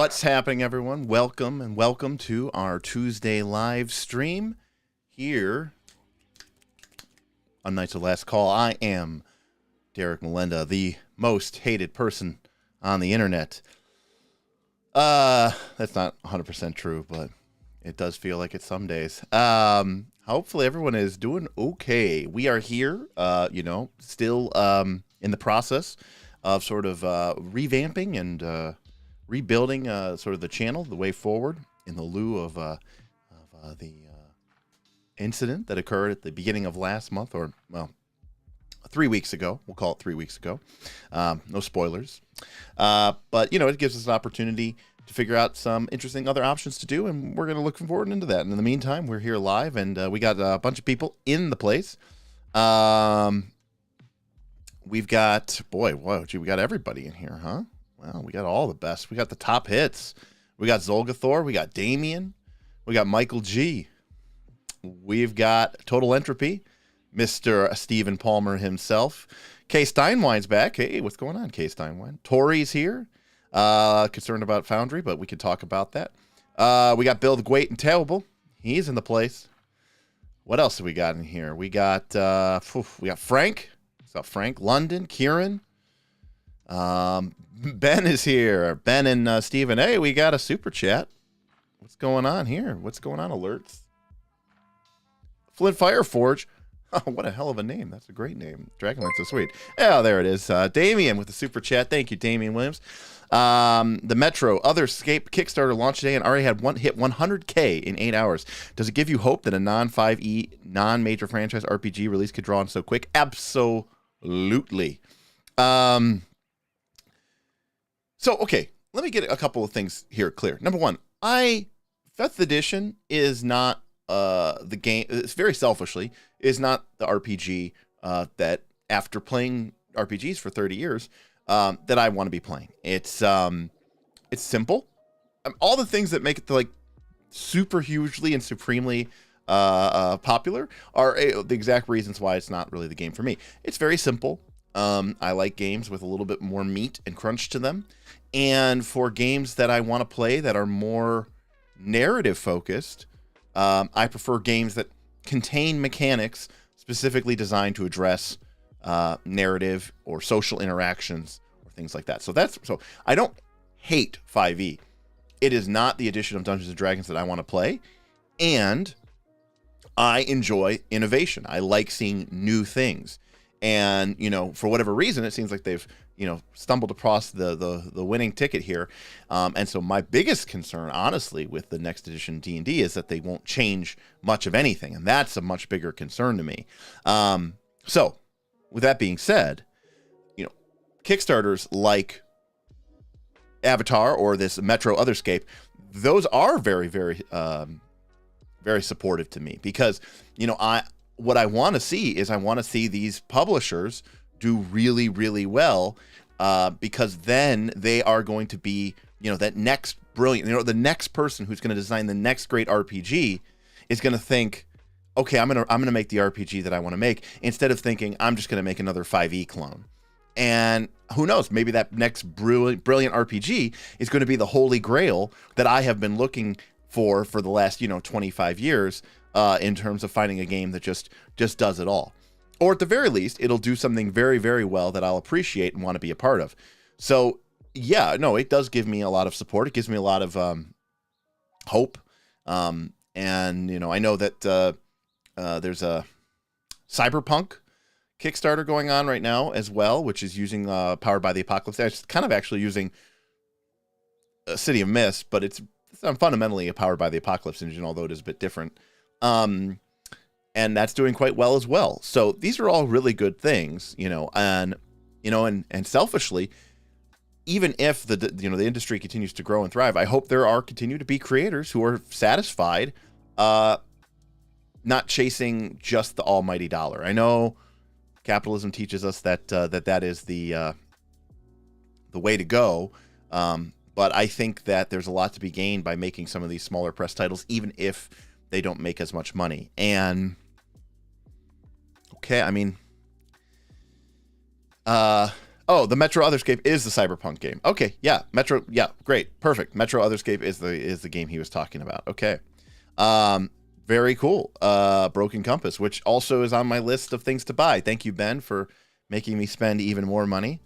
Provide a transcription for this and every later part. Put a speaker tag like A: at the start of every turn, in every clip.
A: What's happening, everyone? Welcome to our Tuesday live stream here on Nights of Last Call. I am Derek Melinda, the most hated person on the internet. That's not 100% true, but it does feel like it some days. Hopefully everyone is doing okay. We are here, still in the process of sort of revamping and rebuilding sort of the channel, the way forward, in the lieu of the incident that occurred at the beginning of last month, or, well, 3 weeks ago. We'll call it 3 weeks ago. No spoilers. But, it gives us an opportunity to figure out some interesting other options to do, and we're going to look forward into that. And in the meantime, we're here live, and we got a bunch of people in the place. We've got, we got everybody in here, huh? Well, we got all the best. We got the top hits. We got Zolgathor. We got Damien. We got Michael G. We've got Total Entropy, Mr. Stephen Palmer himself. Kay Steinwein's back. Hey, what's going on, Kay Steinwein? Tori's here. Concerned about Foundry, but we can talk about that. We got Bill the Great and Terrible. He's in the place. What else have we got in here? We got Frank. What's up, Frank? London, Kieran. Ben is here. Ben and Steven. Hey, we got a super chat. What's going on here? What's going on, alerts? Flint Fireforge. Oh, what a hell of a name. That's a great name. Dragonlight's so sweet. Yeah, there it is. Damien with the super chat. Thank you, Damien Williams. The Metro Otherscape Kickstarter launched today and already had hit 100K in 8 hours. Does it give you hope that a non-5E, non-major franchise RPG release could draw on so quick? Absolutely. Okay, let me get a couple of things here clear. Number one, 5th edition is not the game. It's very selfishly is not the RPG that after playing RPGs for 30 years that I want to be playing. It's simple. All the things that make it like super hugely and supremely popular are the exact reasons why it's not really the game for me. It's very simple. I like games with a little bit more meat and crunch to them. And for games that I want to play that are more narrative focused, I prefer games that contain mechanics specifically designed to address narrative or social interactions or things like that. So I don't hate 5e. It is not the edition of Dungeons and Dragons that I want to play. And I enjoy innovation. I like seeing new things. And, for whatever reason, it seems like they've, stumbled across the winning ticket here. And so my biggest concern, honestly, with the next edition D&D is that they won't change much of anything. And that's a much bigger concern to me. So with that being said, Kickstarters like Avatar or this Metro Otherscape, those are very, very, very supportive to me because, what I want to see is I want to see these publishers do really, really well because then they are going to be, that next brilliant, the next person who's going to design the next great RPG is going to think, okay, I'm going to make the RPG that I want to make instead of thinking I'm just going to make another 5e clone. And who knows, maybe that next brilliant RPG is going to be the holy grail that I have been looking for the last, 25 years. In terms of finding a game that just does it all. Or at the very least, it'll do something very, very well that I'll appreciate and want to be a part of. So, yeah, no, it does give me a lot of support. It gives me a lot of hope. And, I know that there's a Cyberpunk Kickstarter going on right now as well, which is using Powered by the Apocalypse. It's kind of actually using City of Mist, but it's fundamentally a Powered by the Apocalypse engine, although it is a bit different. And that's doing quite well as well. So these are all really good things, and selfishly, even if the industry continues to grow and thrive, I hope there continue to be creators who are satisfied, not chasing just the almighty dollar. I know capitalism teaches us that that is the way to go. But I think that there's a lot to be gained by making some of these smaller press titles, even if they don't make as much money. And okay, I mean, Oh, the Metro Otherscape is the Cyberpunk game. Okay, yeah, Metro, yeah, great, perfect. Metro Otherscape is the game he was talking about. Okay, very cool. Broken Compass, which also is on my list of things to buy. Thank you, Ben, for making me spend even more money.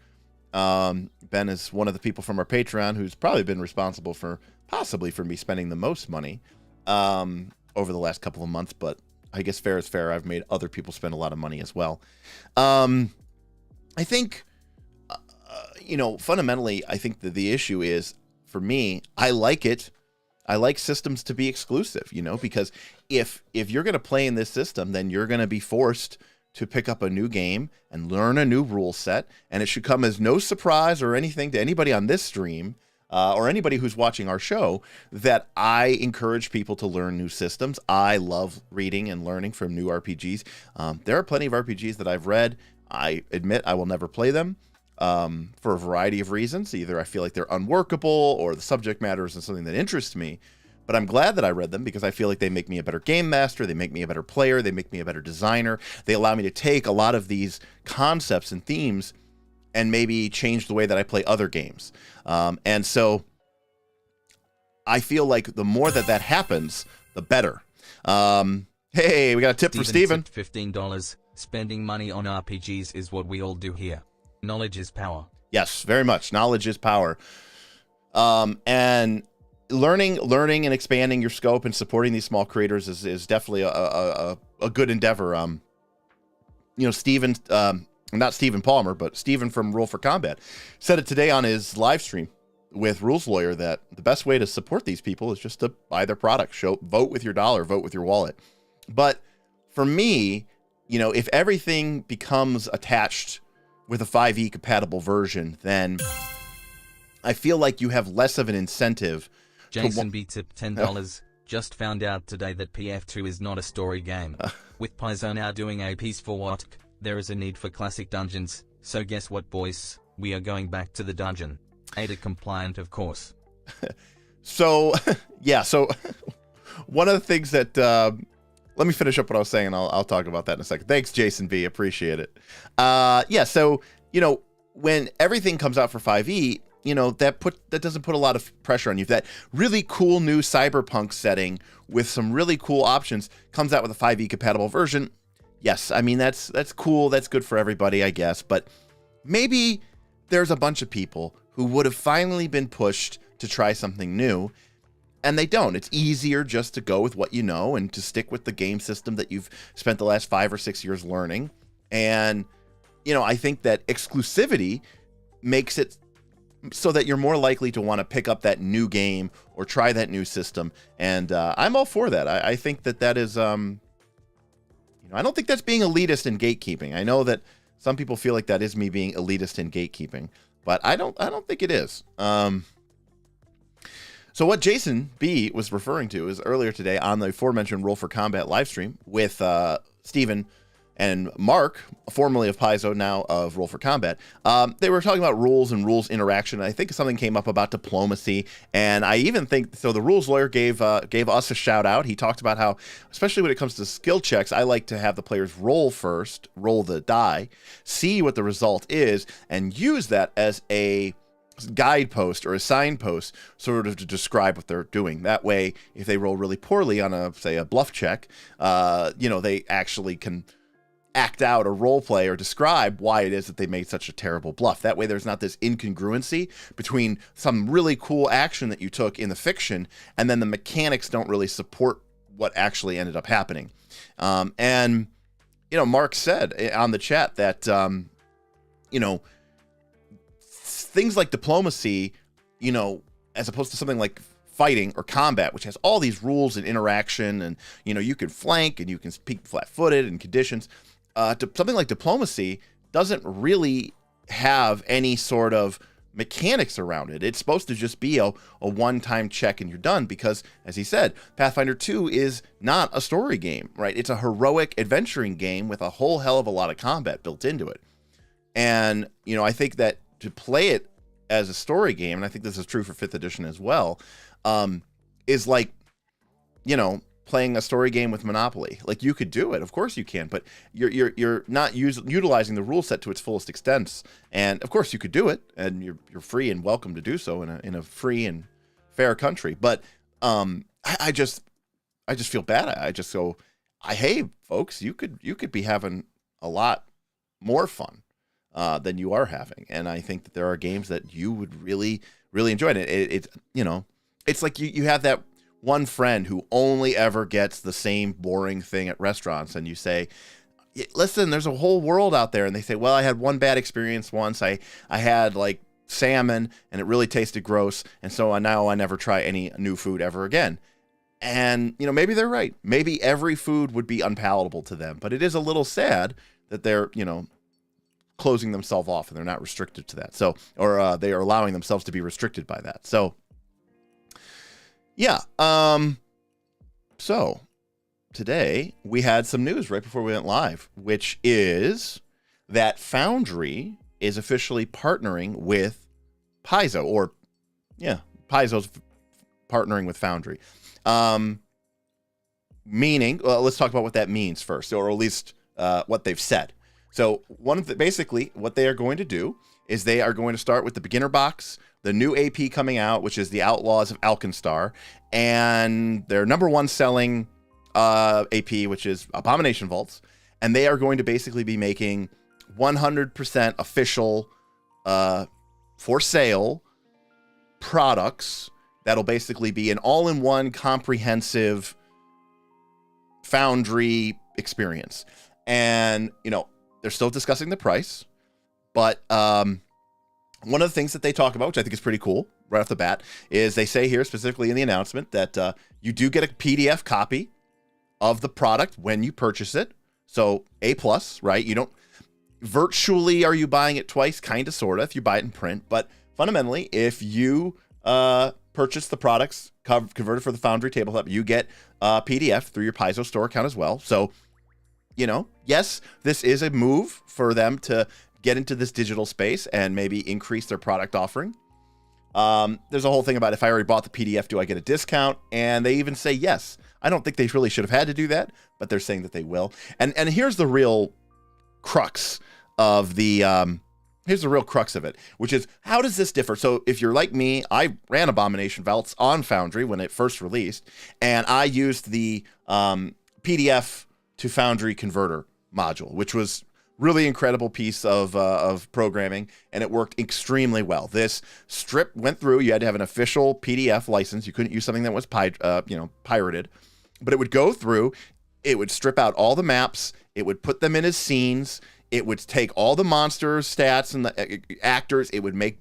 A: Ben is one of the people from our Patreon who's probably been responsible for possibly for me spending the most money over the last couple of months, but I guess fair is fair. I've made other people spend a lot of money as well. I think, fundamentally, I think that the issue is, for me, I like it. I like systems to be exclusive, because if you're going to play in this system, then you're going to be forced to pick up a new game and learn a new rule set. And it should come as no surprise or anything to anybody on this stream or anybody who's watching our show that I encourage people to learn new systems. I love reading and learning from new RPGs. There are plenty of RPGs that I've read. I admit I will never play them for a variety of reasons. Either I feel like they're unworkable or the subject matter isn't something that interests me. But I'm glad that I read them because I feel like they make me a better game master. They make me a better player. They make me a better designer. They allow me to take a lot of these concepts and themes and maybe change the way that I play other games. And so I feel like the more that happens, the better. Hey, we got a tip for Steven.
B: $15. Spending money on RPGs is what we all do here. Knowledge is power. Yes,
A: very much. Knowledge is power. And learning and expanding your scope and supporting these small creators is definitely a good endeavor. Steven, not Stephen Palmer, but Stephen from Roll for Combat said it today on his live stream with Rules Lawyer that the best way to support these people is just to buy their product. Vote with your dollar, vote with your wallet. But for me, if everything becomes attached with a 5e compatible version, then I feel like you have less of an incentive.
B: Jason B tipped $10. Just found out today that PF2 is not a story game. With Paizo now doing APs for what? There is a need for classic dungeons. So guess what, boys? We are going back to the dungeon. ADA compliant, of course.
A: So, yeah. So, one of the things that let me finish up what I was saying, and I'll talk about that in a second. Thanks, Jason B. Appreciate it. Yeah. So, when everything comes out for 5e. That doesn't put a lot of pressure on you. If that really cool new Cyberpunk setting with some really cool options comes out with a 5e compatible version, yes, I mean that's cool. That's good for everybody, I guess. But maybe there's a bunch of people who would have finally been pushed to try something new, and they don't. It's easier just to go with what you know and to stick with the game system that you've spent the last 5 or 6 years learning. And I think that exclusivity makes it so that you're more likely to want to pick up that new game or try that new system. And I'm all for that. I think that is, I don't think that's being elitist in gatekeeping. I know that some people feel like that is me being elitist in gatekeeping, but I don't think it is. So what Jason B was referring to is earlier today on the aforementioned Roll for Combat live stream with Steven and Mark, formerly of Paizo, now of Roll for Combat, they were talking about rules and rules interaction. I think something came up about diplomacy, and I even think so. The Rules Lawyer gave us a shout out. He talked about how, especially when it comes to skill checks, I like to have the players roll first, roll the die, see what the result is, and use that as a guidepost or a signpost sort of to describe what they're doing. That way, if they roll really poorly on a bluff check, they actually can act out or role play or describe why it is that they made such a terrible bluff. That way there's not this incongruency between some really cool action that you took in the fiction and then the mechanics don't really support what actually ended up happening. And Mark said on the chat that things like diplomacy, as opposed to something like fighting or combat, which has all these rules and interaction, and you can flank and you can speak flat-footed and conditions. Something like diplomacy doesn't really have any sort of mechanics around it. It's supposed to just be a one-time check and you're done, because, as he said, Pathfinder 2 is not a story game, right? It's a heroic adventuring game with a whole hell of a lot of combat built into it. And, I think that to play it as a story game, and I think this is true for 5th edition as well, is like, playing a story game with Monopoly. Like, you could do it, of course you can, but you're not utilizing the rule set to its fullest extent. And of course you could do it, and you're free and welcome to do so in a free and fair country. But I just feel bad. I just go, hey folks, you could be having a lot more fun than you are having. And I think that there are games that you would really, really enjoy. It's it's like you have that one friend who only ever gets the same boring thing at restaurants, and you say, listen, there's a whole world out there. And they say, well, I had one bad experience once. I had like salmon and it really tasted gross, and so now I never try any new food ever again. And maybe they're right. Maybe every food would be unpalatable to them, but it is a little sad that they're closing themselves off and they're not restricted to that. So, or they are allowing themselves to be restricted by that. So yeah. So today we had some news right before we went live, which is that Foundry is officially partnering with Paizo, or Paizo's partnering with Foundry. Meaning, well, let's talk about what that means first, or at least what they've said. So basically what they are going to do is they are going to start with the beginner box, the new AP coming out, which is the Outlaws of Alkenstar, and their number one selling AP, which is Abomination Vaults. And they are going to basically be making 100% official for sale products that'll basically be an all-in-one comprehensive Foundry experience. And, they're still discussing the price, but one of the things that they talk about, which I think is pretty cool right off the bat, is they say here specifically in the announcement that you do get a PDF copy of the product when you purchase it. So A+, right? You don't virtually, are you buying it twice? Kind of, sort of, if you buy it in print. But fundamentally, if you purchase the products converted for the Foundry tabletop, you get PDF through your Paizo store account as well. So, yes, this is a move for them to get into this digital space and maybe increase their product offering. There's a whole thing about, if I already bought the PDF, do I get a discount? And they even say yes. I don't think they really should have had to do that, but they're saying that they will. And here's the real crux of it, which is, how does this differ? So if you're like me, I ran Abomination Vaults on Foundry when it first released, and I used the PDF to Foundry converter module, which was really incredible piece of programming, and it worked extremely well. This strip went through. You had to have an official PDF license. You couldn't use something that was pirated, but it would go through. It would strip out all the maps. It would put them in as scenes. It would take all the monsters, stats, and the actors. It would make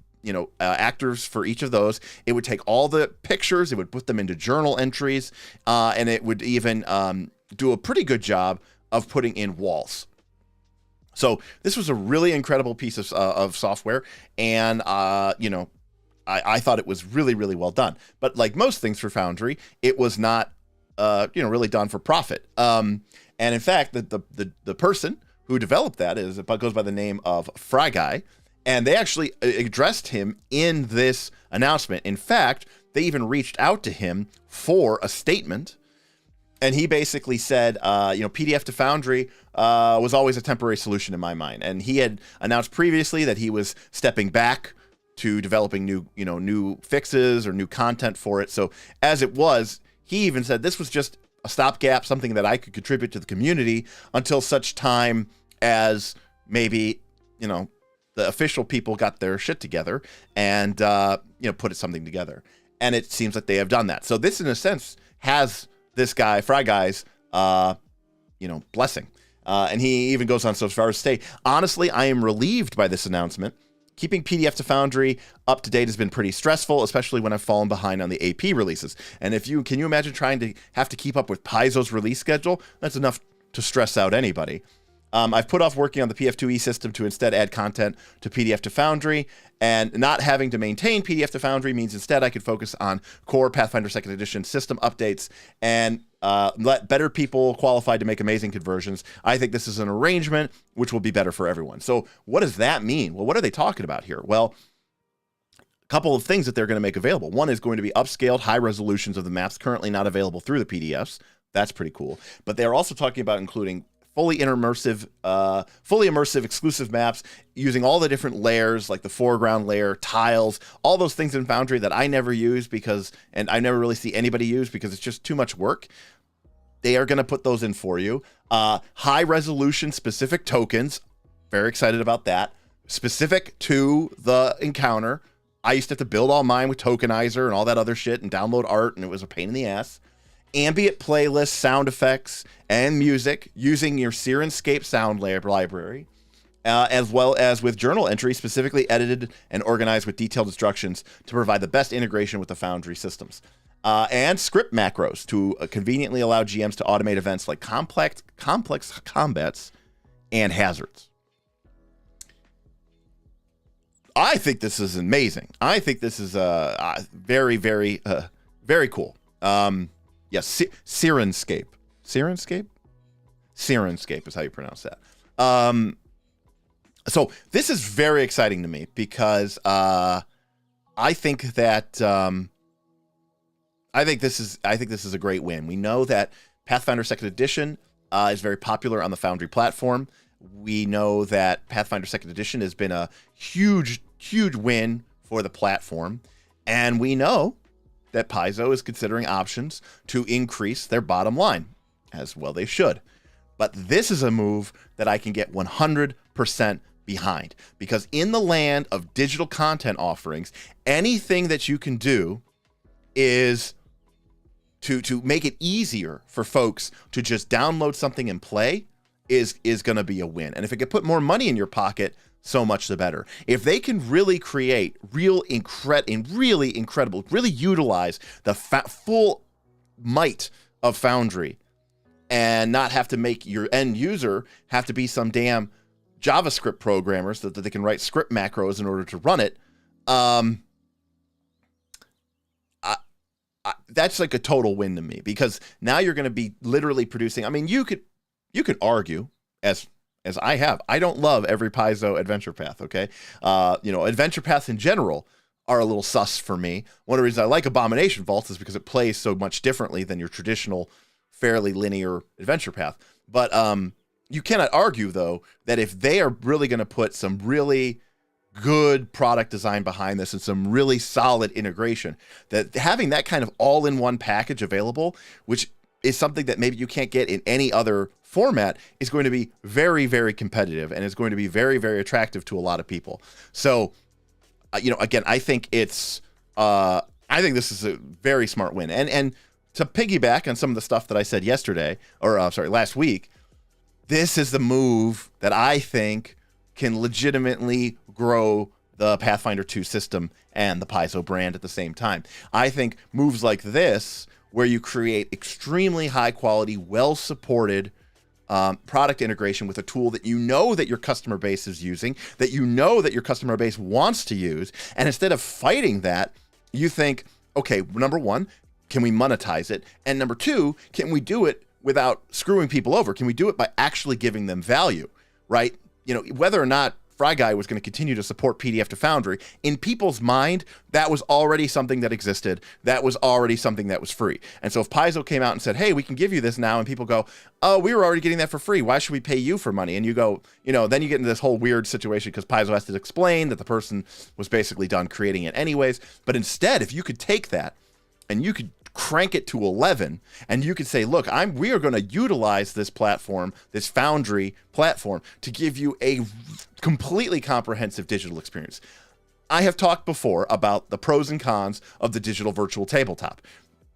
A: actors for each of those. It would take all the pictures. It would put them into journal entries, and it would even do a pretty good job of putting in walls. So this was a really incredible piece of software, and I thought it was really, really well done. But like most things for Foundry, it was not really done for profit. And in fact, the person who developed that goes by the name of Fry Guy, and they actually addressed him in this announcement. In fact, they even reached out to him for a statement. And he basically said, PDF to Foundry was always a temporary solution in my mind. And he had announced previously that he was stepping back to developing new fixes or new content for it. So as it was, he even said this was just a stopgap, something that I could contribute to the community until such time as maybe, the official people got their shit together and, put something together. And it seems like they have done that. So this, in a sense, has this guy, Fry Guy's, blessing. And he even goes on so far as to say, honestly, I am relieved by this announcement. Keeping PDF to Foundry up to date has been pretty stressful, especially when I've fallen behind on the AP releases. And can you imagine trying to have to keep up with Paizo's release schedule? That's enough to stress out anybody. I've put off working on the PF2E system to instead add content to PDF to Foundry, and not having to maintain PDF to Foundry means instead I could focus on core Pathfinder 2nd Edition system updates and let better people qualified to make amazing conversions. I think this is an arrangement which will be better for everyone. So what does that mean? Well, what are they talking about here? Well, a couple of things that they're going to make available. One is going to be upscaled high resolutions of the maps currently not available through the PDFs. That's pretty cool. But they're also talking about including fully immersive exclusive maps using all the different layers, like the foreground layer, tiles, all those things in Foundry that I never use and I never really see anybody use because it's just too much work. They are going to put those in for you. High resolution specific tokens. Very excited about that. Specific to the encounter. I used to have to build all mine with Tokenizer and all that other shit and download art, and it was a pain in the ass. Ambient playlists, sound effects, and music using your Sirenscape sound library, as well as with journal entries specifically edited and organized with detailed instructions to provide the best integration with the Foundry systems. And script macros to conveniently allow GMs to automate events like complex combats and hazards. I think this is amazing. I think this is very, very, very cool. Yes, Sirenscape. Sirenscape? Sirenscape is how you pronounce that. So this is very exciting to me because I think that I think this is a great win. We know that Pathfinder 2nd Edition is very popular on the Foundry platform. We know that Pathfinder 2nd Edition has been a huge win for the platform, and we know that Paizo is considering options to increase their bottom line, as well they should. But this is a move that I can get 100% behind, because in the land of digital content offerings, anything that you can do is to make it easier for folks to just download something and play is going to be a win. And if it could put more money in your pocket, so much the better. If they can really create really incredible, really utilize the full might of Foundry and not have to make your end user have to be some damn JavaScript programmers that they can write script macros in order to run it, that's like a total win to me, because now you're going to be literally producing. I mean, you could argue, as I have, I don't love every Paizo adventure path. Okay, adventure paths in general are a little sus for me. One of the reasons I like Abomination Vaults is because it plays so much differently than your traditional, fairly linear adventure path. But you cannot argue, though, that if they are really going to put some really good product design behind this and some really solid integration, that having that kind of all-in-one package available, which is something that maybe you can't get in any other format, is going to be very, very competitive and is going to be very, very attractive to a lot of people. So, again, I think this is a very smart win. And to piggyback on some of the stuff that I said last week, this is the move that I think can legitimately grow the Pathfinder 2 system and the Paizo brand at the same time. I think moves like this, where you create extremely high quality, well-supported product integration with a tool that that your customer base is using, that that your customer base wants to use, and instead of fighting that, you think, okay, number one, can we monetize it? And number two, can we do it without screwing people over? Can we do it by actually giving them value, right? Whether or not Fry Guy was going to continue to support PDF to Foundry, in people's mind, that was already something that existed. That was already something that was free. And so if Paizo came out and said, hey, we can give you this now, and people go, oh, we were already getting that for free, why should we pay you for money? And you go, then you get into this whole weird situation because Paizo has to explain that the person was basically done creating it anyways. But instead, if you could take that and you could crank it to 11, and you could say, look, we are going to utilize this platform, this Foundry platform, to give you a completely comprehensive digital experience. I have talked before about the pros and cons of the digital virtual tabletop.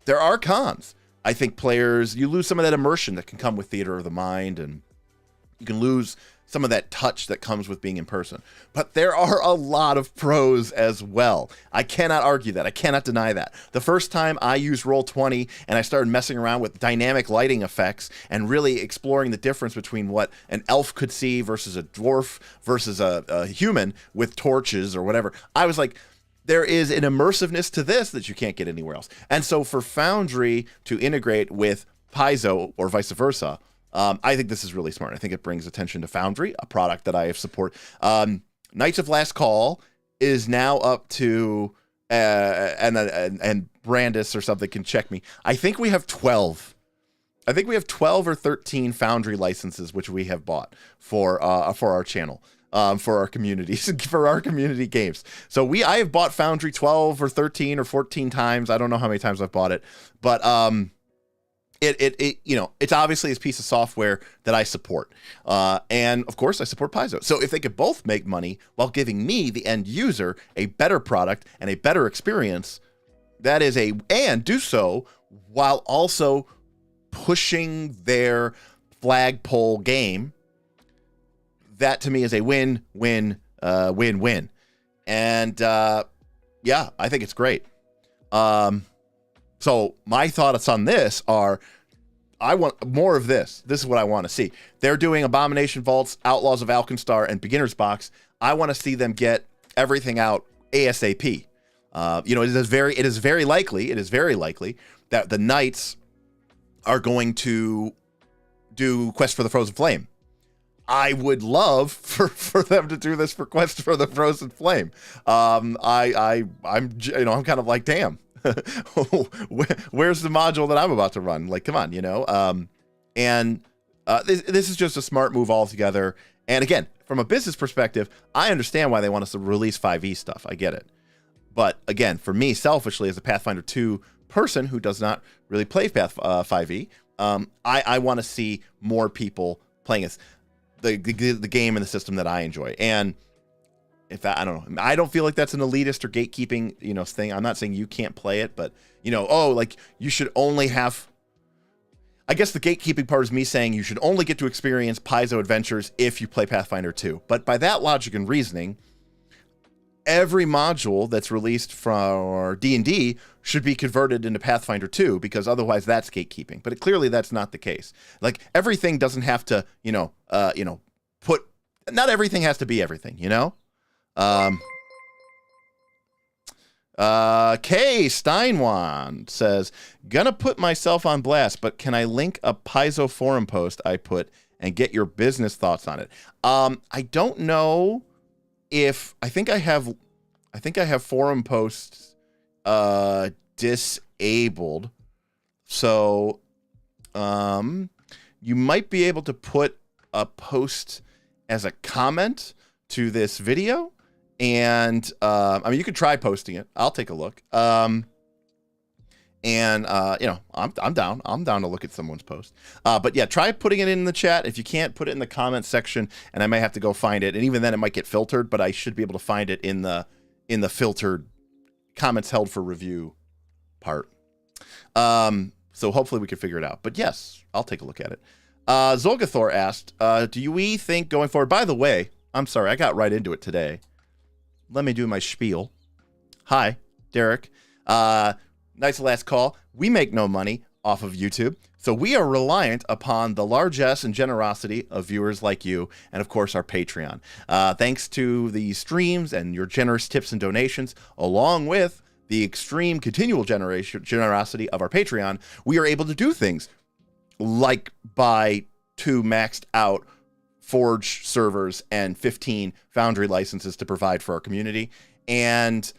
A: There are cons. I think you lose some of that immersion that can come with theater of the mind, and you can lose some of that touch that comes with being in person. But there are a lot of pros as well. I cannot argue that. I cannot deny that. The first time I used Roll20 and I started messing around with dynamic lighting effects and really exploring the difference between what an elf could see versus a dwarf versus a human with torches or whatever, I was like, there is an immersiveness to this that you can't get anywhere else. And so for Foundry to integrate with Paizo or vice versa, I think this is really smart. I think it brings attention to Foundry, a product that I have support. Knights of Last Call is now up to, and Brandis or something can check me, I think we have 12 I think we have 12 or 13 Foundry licenses, which we have bought for our channel, for our communities, for our community games. So I have bought Foundry 12 or 13 or 14 times. I don't know how many times I've bought it, but it's obviously a piece of software that I support. And of course I support Paizo. So if they could both make money while giving me, the end user, a better product and a better experience, and do so while also pushing their flagpole game, that to me is a win-win. And yeah, I think it's great. So my thoughts on this are, I want more of this. This is what I want to see. They're doing Abomination Vaults, Outlaws of Alkenstar, and Beginner's Box. I want to see them get everything out ASAP. It is very likely that the Knights are going to do Quest for the Frozen Flame. I would love for them to do this for Quest for the Frozen Flame. I'm kind of like, damn. Where's the module that I'm about to run? Like, come on, this is just a smart move altogether. And again, from a business perspective, I understand why they want us to release 5e stuff. I get it. But again, for me, selfishly, as a Pathfinder 2 person who does not really play 5e, I want to see more people playing the game and the system that I enjoy. And I don't know. I don't feel like that's an elitist or gatekeeping, thing. I'm not saying you can't play it, but you should only have. I guess the gatekeeping part is me saying you should only get to experience Paizo adventures if you play Pathfinder 2. But by that logic and reasoning, every module that's released for D&D should be converted into Pathfinder 2, because otherwise that's gatekeeping. But clearly that's not the case. Like, everything doesn't have to, not everything has to be everything, Kay Steinwand says, gonna put myself on blast, but can I link a Paizo forum post I put and get your business thoughts on it? I don't know if I think I have forum posts disabled. So you might be able to put a post as a comment to this video. And you could try posting it. I'll take a look. I'm down. I'm down to look at someone's post. But yeah, try putting it in the chat. If you can't, put it in the comment section, and I may have to go find it. And even then, it might get filtered, but I should be able to find it in the filtered comments held for review part. So hopefully we can figure it out. But yes, I'll take a look at it. Zolgathor asked, do we think going forward? By the way, I'm sorry, I got right into it today. Let me do my spiel. Hi, Derek. Nice last call. We make no money off of YouTube, so we are reliant upon the largesse and generosity of viewers like you, and of course our Patreon. Thanks to the streams and your generous tips and donations, along with the extreme continual generosity of our Patreon, we are able to do things like buy 2 maxed out Forge servers and 15 Foundry licenses to provide for our community. And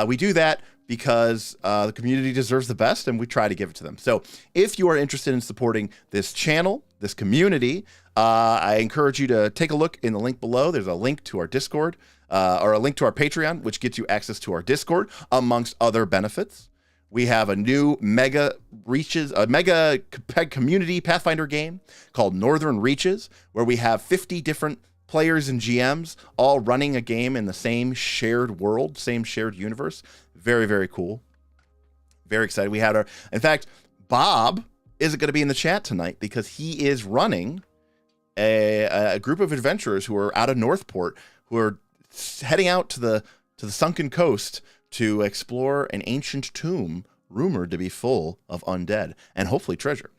A: we do that because the community deserves the best, and we try to give it to them. So if you are interested in supporting this channel, this community, I encourage you to take a look in the link below. There's a link to our Discord, or a link to our Patreon, which gets you access to our Discord, amongst other benefits. We have a new mega community Pathfinder game called Northern Reaches, where we have 50 different players and GMs all running a game in the same shared world, same shared universe. Very, very cool. Very excited. In fact, Bob isn't going to be in the chat tonight because he is running a group of adventurers who are out of Northport, who are heading out to the sunken coast to explore an ancient tomb rumored to be full of undead and hopefully treasure.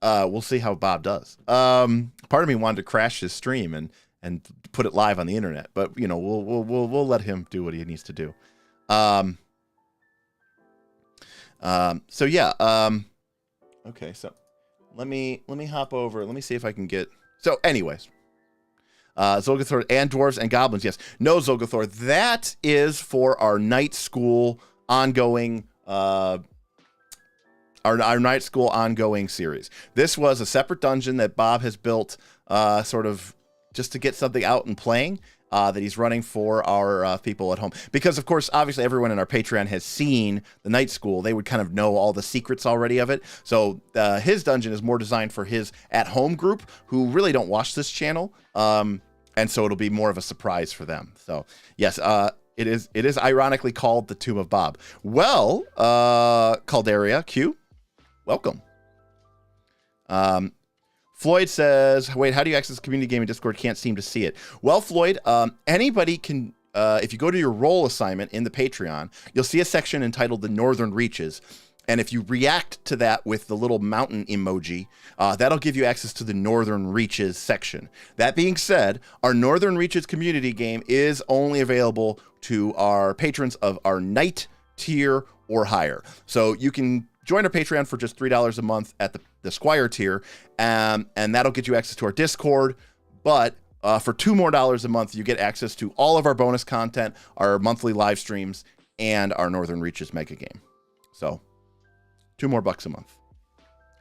A: We'll see how Bob does. Part of me wanted to crash his stream and put it live on the internet, but we'll let him do what he needs to do. So yeah. Okay, so let me hop over. Let me see if I can get. So, anyways. Zolgathor and Dwarves and Goblins, yes. No, Zolgathor, that is for our night school ongoing our Night School ongoing series. This was a separate dungeon that Bob has built sort of just to get something out and playing that he's running for our people at home. Because, of course, obviously everyone in our Patreon has seen the Night School. They would kind of know all the secrets already of it. So his dungeon is more designed for his at-home group who really don't watch this channel. And so it'll be more of a surprise for them. So, yes, it is ironically called the Tomb of Bob. Well, Calderia Q, welcome. Floyd says, wait, how do you access community gaming Discord? Can't seem to see it. Well, Floyd, anybody can, if you go to your role assignment in the Patreon, you'll see a section entitled The Northern Reaches. And if you react to that with the little mountain emoji, that'll give you access to the Northern Reaches section. That being said, our Northern Reaches community game is only available to our patrons of our Knight tier or higher. So you can join our Patreon for just $3 a month at the Squire tier, and that'll get you access to our Discord. But for $2 more a month, you get access to all of our bonus content, our monthly live streams, and our Northern Reaches mega game. So $2 more a month.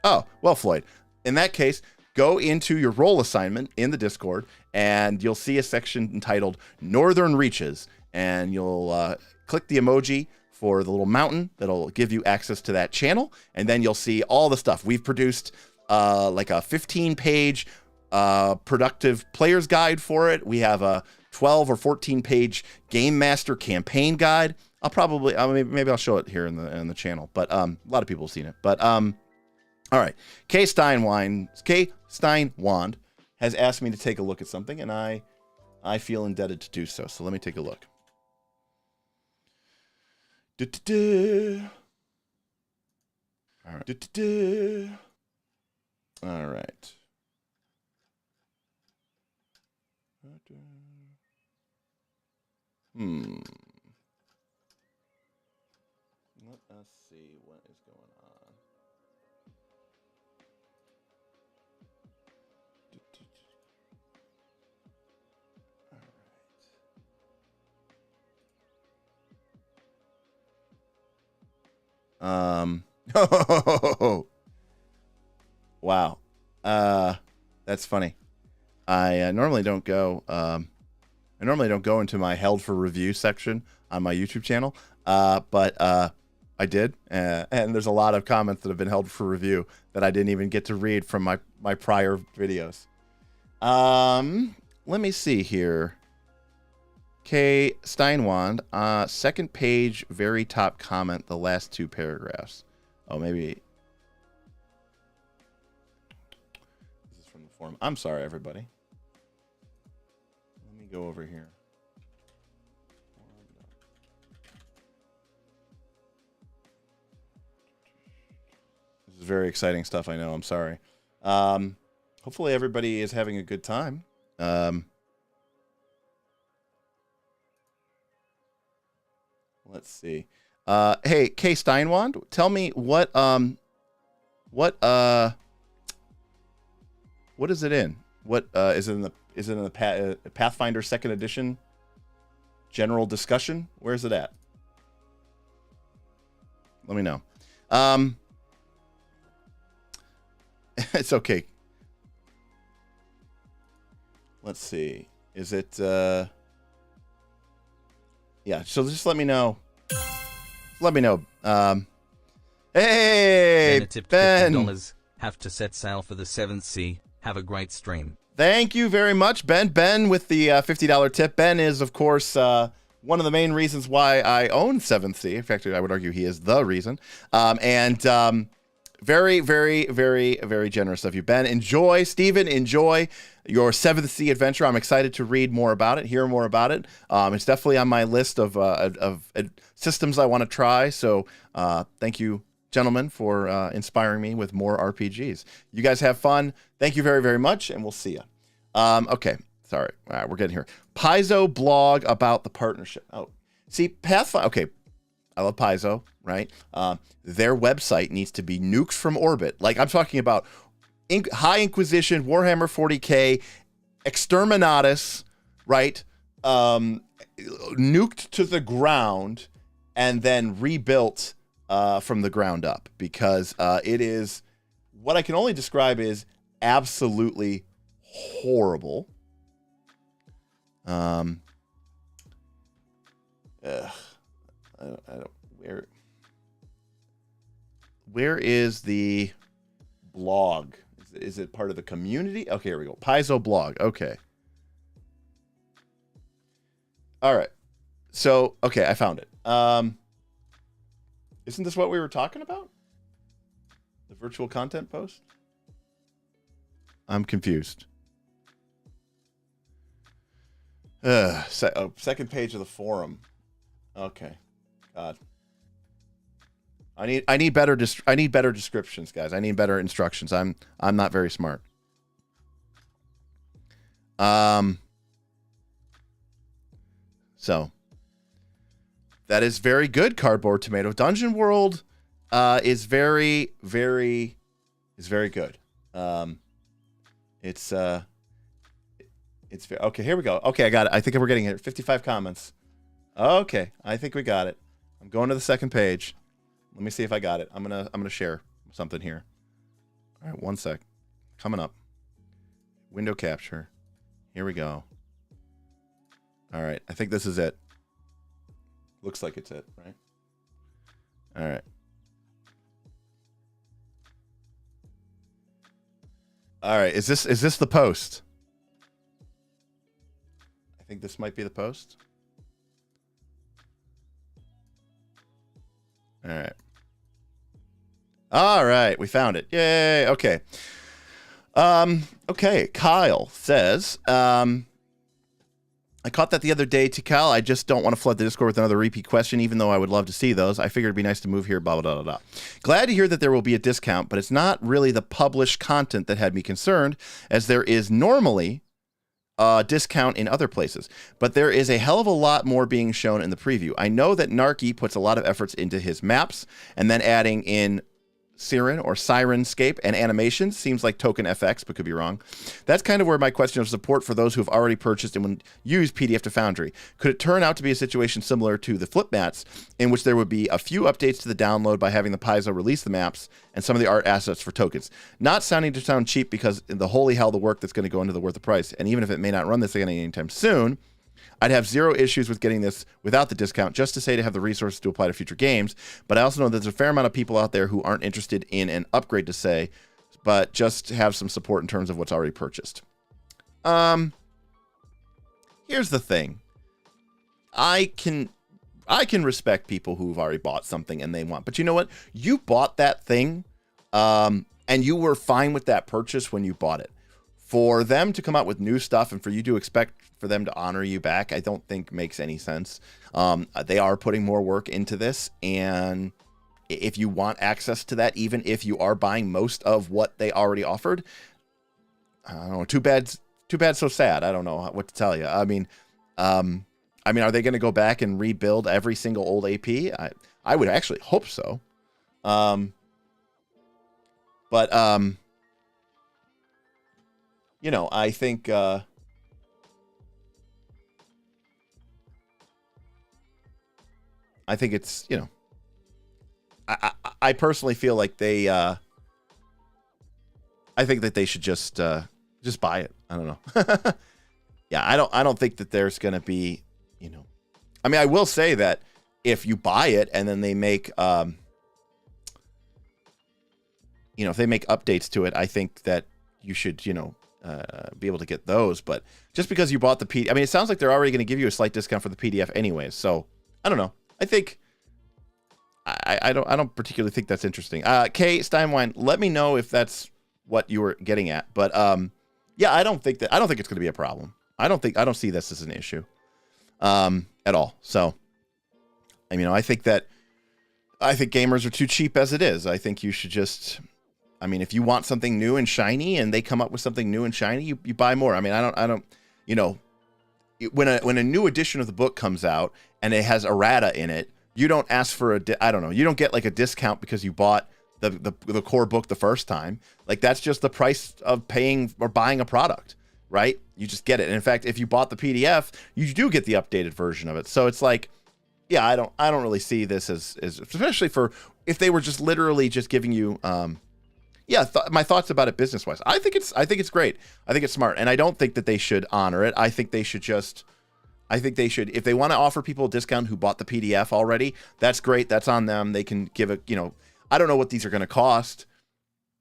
A: Oh, well, Floyd, in that case, go into your role assignment in the Discord, and you'll see a section entitled Northern Reaches, and you'll click the emoji for the little mountain that'll give you access to that channel, and then you'll see all the stuff. We've produced like a 15-page productive player's guide for it. We have a 12 or 14-page game master campaign guide. Maybe I'll show it here in the channel, but a lot of people have seen it. But all right, K Steinwand has asked me to take a look at something, and I feel indebted to do so. So let me take a look. All right. All right. Let us see what is going on. Wow. That's funny. I normally don't go into my held for review section on my YouTube channel, but I did, and there's a lot of comments that have been held for review that I didn't even get to read from my prior videos. Let me see here. K Steinwand, second page, very top comment, the last two paragraphs. Oh, maybe this is from the forum. I'm sorry, everybody. Let me go over here. This is very exciting stuff, I know. I'm sorry. Hopefully everybody is having a good time. Let's see. Hey, K Steinwand, tell me what is it in? What is it in the Pathfinder 2nd edition general discussion? Where's it at? Let me know. It's okay. Let's see. Is it yeah, so just let me know. Let me know. Hey, Ben.
B: $50 have to set sail for the 7th sea. Have a great stream.
A: Thank you very much, Ben. Ben with the $50 tip. Ben is, of course, one of the main reasons why I own 7th Sea. In fact, I would argue he is the reason. Very, very, very, very generous of you, Ben. Enjoy, Stephen, enjoy your 7th Sea adventure. I'm excited to read more about it, hear more about it. It's definitely on my list of systems I want to try. So thank you, gentlemen, for inspiring me with more RPGs. You guys have fun. Thank you very, very much, and we'll see you. Okay, sorry. All right, we're getting here. Paizo blog about the partnership. Oh, see, Pathfinder. Okay, I love Paizo, right? Their website needs to be nuked from orbit. Like, I'm talking about High Inquisition, Warhammer 40K, Exterminatus, right? Nuked to the ground and then rebuilt from the ground up, because it is what I can only describe as absolutely horrible. I don't where is the blog? Is it part of the community? Okay, here we go. Paizo blog. Okay. All right. So, okay, I found it. Isn't this what we were talking about? The virtual content post? I'm confused. Second page of the forum. Okay. God. I need better descriptions, guys. I need better instructions. I'm not very smart. So that is very good, Cardboard Tomato. Dungeon World is very, very good. It's okay. Here we go. Okay, I got it. I think we're getting it. 55 comments. Okay, I think we got it. I'm going to the second page. Let me see if I got it. I'm gonna share something here. All right, one sec. Coming up. Window capture. Here we go. All right, I think this is it. Looks like it's it, right? All right. All right, is this the post? I think this might be the post. All right. All right, we found it. Yay. Okay. Okay, Kyle says, I caught that the other day, Tikal. I just don't want to flood the Discord with another repeat question, even though I would love to see those. I figured it'd be nice to move here, blah, blah, blah, blah. Glad to hear that there will be a discount, but it's not really the published content that had me concerned, as there is normally a discount in other places. But there is a hell of a lot more being shown in the preview. I know that Narky puts a lot of efforts into his maps, and then adding in Siren or Sirenscape and animations seems like token FX, but could be wrong. That's kind of where my question of support for those who have already purchased and would use PDF to Foundry. Could it turn out to be a situation similar to the flip mats, in which there would be a few updates to the download by having the Paizo release the maps and some of the art assets for tokens? Not sounding to sound cheap, because the holy hell, the work that's going to go into the worth the price. And even if it may not run this again anytime soon, I'd have zero issues with getting this without the discount, just to say to have the resources to apply to future games. But I also know that there's a fair amount of people out there who aren't interested in an upgrade to say, but just have some support in terms of what's already purchased. Here's the thing. I can respect people who've already bought something and they want, but you know what? You bought that thing, and you were fine with that purchase when you bought it. For them to come out with new stuff and for you to expect for them to honor you back, I don't think makes any sense. They are putting more work into this, and if you want access to that, even if you are buying most of what they already offered, I don't know. Too bad, so sad. I don't know what to tell you. I mean, are they going to go back and rebuild every single old AP? I would actually hope so. You know, I think it's, you know, I personally feel like they I think that they should just buy it. I don't know. Yeah, I don't think that there's going to be, you know, I mean, I will say that if you buy it and then they make you know, if they make updates to it, I think that you should, you know, be able to get those. But just because you bought the PDF, I mean, it sounds like they're already going to give you a slight discount for the PDF anyways. So I don't know. I think I don't particularly think that's interesting. Kay Steinwein, let me know if that's what you were getting at. But yeah, I don't think it's going to be a problem. I don't see this as an issue at all. So I mean, I think gamers are too cheap as it is. I think you should just, I mean, if you want something new and shiny and they come up with something new and shiny, you buy more. I mean, I don't, you know, when a new edition of the book comes out and it has errata in it, you don't ask for you don't get like a discount because you bought the core book the first time. Like, that's just the price of paying or buying a product, right? You just get it. And in fact, if you bought the PDF, you do get the updated version of it. So it's like, yeah, I don't really see this as especially for if they were just literally just giving you, my thoughts about it business wise. I think it's great. I think it's smart, and I don't think that they should honor it. I think they should, if they want to offer people a discount who bought the PDF already, that's great. That's on them. They can give it. I don't know what these are going to cost.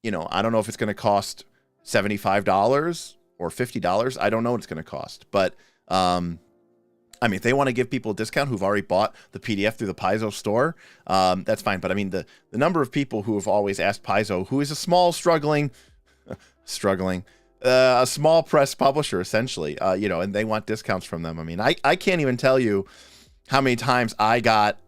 A: I don't know if it's going to cost $75 or $50. I don't know what it's going to cost, but if they want to give people a discount who've already bought the PDF through the Paizo store, that's fine. But the number of people who have always asked Paizo, who is a small, a small press publisher, essentially, and they want discounts from them. I can't even tell you how many times I got,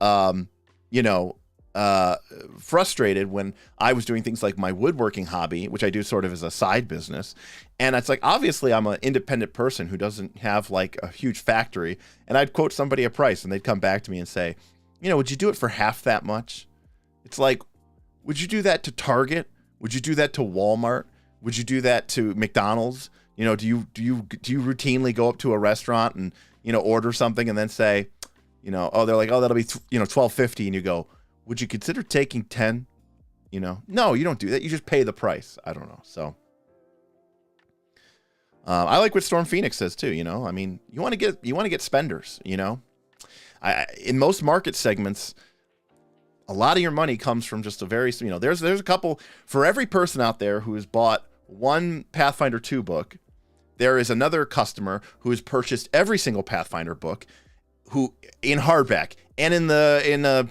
A: frustrated when I was doing things like my woodworking hobby, which I do sort of as a side business. And it's like, obviously I'm an independent person who doesn't have like a huge factory, and I'd quote somebody a price and they'd come back to me and say, would you do it for half that much? It's like, would you do that to Target? Would you do that to Walmart? Would you do that to McDonald's? Do you routinely go up to a restaurant and, order something and then say, they're like, that'll be, $12.50. And you go, would you consider taking 10? No, you don't do that. You just pay the price. I don't know. So I like what Storm Phoenix says too. You want to get spenders. In most market segments, a lot of your money comes from just a very, there's a couple for every person out there who has bought one Pathfinder 2 book. There is another customer who has purchased every single Pathfinder book, who in hardback and in the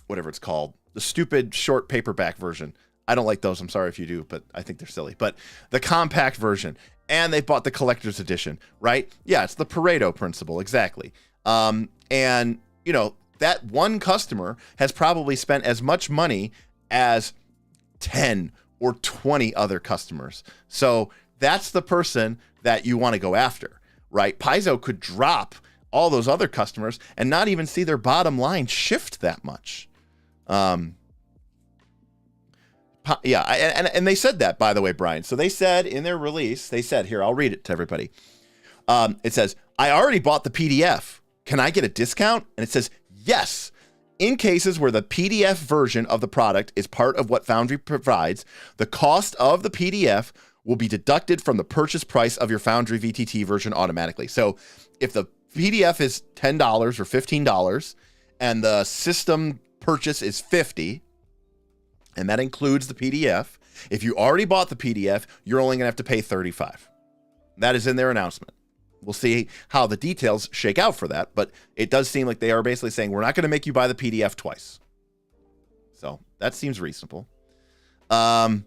A: whatever it's called, the stupid short paperback version. I don't like those. I'm sorry if you do, but I think they're silly. But the compact version, and they bought the collector's edition, right? Yeah, it's the Pareto Principle, exactly. And that one customer has probably spent as much money as 10 or 20 other customers. So that's the person that you want to go after, right? Paizo could drop all those other customers and not even see their bottom line shift that much. And they said that, by the way, Brian. So they said in their release, here, I'll read it to everybody. It says, I already bought the PDF. Can I get a discount? And it says, yes. In cases where the PDF version of the product is part of what Foundry provides, the cost of the PDF will be deducted from the purchase price of your Foundry VTT version automatically. So if the PDF is $10 or $15 and the system purchase is $50, and that includes the PDF, if you already bought the PDF, you're only going to have to pay $35. That is in their announcement. We'll see how the details shake out for that, but it does seem like they are basically saying we're not going to make you buy the PDF twice. So that seems reasonable. It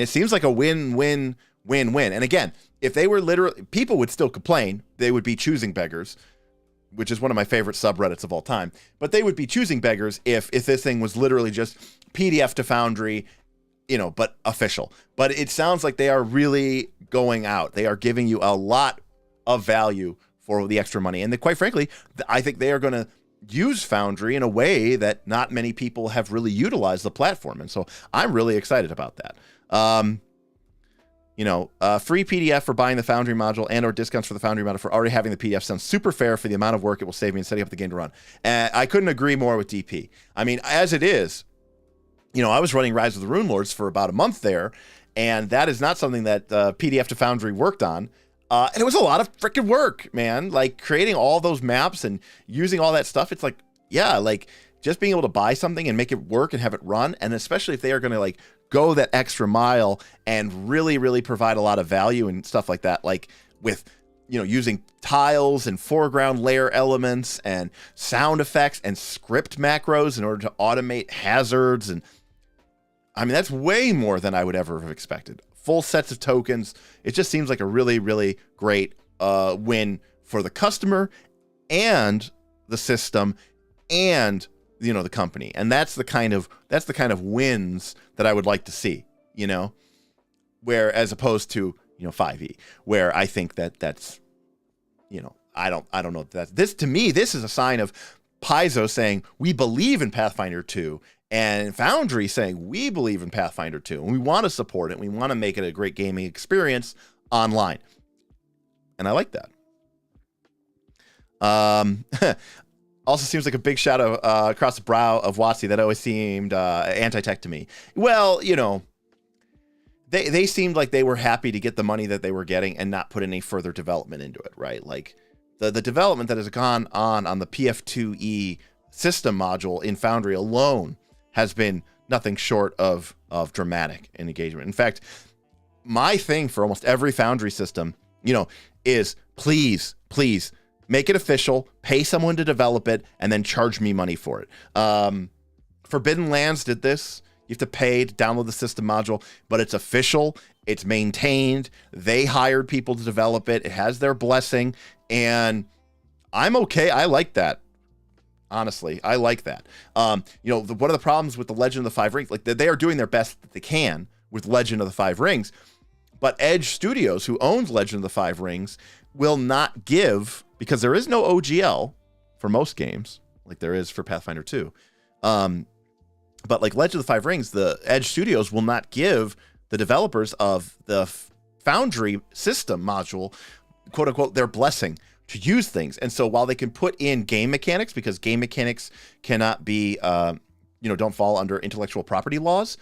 A: seems like a win-win-win-win. And again, if they were literally, people would still complain. They would be choosing beggars, which is one of my favorite subreddits of all time. But they would be choosing beggars if this thing was literally just PDF to Foundry, but official. But it sounds like they are really going out. They are giving you a lot of value for the extra money. And quite frankly, I think they are going to use Foundry in a way that not many people have really utilized the platform. And so I'm really excited about that. Free PDF for buying the Foundry module and or discounts for the Foundry module for already having the PDF sounds super fair for the amount of work it will save me in setting up the game to run. And I couldn't agree more with DP. As it is, I was running Rise of the Rune Lords for about a month there, and that is not something that PDF to Foundry worked on. And it was a lot of freaking work, man. Like creating all those maps and using all that stuff. It's like, just being able to buy something and make it work and have it run. And especially if they are going to go that extra mile and really, really provide a lot of value and stuff like that, like with, using tiles and foreground layer elements and sound effects and script macros in order to automate hazards. And that's way more than I would ever have expected. Full sets of tokens. It just seems like a really, really great win for the customer and the system and the company. And that's the kind of wins that I would like to see, where as opposed to 5e, where I think that's I don't know that this, to me, this is a sign of Paizo saying we believe in Pathfinder 2 and Foundry saying we believe in Pathfinder 2 and we want to support it. We want to make it a great gaming experience online. And I like that. Also seems like a big shadow across the brow of WotC that always seemed anti-tech to me. Well, you know, they seemed like they were happy to get the money that they were getting and not put any further development into it, right? Like the development that has gone on the PF2E system module in Foundry alone has been nothing short of dramatic in engagement. In fact, my thing for almost every Foundry system, you know, is please make it official, pay someone to develop it, and then charge me money for it. Forbidden Lands did this. You have to pay to download the system module, but it's official. It's maintained. They hired people to develop it. It has their blessing, and I'm okay. I like that. Honestly, I like that. You know, one of the problems with the Legend of the Five Rings, like they are doing their best that they can with Legend of the Five Rings, but Edge Studios, who owns Legend of the Five Rings, will not give, because there is no OGL for most games, like there is for Pathfinder 2. But like Legend of the Five Rings, the Edge Studios will not give the developers of the Foundry system module, quote unquote, their blessing to use things. And so while they can put in game mechanics, because game mechanics cannot be, you know, don't fall under intellectual property laws,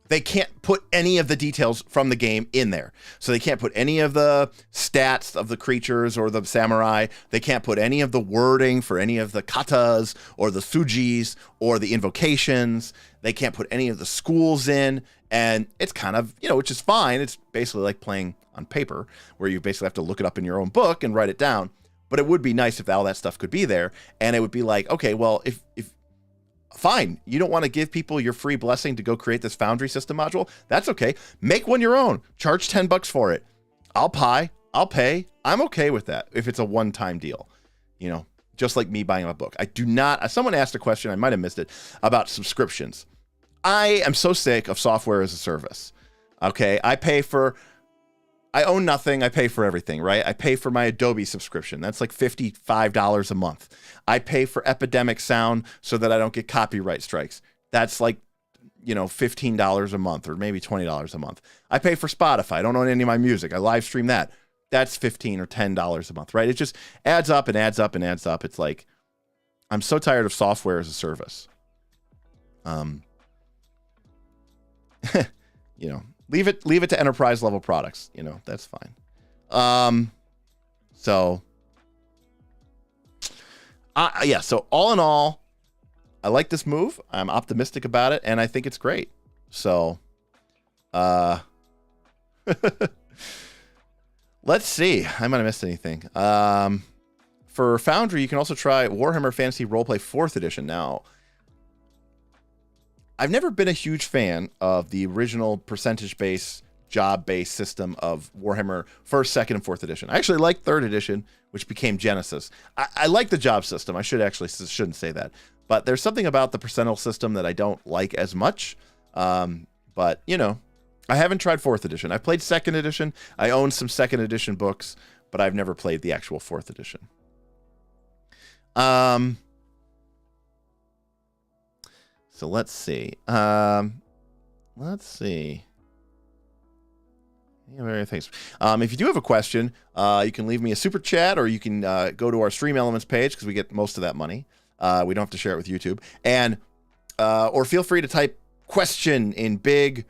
A: they can't put any of the details from the game in there. So they can't put any of the stats of the creatures or the samurai. They can't put any of the wording for any of the katas or the sujis or the invocations. They can't put any of the schools in. And it's kind of, you know, which is fine. It's basically like playing on paper, where you basically have to look it up in your own book and write it down. But it would be nice if all that stuff could be there. And it would be like, okay, well, if fine, you don't want to give people your free blessing to go create this Foundry system module, that's okay. Make one your own. Charge $10 for it. I'll pay. I'm okay with that if it's a one-time deal. You know, just like me buying a book. I do not, someone asked a question, I might have missed it, about subscriptions. I am so sick of software as a service. Okay, I own nothing. I pay for everything, right? I pay for my Adobe subscription. That's like $55 a month. I pay for Epidemic Sound so that I don't get copyright strikes. That's like, you know, $15 a month or maybe $20 a month. I pay for Spotify. I don't own any of my music. I live stream that. That's $15 or $10 a month, right? It just adds up and adds up and adds up. It's like, I'm so tired of software as a service. You know, leave it to enterprise level products. You know, that's fine. So all in all, I like this move. I'm optimistic about it, and I think it's great. So, let's see. I might have missed anything. For Foundry, you can also try Warhammer Fantasy Roleplay 4th Edition. Now, I've never been a huge fan of the original percentage-based, job-based system of Warhammer 1st, 2nd, and 4th Edition. I actually like 3rd Edition, which became Genesis. I like the job system. I shouldn't say that. But there's something about the percentile system that I don't like as much. But, you know, I haven't tried 4th Edition. I played 2nd Edition. I own some 2nd Edition books, but I've never played the actual 4th Edition. So let's see. Yeah, very thanks. If you do have a question, you can leave me a super chat, or you can go to our Stream Elements page, because we get most of that money. We don't have to share it with YouTube. And or feel free to type question in big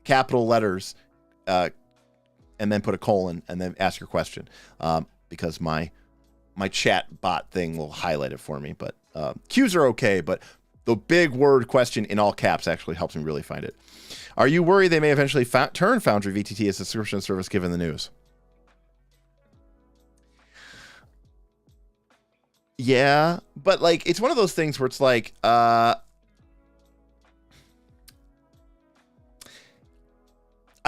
A: capital letters, and then put a colon, and then ask your question, because my chat bot thing will highlight it for me. But Q's are okay, but the big word question in all caps actually helps me really find it. Are you worried they may eventually turn Foundry VTT as a subscription service given the news? Yeah, but like it's one of those things where it's like I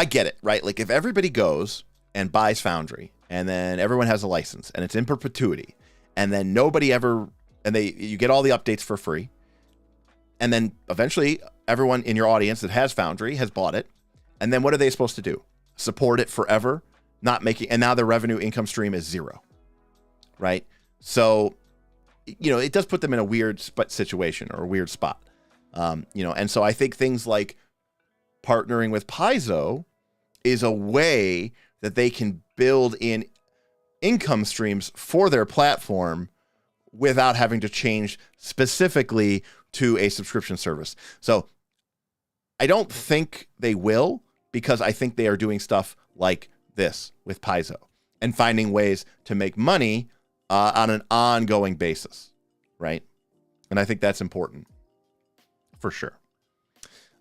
A: get it, right? Like if everybody goes and buys Foundry, and then everyone has a license, and it's in perpetuity, and then nobody ever, and you get all the updates for free, and then eventually everyone in your audience that has Foundry has bought it, and then what are they supposed to do? Support it forever, and now their revenue income stream is zero, right? So, you know, it does put them in a weird situation or a weird spot, you know, and so I think things like partnering with Paizo is a way that they can build in income streams for their platform without having to change specifically to a subscription service. So I don't think they will, because I think they are doing stuff like this with Paizo and finding ways to make money on an ongoing basis, right? And I think that's important for sure.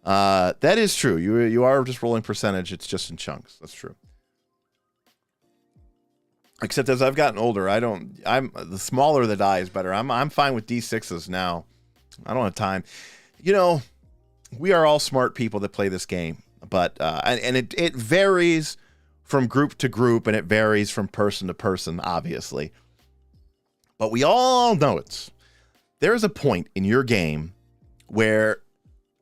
A: That is true. You are just rolling percentage. It's just in chunks. That's true. Except as I've gotten older, I'm the smaller the die is better. I'm fine with D6s now. I don't have time. We are all smart people that play this game, but and it varies from group to group, and it varies from person to person, obviously. But we all know there's a point in your game where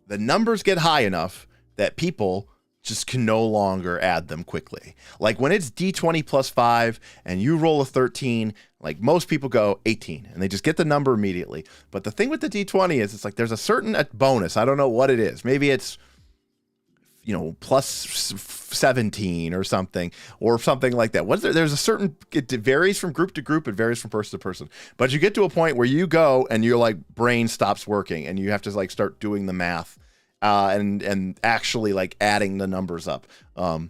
A: the numbers get high enough that people just can no longer add them quickly. Like when it's D20 plus 5 and you roll a 13, like most people go 18 and they just get the number immediately. But the thing with the D20 is it's like there's a certain bonus. I don't know what it is. Maybe it's, plus 17 or something like that. There's a certain, it varies from group to group. It varies from person to person. But you get to a point where you go and your like brain stops working and you have to like start doing the math. And actually like adding the numbers up. The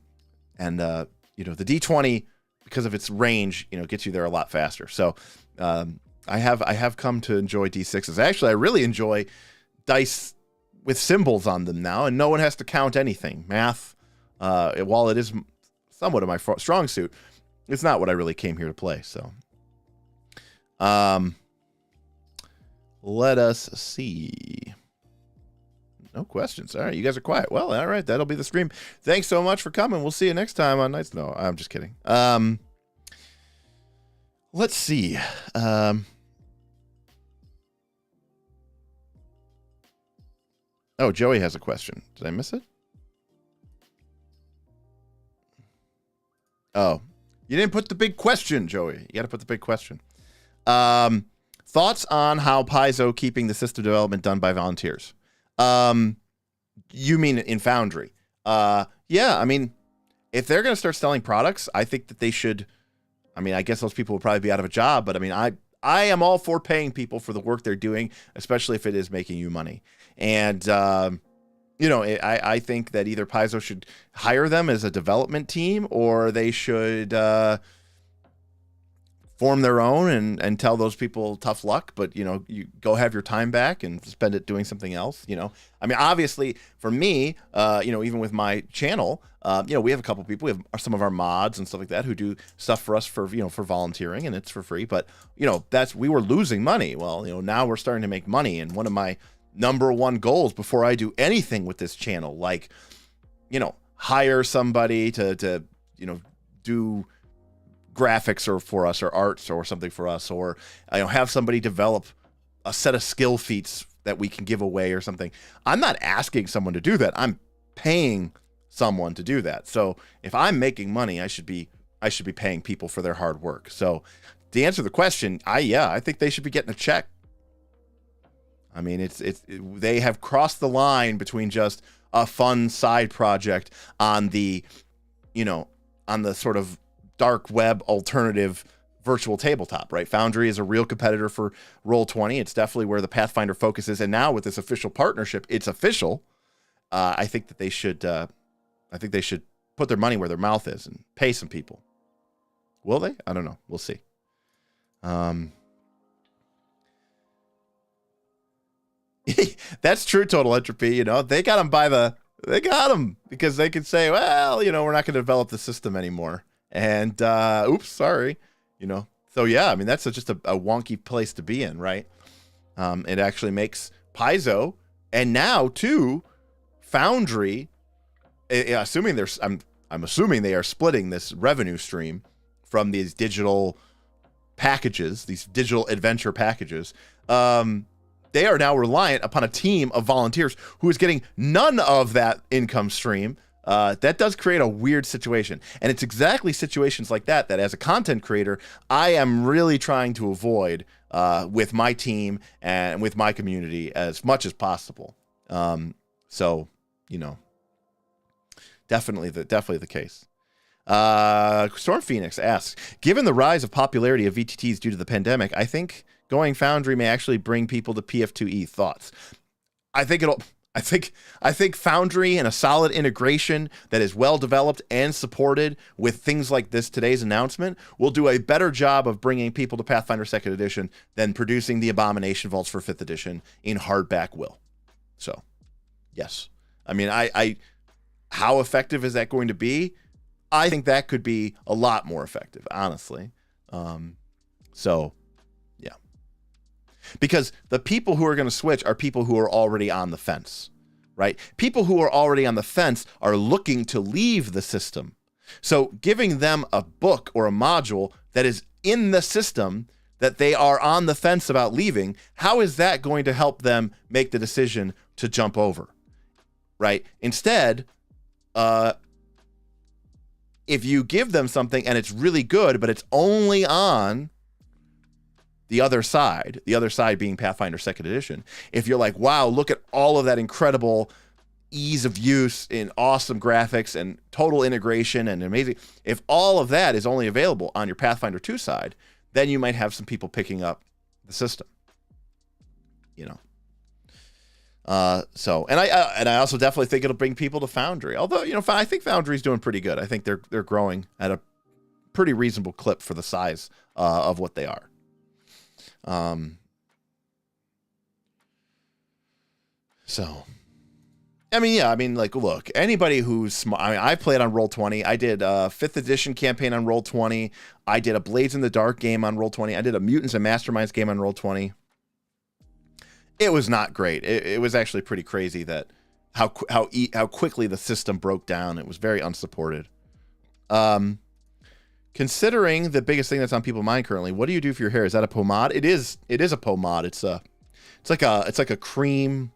A: D20, because of its range, gets you there a lot faster. So I have come to enjoy D6s. Actually, I really enjoy dice with symbols on them now, and no one has to count anything. Math, while it is somewhat of my strong suit, it's not what I really came here to play. So let us see. No questions. All right, you guys are quiet. Well, all right, that'll be the stream. Thanks so much for coming. We'll see you next time on Nights. No, I'm just kidding. Let's see. Oh, Joey has a question. Did I miss it? Oh, you didn't put the big question, Joey. You got to put the big question. Thoughts on how Paizo keeping the system development done by volunteers? You mean in Foundry? Yeah, I mean, if they're going to start selling products, I think that they should. I mean, I guess those people will probably be out of a job, but I mean, I am all for paying people for the work they're doing, especially if it is making you money. And, I think that either Paizo should hire them as a development team, or they should form their own and tell those people tough luck, but you go have your time back and spend it doing something else. I mean, obviously for me, even with my channel, we have a couple people, we have some of our mods and stuff like that who do stuff for us for volunteering, and it's for free, but we were losing money. Well, now we're starting to make money. And one of my number one goals before I do anything with this channel, like, hire somebody to do graphics or for us, or arts or something for us, or have somebody develop a set of skill feats that we can give away or something. I'm not asking someone to do that. I'm paying someone to do that. So if I'm making money, I should be paying people for their hard work. So to answer the question, I think they should be getting a check. I mean, they have crossed the line between just a fun side project on the sort of dark web alternative virtual tabletop, right? Foundry is a real competitor for Roll20. It's definitely where the Pathfinder focus is. And now with this official partnership, it's official. I think that they should put their money where their mouth is and pay some people. Will they? I don't know. We'll see. That's true, Total Entropy. They got them because they could say, well, we're not going to develop the system anymore. And, oops, sorry, So, yeah, I mean, that's just a wonky place to be in, right? It actually makes Paizo, and now, too, Foundry, assuming I'm assuming they are splitting this revenue stream from these digital packages, these digital adventure packages. They are now reliant upon a team of volunteers who is getting none of that income stream. That does create a weird situation. And it's exactly situations like that as a content creator, I am really trying to avoid with my team and with my community as much as possible. Definitely the case. Storm Phoenix asks, given the rise of popularity of VTTs due to the pandemic, I think going Foundry may actually bring people to PF2E. Thoughts? I think Foundry and a solid integration that is well developed and supported with things like today's announcement will do a better job of bringing people to Pathfinder 2nd Edition than producing the Abomination Vaults for 5th Edition in hardback will. So, yes. I mean, how effective is that going to be? I think that could be a lot more effective, honestly. So, yeah. Because the people who are going to switch are people who are already on the fence, right? People who are already on the fence are looking to leave the system. So giving them a book or a module that is in the system that they are on the fence about leaving, how is that going to help them make the decision to jump over, right? Instead, if you give them something and it's really good, but it's only on the other side being Pathfinder 2nd Edition, if you're like, wow, look at all of that incredible ease of use and awesome graphics and total integration and amazing, if all of that is only available on your Pathfinder 2 side, then you might have some people picking up the system, you know. And I also definitely think it'll bring people to Foundry. Although, you know, I think Foundry's doing pretty good. I think they're growing at a pretty reasonable clip for the size of what they are. So, I mean, like, look, anybody who's smart. I mean, I played on Roll20. I did a 5th edition campaign on Roll20. I did a Blades in the Dark game on Roll20. I did a Mutants and Masterminds game on Roll20. It was not great. It was actually pretty crazy that how quickly the system broke down. It was very unsupported. Considering the biggest thing that's on people's mind currently, what do you do for your hair? Is that a pomade? It is a pomade. It's like a cream.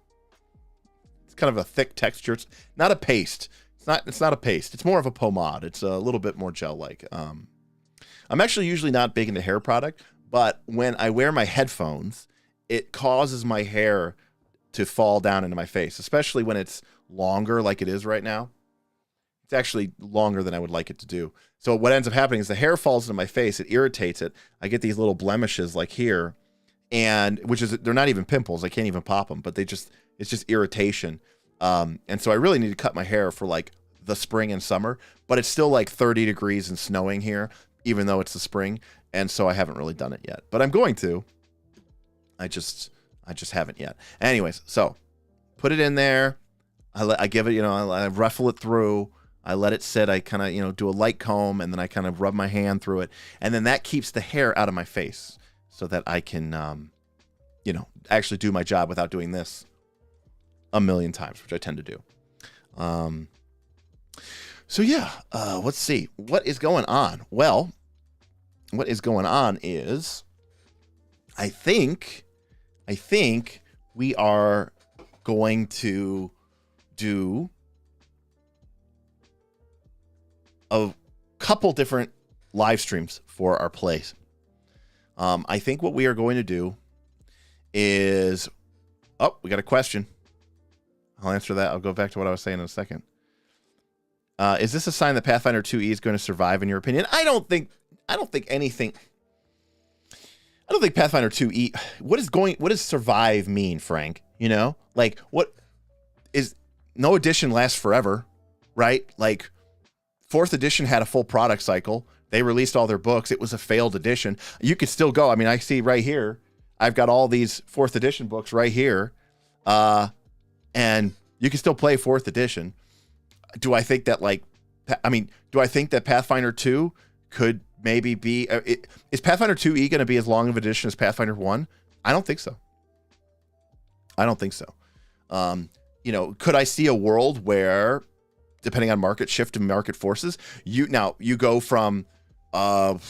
A: It's kind of a thick texture. It's not a paste. It's not a paste. It's more of a pomade. It's a little bit more gel-like. I'm actually usually not big into hair product, but when I wear my headphones, it causes my hair to fall down into my face, especially when it's longer like it is right now. It's actually longer than I would like it to do. So what ends up happening is the hair falls into my face. It irritates it. I get these little blemishes like here, and they're not even pimples. I can't even pop them, but it's just irritation. And so I really need to cut my hair for like the spring and summer, but it's still like 30 degrees and snowing here, even though it's the spring. And so I haven't really done it yet, but I'm going to. I just haven't yet. Anyways, so put it in there. I give it, I ruffle it through. I let it sit. I kind of, do a light comb, and then I kind of rub my hand through it. And then that keeps the hair out of my face so that I can, actually do my job without doing this a million times, which I tend to do. So yeah, let's see. What is going on? Well, what is going on is I think we are going to do a couple different live streams for our plays. I think what we are going to do is, we got a question. I'll answer that. I'll go back to what I was saying in a second. Is this a sign that Pathfinder 2E is going to survive, in your opinion? I don't think Pathfinder 2E. What does survive mean, Frank? Like, what is, no edition lasts forever, right? Like, 4th edition had a full product cycle. They released all their books. It was a failed edition. You could still go. I mean, I see right here, I've got all these 4th edition books right here. And you can still play 4th edition. Do I think that Pathfinder 2 could maybe be, is Pathfinder 2E going to be as long of an edition as Pathfinder 1? I don't think so. Could I see a world where, depending on market shift and market forces, you go from 12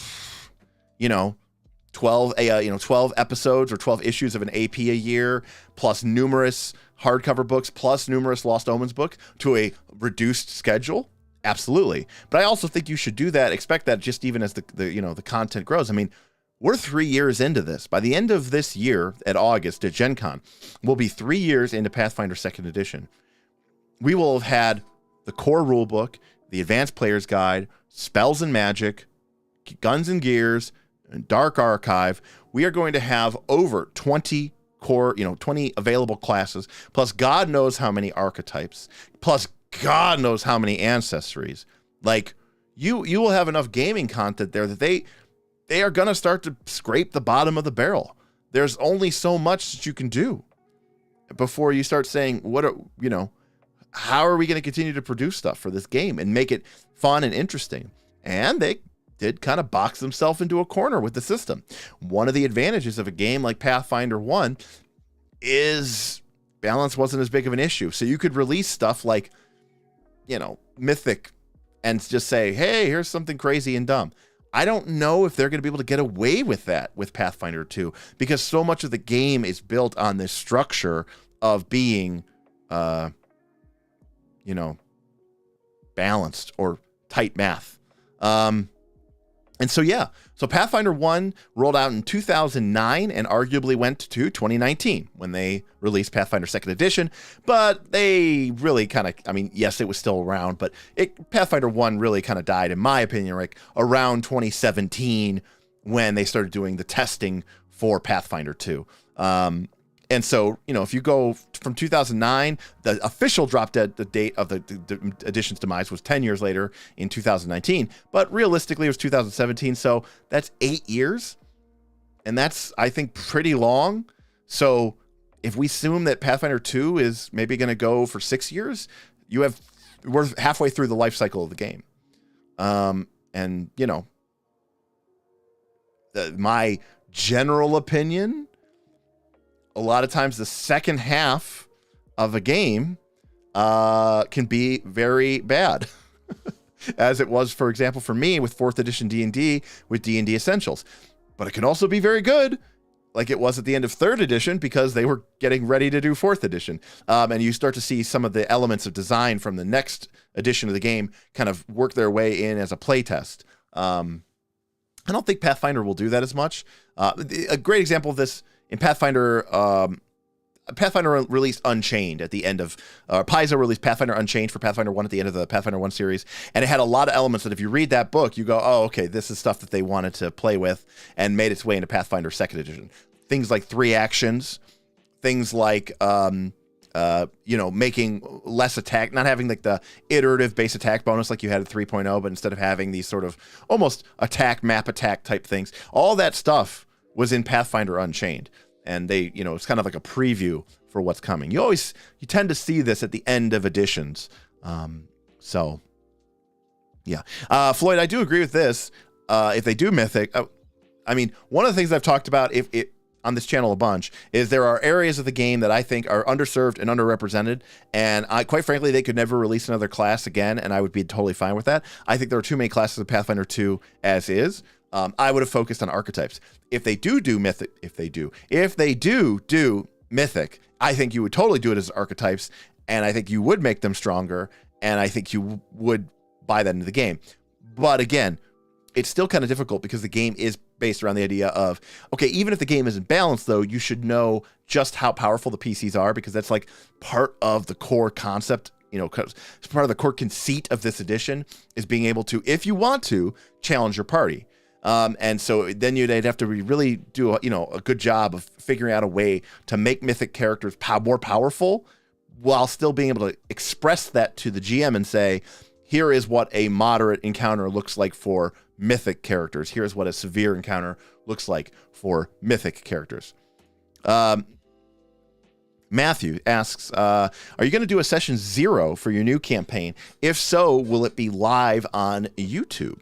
A: episodes or 12 issues of an AP a year, plus numerous hardcover books, plus numerous Lost Omens book, to a reduced schedule? Absolutely. But I also think you should do that, expect that just even as the content grows. I mean, we're 3 years into this. By the end of this year, at August, at Gen Con, we'll be 3 years into Pathfinder 2nd Edition. We will have had the core rulebook, the Advanced Player's Guide, Spells and Magic, Guns and Gears, and Dark Archive. we are going to have over 20 core, 20 available classes, plus God knows how many archetypes, plus God knows how many ancestries. Like, you will have enough gaming content there that they are going to start to scrape the bottom of the barrel. There's only so much that you can do before you start saying, how are we going to continue to produce stuff for this game and make it fun and interesting? And they did kind of box themselves into a corner with the system. One of the advantages of a game like Pathfinder 1 is balance wasn't as big of an issue. So you could release stuff like, Mythic and just say, hey, here's something crazy and dumb. I don't know if they're going to be able to get away with that with Pathfinder 2, because so much of the game is built on this structure of being, balanced or tight math. And so Pathfinder 1 rolled out in 2009 and arguably went to 2019 when they released Pathfinder 2nd Edition, but they really kind of, yes, it was still around, but Pathfinder 1 really kind of died, in my opinion, like around 2017 when they started doing the testing for Pathfinder 2. And so, if you go from 2009, the official drop dead, the date of the edition's demise was 10 years later in 2019. But realistically, it was 2017. So that's 8 years. And that's, I think, pretty long. So if we assume that Pathfinder 2 is maybe going to go for 6 years, we're halfway through the life cycle of the game. My general opinion, a lot of times the second half of a game can be very bad, as it was, for example, for me with 4th edition D&D with D&D Essentials. But it can also be very good, like it was at the end of 3rd edition, because they were getting ready to do 4th edition. And you start to see some of the elements of design from the next edition of the game kind of work their way in as a playtest. I don't think Pathfinder will do that as much. A great example of this, in Pathfinder, Pathfinder released Unchained at the end of, Paizo released Pathfinder Unchained for Pathfinder 1 at the end of the Pathfinder 1 series, and it had a lot of elements that if you read that book, you go, oh, okay, this is stuff that they wanted to play with and made its way into Pathfinder 2nd edition. Things like 3 actions, things like, making less attack, not having like the iterative base attack bonus like you had at 3.0, but instead of having these sort of almost map attack type things, all that stuff was in Pathfinder Unchained. And they, it's kind of like a preview for what's coming. You tend to see this at the end of editions. Floyd, I do agree with this. If they do Mythic, one of the things I've talked about on this channel a bunch is there are areas of the game that I think are underserved and underrepresented. And quite frankly, they could never release another class again, and I would be totally fine with that. I think there are too many classes of Pathfinder 2 as is. I would have focused on archetypes. If they do Mythic, I think you would totally do it as archetypes, and I think you would make them stronger, and I think you would buy that into the game. But again, it's still kind of difficult because the game is based around the idea of, okay, even if the game isn't balanced, though, you should know just how powerful the PCs are, because that's like part of the core concept. It's part of the core conceit of this edition is being able to, if you want to, challenge your party. And so then they'd have to really do a good job of figuring out a way to make Mythic characters more powerful while still being able to express that to the GM and say, here is what a moderate encounter looks like for Mythic characters. Here's what a severe encounter looks like for Mythic characters. Matthew asks, are you going to do a session 0 for your new campaign? If so, will it be live on YouTube?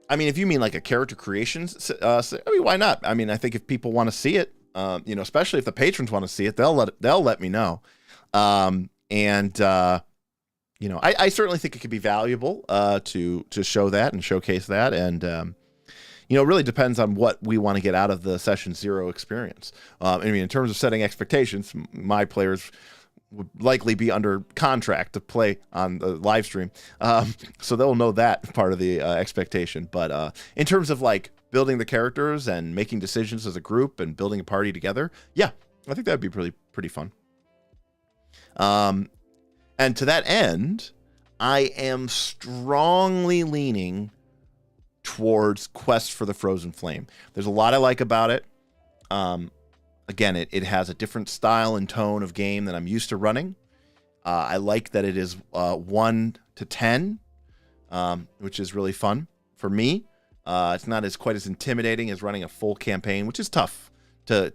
A: If you mean like a character creation, why not? I think if people want to see it, especially if the patrons want to see it, they'll let me know. I certainly think it could be valuable to show that and showcase that, and it really depends on what we want to get out of the session 0 experience. In terms of setting expectations, my players would likely be under contract to play on the live stream. So they'll know that part of the expectation. But in terms of like building the characters and making decisions as a group and building a party together, yeah, I think that'd be pretty fun. And to that end, I am strongly leaning towards Quest for the Frozen Flame. There's a lot I like about it. Again, it has a different style and tone of game than I'm used to running. I like that it is 1 to 10, which is really fun for me. It's not quite as intimidating as running a full campaign, which is tough to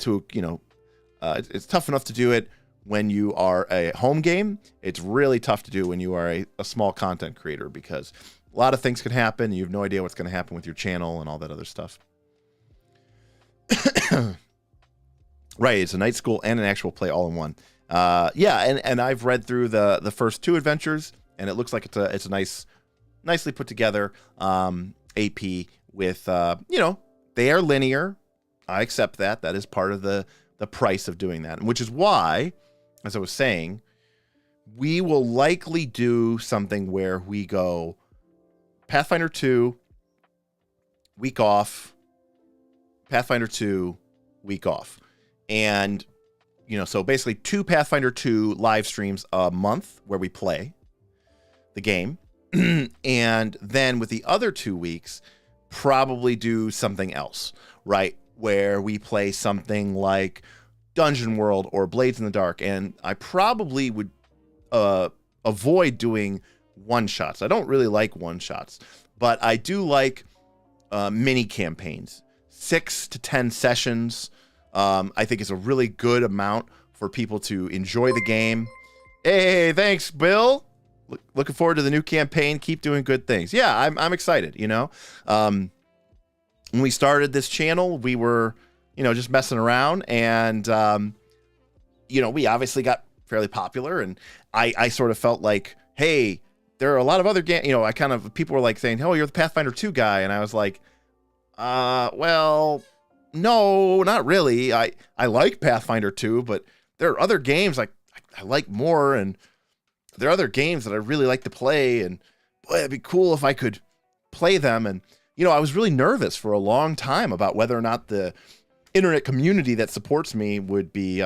A: it's tough enough to do it when you are a home game. It's really tough to do when you are a small content creator, because a lot of things could happen. You have no idea what's going to happen with your channel and all that other stuff. Right, it's a night school and an actual play all in one. And I've read through the first 2 adventures, and it looks like it's a nicely put together AP with they are linear. I accept that. That is part of the price of doing that, which is why, as I was saying, we will likely do something where we go Pathfinder 2, week off, Pathfinder 2, week off. And, so basically 2 Pathfinder 2 live streams a month where we play the game. And then with the other 2 weeks, probably do something else, right? Where we play something like Dungeon World or Blades in the Dark. And I probably would avoid doing one-shots. I don't really like one-shots, but I do like mini campaigns. 6 to 10 sessions, I think is a really good amount for people to enjoy the game. Hey, thanks, Bill. Looking forward to the new campaign. Keep doing good things. Yeah, I'm excited, When we started this channel, we were, just messing around, and, we obviously got fairly popular, and I sort of felt like, hey, there are a lot of other games, people were like saying, oh, you're the Pathfinder 2 guy, and I was like, well, no, not really. I like Pathfinder 2, but there are other games I like more, and there are other games that I really like to play, and boy, it'd be cool if I could play them. And, I was really nervous for a long time about whether or not the internet community that supports me would be,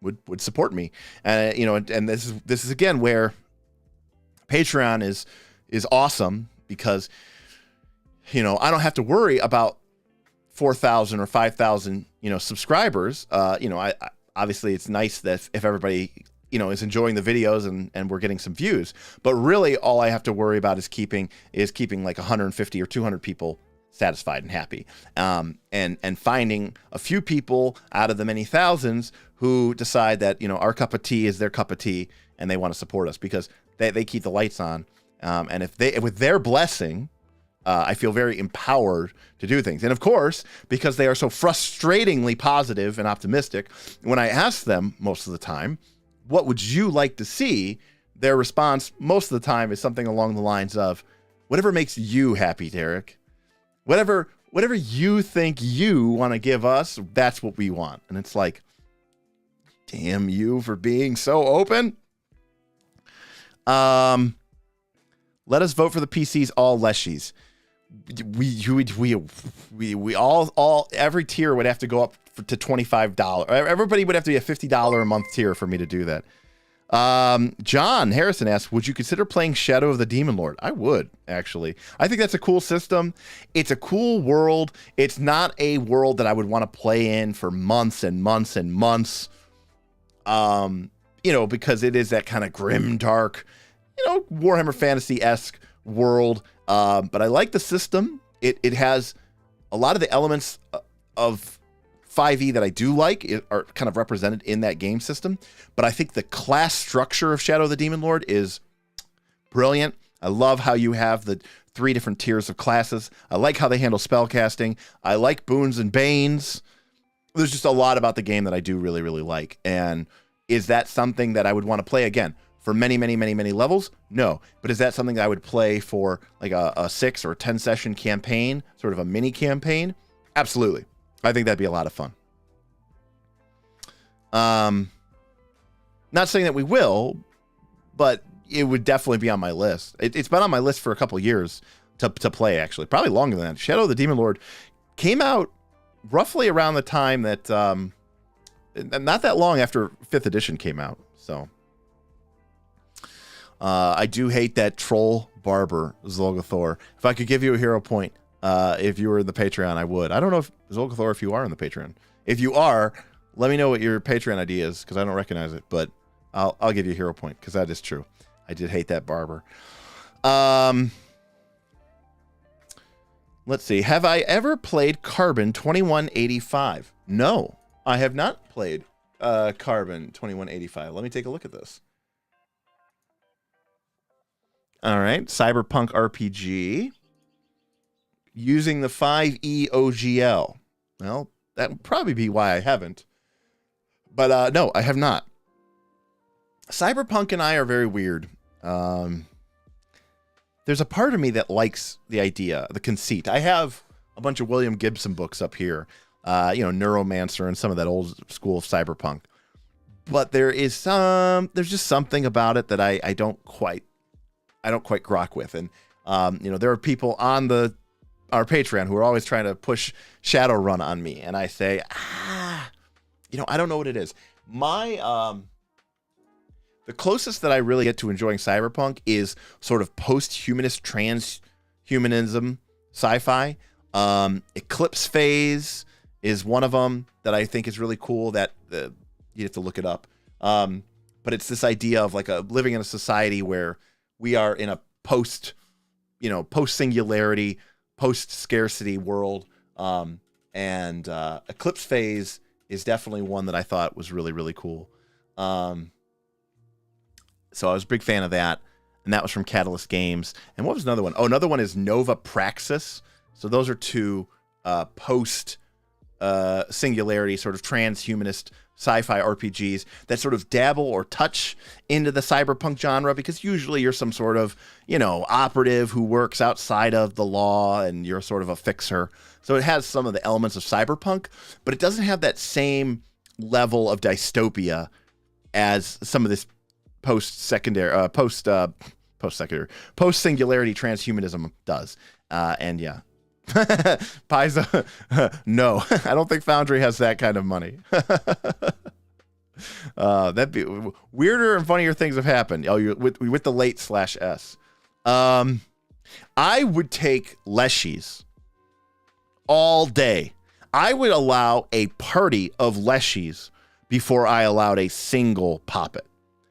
A: would support me. And, and this is again where Patreon is awesome, because, I don't have to worry about 4,000 or 5,000, subscribers. I obviously it's nice that if everybody, is enjoying the videos and we're getting some views, but really all I have to worry about is keeping like 150 or 200 people satisfied and happy. And finding a few people out of the many thousands who decide that, our cup of tea is their cup of tea and they want to support us because they keep the lights on. And with their blessing, I feel very empowered to do things. And of course, because they are so frustratingly positive and optimistic, when I ask them most of the time, what would you like to see? Their response most of the time is something along the lines of, whatever makes you happy, Derek. Whatever you think you want to give us, that's what we want. And it's like, damn you for being so open. Let us vote for the PCs, all leshies. We all every tier would have to go up to $25. Everybody would have to be a $50 a month tier for me to do that. John Harrison asks, would you consider playing Shadow of the Demon Lord? I would, actually. I think that's a cool system. It's a cool world. It's not a world that I would want to play in for months and months and months. Because it is that kind of grim, dark, Warhammer Fantasy-esque world. But I like the system. It has a lot of the elements of 5e that I do like are kind of represented in that game system. But I think the class structure of Shadow of the Demon Lord is brilliant. I love how you have the 3 different tiers of classes. I like how they handle spellcasting. I like boons and banes. There's just a lot about the game that I do really, really like. And is that something that I would want to play again for many, many, many, many levels? No. But is that something that I would play for like a 6 or 10 session campaign, sort of a mini campaign? Absolutely. I think that'd be a lot of fun. Not saying that we will, but it would definitely be on my list. It's been on my list for a couple years to play, actually. Probably longer than that. Shadow of the Demon Lord came out roughly around the time that, not that long after 5th edition came out. So, I do hate that troll barber, Zolgathor. If I could give you a hero point, if you were in the Patreon, I would. I don't know if Zolgathor, if you are in the Patreon. If you are, let me know what your Patreon ID is, because I don't recognize it, but I'll give you a hero point, because that is true. I did hate that barber. Let's see. Have I ever played Carbon 2185? No, I have not played Carbon 2185. Let me take a look at this. All right, Cyberpunk RPG. Using the 5e OGL. Well, that would probably be why I haven't. But no, I have not. Cyberpunk and I are very weird. There's a part of me that likes the idea, the conceit. I have a bunch of William Gibson books up here, Neuromancer and some of that old school of Cyberpunk. But there's just something about it that I don't quite grok with. And there are people on our Patreon who are always trying to push Shadowrun on me, and I say, I don't know what it is. The closest that I really get to enjoying Cyberpunk is sort of post-humanist transhumanism sci-fi. Eclipse Phase is one of them that I think is really cool. That you have to look it up. But it's this idea of like living in a society where we are in a post-singularity, post-scarcity world. And Eclipse Phase is definitely one that I thought was really, really cool. So I was a big fan of that. And that was from Catalyst Games. And what was another one? Oh, another one is Nova Praxis. So those are two post-singularity sort of transhumanist sci-fi RPGs that sort of dabble or touch into the cyberpunk genre, because usually you're some sort of, operative who works outside of the law and you're sort of a fixer. So it has some of the elements of cyberpunk, but it doesn't have that same level of dystopia as some of this post-singularity transhumanism does. And yeah. Paizo, no, I don't think Foundry has that kind of money. That'd be weirder and funnier things have happened. Oh, you're with the late /S. I would take Leshies all day. I would allow a party of Leshies before I allowed a single poppet.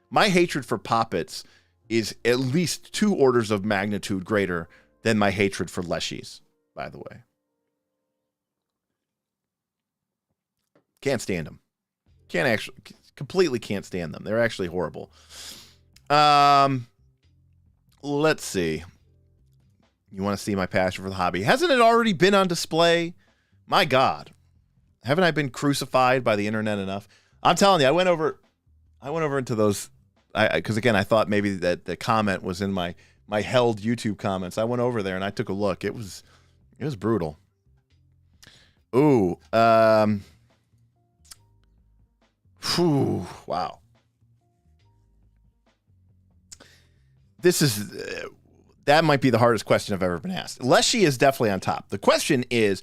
A: My hatred for poppets is at least 2 orders of magnitude greater than my hatred for Leshies, by the way. Can't stand them. Completely can't stand them. They're actually horrible. Let's see. You want to see my passion for the hobby? Hasn't it already been on display? My God. Haven't I been crucified by the internet enough? I'm telling you, I went over into those, because again, I thought maybe that the comment was in my held YouTube comments. I went over there and I took a look. It was brutal. Ooh. Wow. That might be the hardest question I've ever been asked. Leshy is definitely on top. The question is,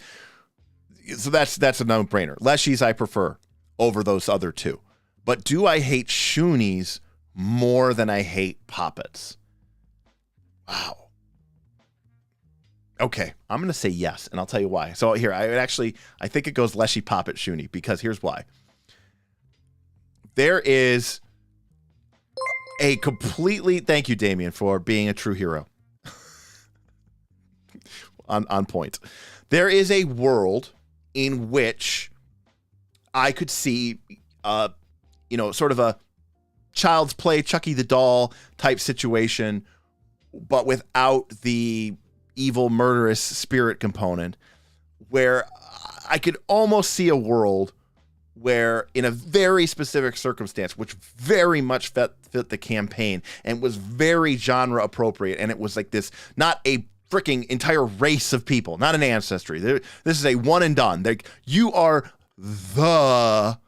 A: so that's a no-brainer. Leshies I prefer over those other two. But do I hate Shoonies more than I hate Poppets? Wow. Okay, I'm going to say yes, and I'll tell you why. So here, I think it goes Leshy, Poppet, Shoonie, because here's why. There is a completely... Thank you, Damien, for being a true hero. on point. There is a world in which I could see, sort of a Child's Play, Chucky the Doll type situation, but without the evil, murderous spirit component, where I could almost see a world where, in a very specific circumstance, which very much fit the campaign and was very genre appropriate, and it was like this, not a freaking entire race of people, not an ancestry. This is a one and done. You are the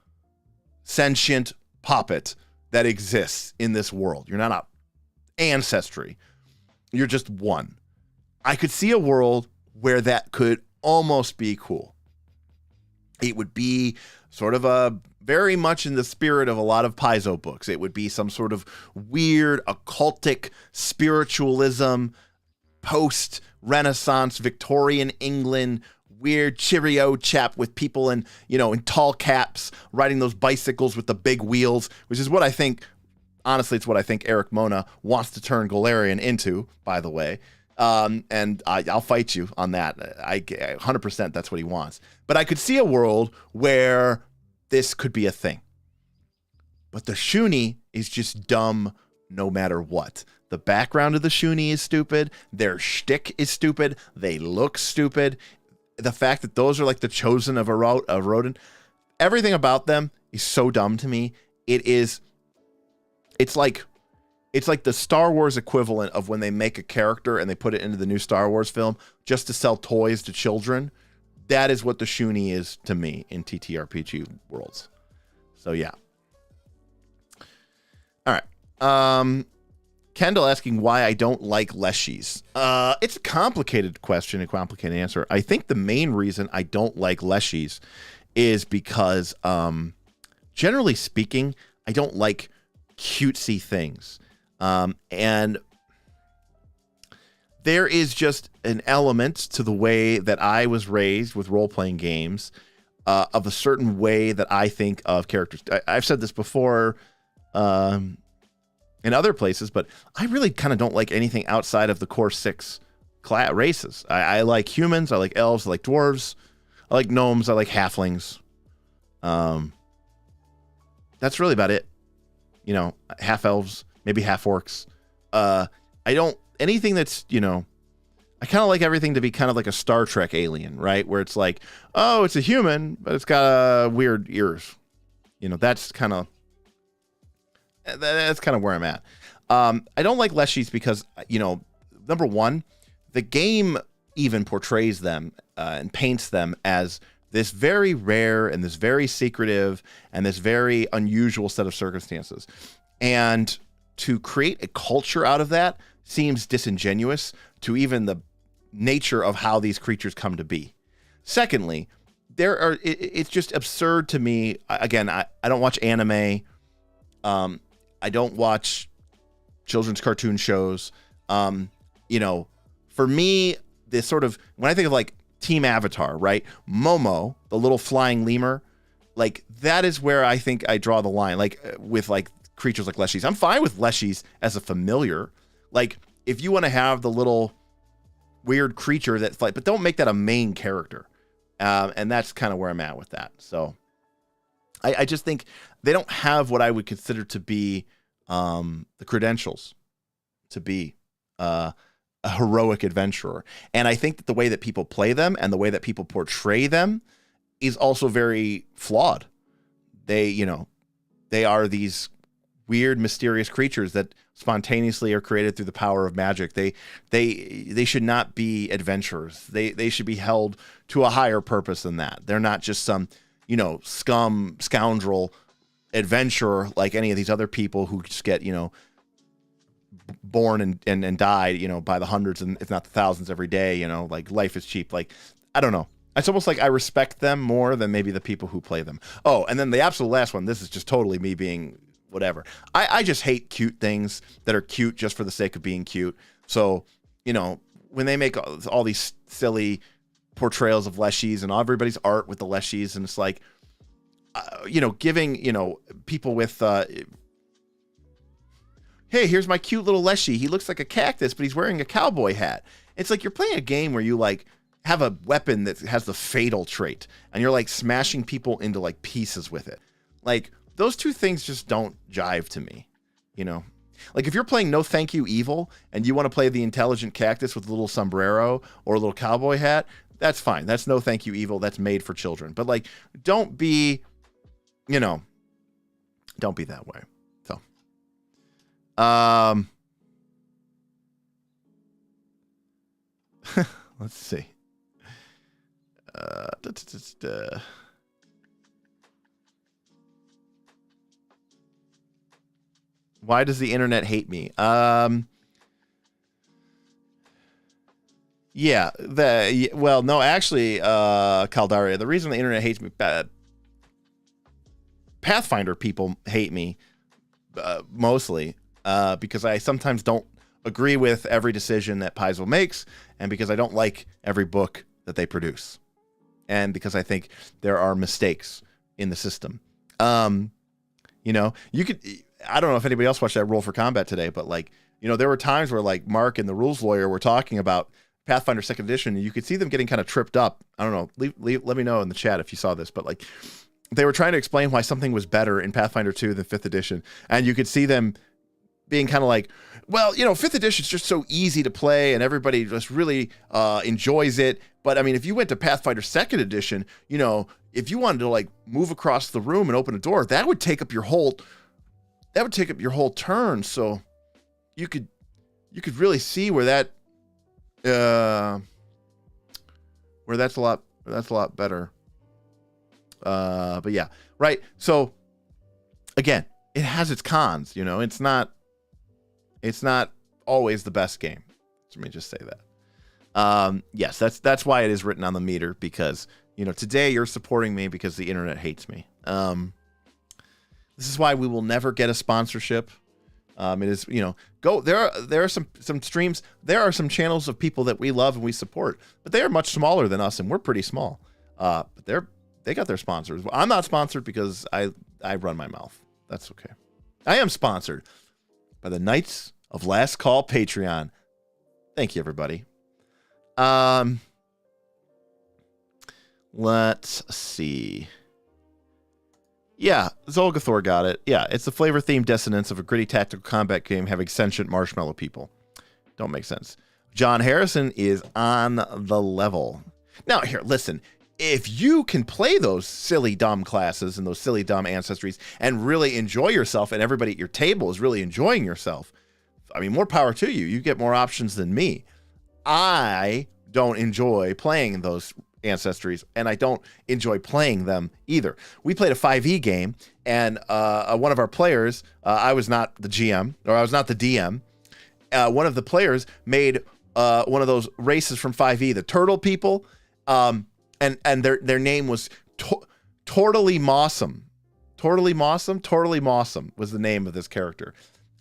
A: sentient puppet that exists in this world. You're not an ancestry. You're just one. I could see a world where that could almost be cool. It would be sort of a very much in the spirit of a lot of Paizo books. It would be some sort of weird occultic spiritualism, post-Renaissance Victorian England, weird Cheerio chap with people in tall caps riding those bicycles with the big wheels, which is what I think, honestly, it's what I think Eric Mona wants to turn Golarion into, by the way. And I'll fight you on that. 100% that's what he wants. But I could see a world where this could be a thing. But the Shuni is just dumb no matter what. The background of the Shuni is stupid. Their shtick is stupid. They look stupid. The fact that those are like the chosen of a rodent. Everything about them is so dumb to me. It's like the Star Wars equivalent of when they make a character and they put it into the new Star Wars film just to sell toys to children. That is what the Shuni is to me in TTRPG worlds. So yeah. All right. Kendall asking why I don't like leshies. It's a complicated question, a complicated answer. I think the main reason I don't like leshies is because, generally speaking, I don't like cutesy things. And there is just an element to the way that I was raised with role-playing games, of a certain way that I think of characters. I've said this before in other places, but I really kind of don't like anything outside of the core 6 races. I like humans, I like elves, I like dwarves, I like gnomes, I like halflings. That's really about it. Half elves, maybe half orcs. I don't, anything that's, I kind of like everything to be kind of like a Star Trek alien, right? Where it's like, oh, it's a human, but it's got weird ears. That's kind of where I'm at. I don't like leshies because, number one, the game even portrays them and paints them as this very rare and this very secretive and this very unusual set of circumstances. And to create a culture out of that seems disingenuous to even the nature of how these creatures come to be. Secondly, it's just absurd to me. Again, I don't watch anime. I don't watch children's cartoon shows. For me, this sort of, when I think of like Team Avatar, right? Momo, the little flying lemur, like that is where I think I draw the line. Like with like creatures like leshies. I'm fine with leshies as a familiar. Like if you want to have the little weird creature that's like, but don't make that a main character. And that's kind of where I'm at with that. So I just think they don't have what I would consider to be the credentials to be a heroic adventurer. And I think that the way that people play them and the way that people portray them is also very flawed. They are these weird, mysterious creatures that spontaneously are created through the power of magic. They should not be adventurers. They should be held to a higher purpose than that. They're not just some, scoundrel adventurer like any of these other people who just get, born and died, by the hundreds and if not the thousands every day, like life is cheap. Like, I don't know. It's almost like I respect them more than maybe the people who play them. Oh, and then the absolute last one, this is just totally me being whatever. I just hate cute things that are cute just for the sake of being cute. So, when they make all these silly portrayals of leshies and everybody's art with the leshies, and it's like, giving, people with, hey, here's my cute little leshy. He looks like a cactus, but he's wearing a cowboy hat. It's like you're playing a game where you like have a weapon that has the fatal trait and you're like smashing people into like pieces with it. Like those two things just don't jive to me, Like if you're playing No Thank You Evil and you want to play the intelligent cactus with a little sombrero or a little cowboy hat, that's fine. That's No Thank You Evil. That's made for children. But like, don't be, don't be that way. So, let's see. Why does the internet hate me? Yeah, no, actually, Caldaria, the reason the internet hates me, Pathfinder people hate me mostly because I sometimes don't agree with every decision that Paizo makes, and because I don't like every book that they produce, and because I think there are mistakes in the system. You know, I don't know if anybody else watched that Roll for Combat today, but like, you know, there were times where like Mark and the rules lawyer were talking about Pathfinder 2nd edition, and you could see them getting kind of tripped up. I don't know. Let me know in the chat if you saw this, but like they were trying to explain why something was better in Pathfinder 2 than 5th edition. And you could see them being kind of like, well, you know, 5th edition is just so easy to play and everybody just really enjoys it. But I mean, if you went to Pathfinder 2nd edition, you know, if you wanted to like move across the room and open a door, that would take up your whole turn. So you could really see where that's a lot better. But yeah, right. So again, it has its cons, you know, it's not always the best game. Let me just say that. Yes, that's why it is written on the meter, because, you know, today you're supporting me because the internet hates me. This is why we will never get a sponsorship. It is, you know, there are some streams, there are some channels of people that we love and we support, but they are much smaller than us and we're pretty small. But they got their sponsors. I'm not sponsored because I run my mouth. That's okay. I am sponsored by the Knights of Last Call Patreon. Thank you, everybody. Let's see. Yeah, Zolgathor got it. Yeah, it's the flavor-themed dissonance of a gritty tactical combat game having sentient marshmallow people. Don't make sense. John Harrison is on the level. Now, here, listen. If you can play those silly, dumb classes and those silly, dumb ancestries and really enjoy yourself, and everybody at your table is really enjoying yourself, I mean, more power to you. You get more options than me. I don't enjoy playing those ancestries, and I don't enjoy playing them either. We played a 5e game, and one of our players, I was not the GM, or I was not the DM, one of the players made one of those races from 5e, the turtle people, and their name was Tortally Mossum. Tortally Mossum was the name of this character.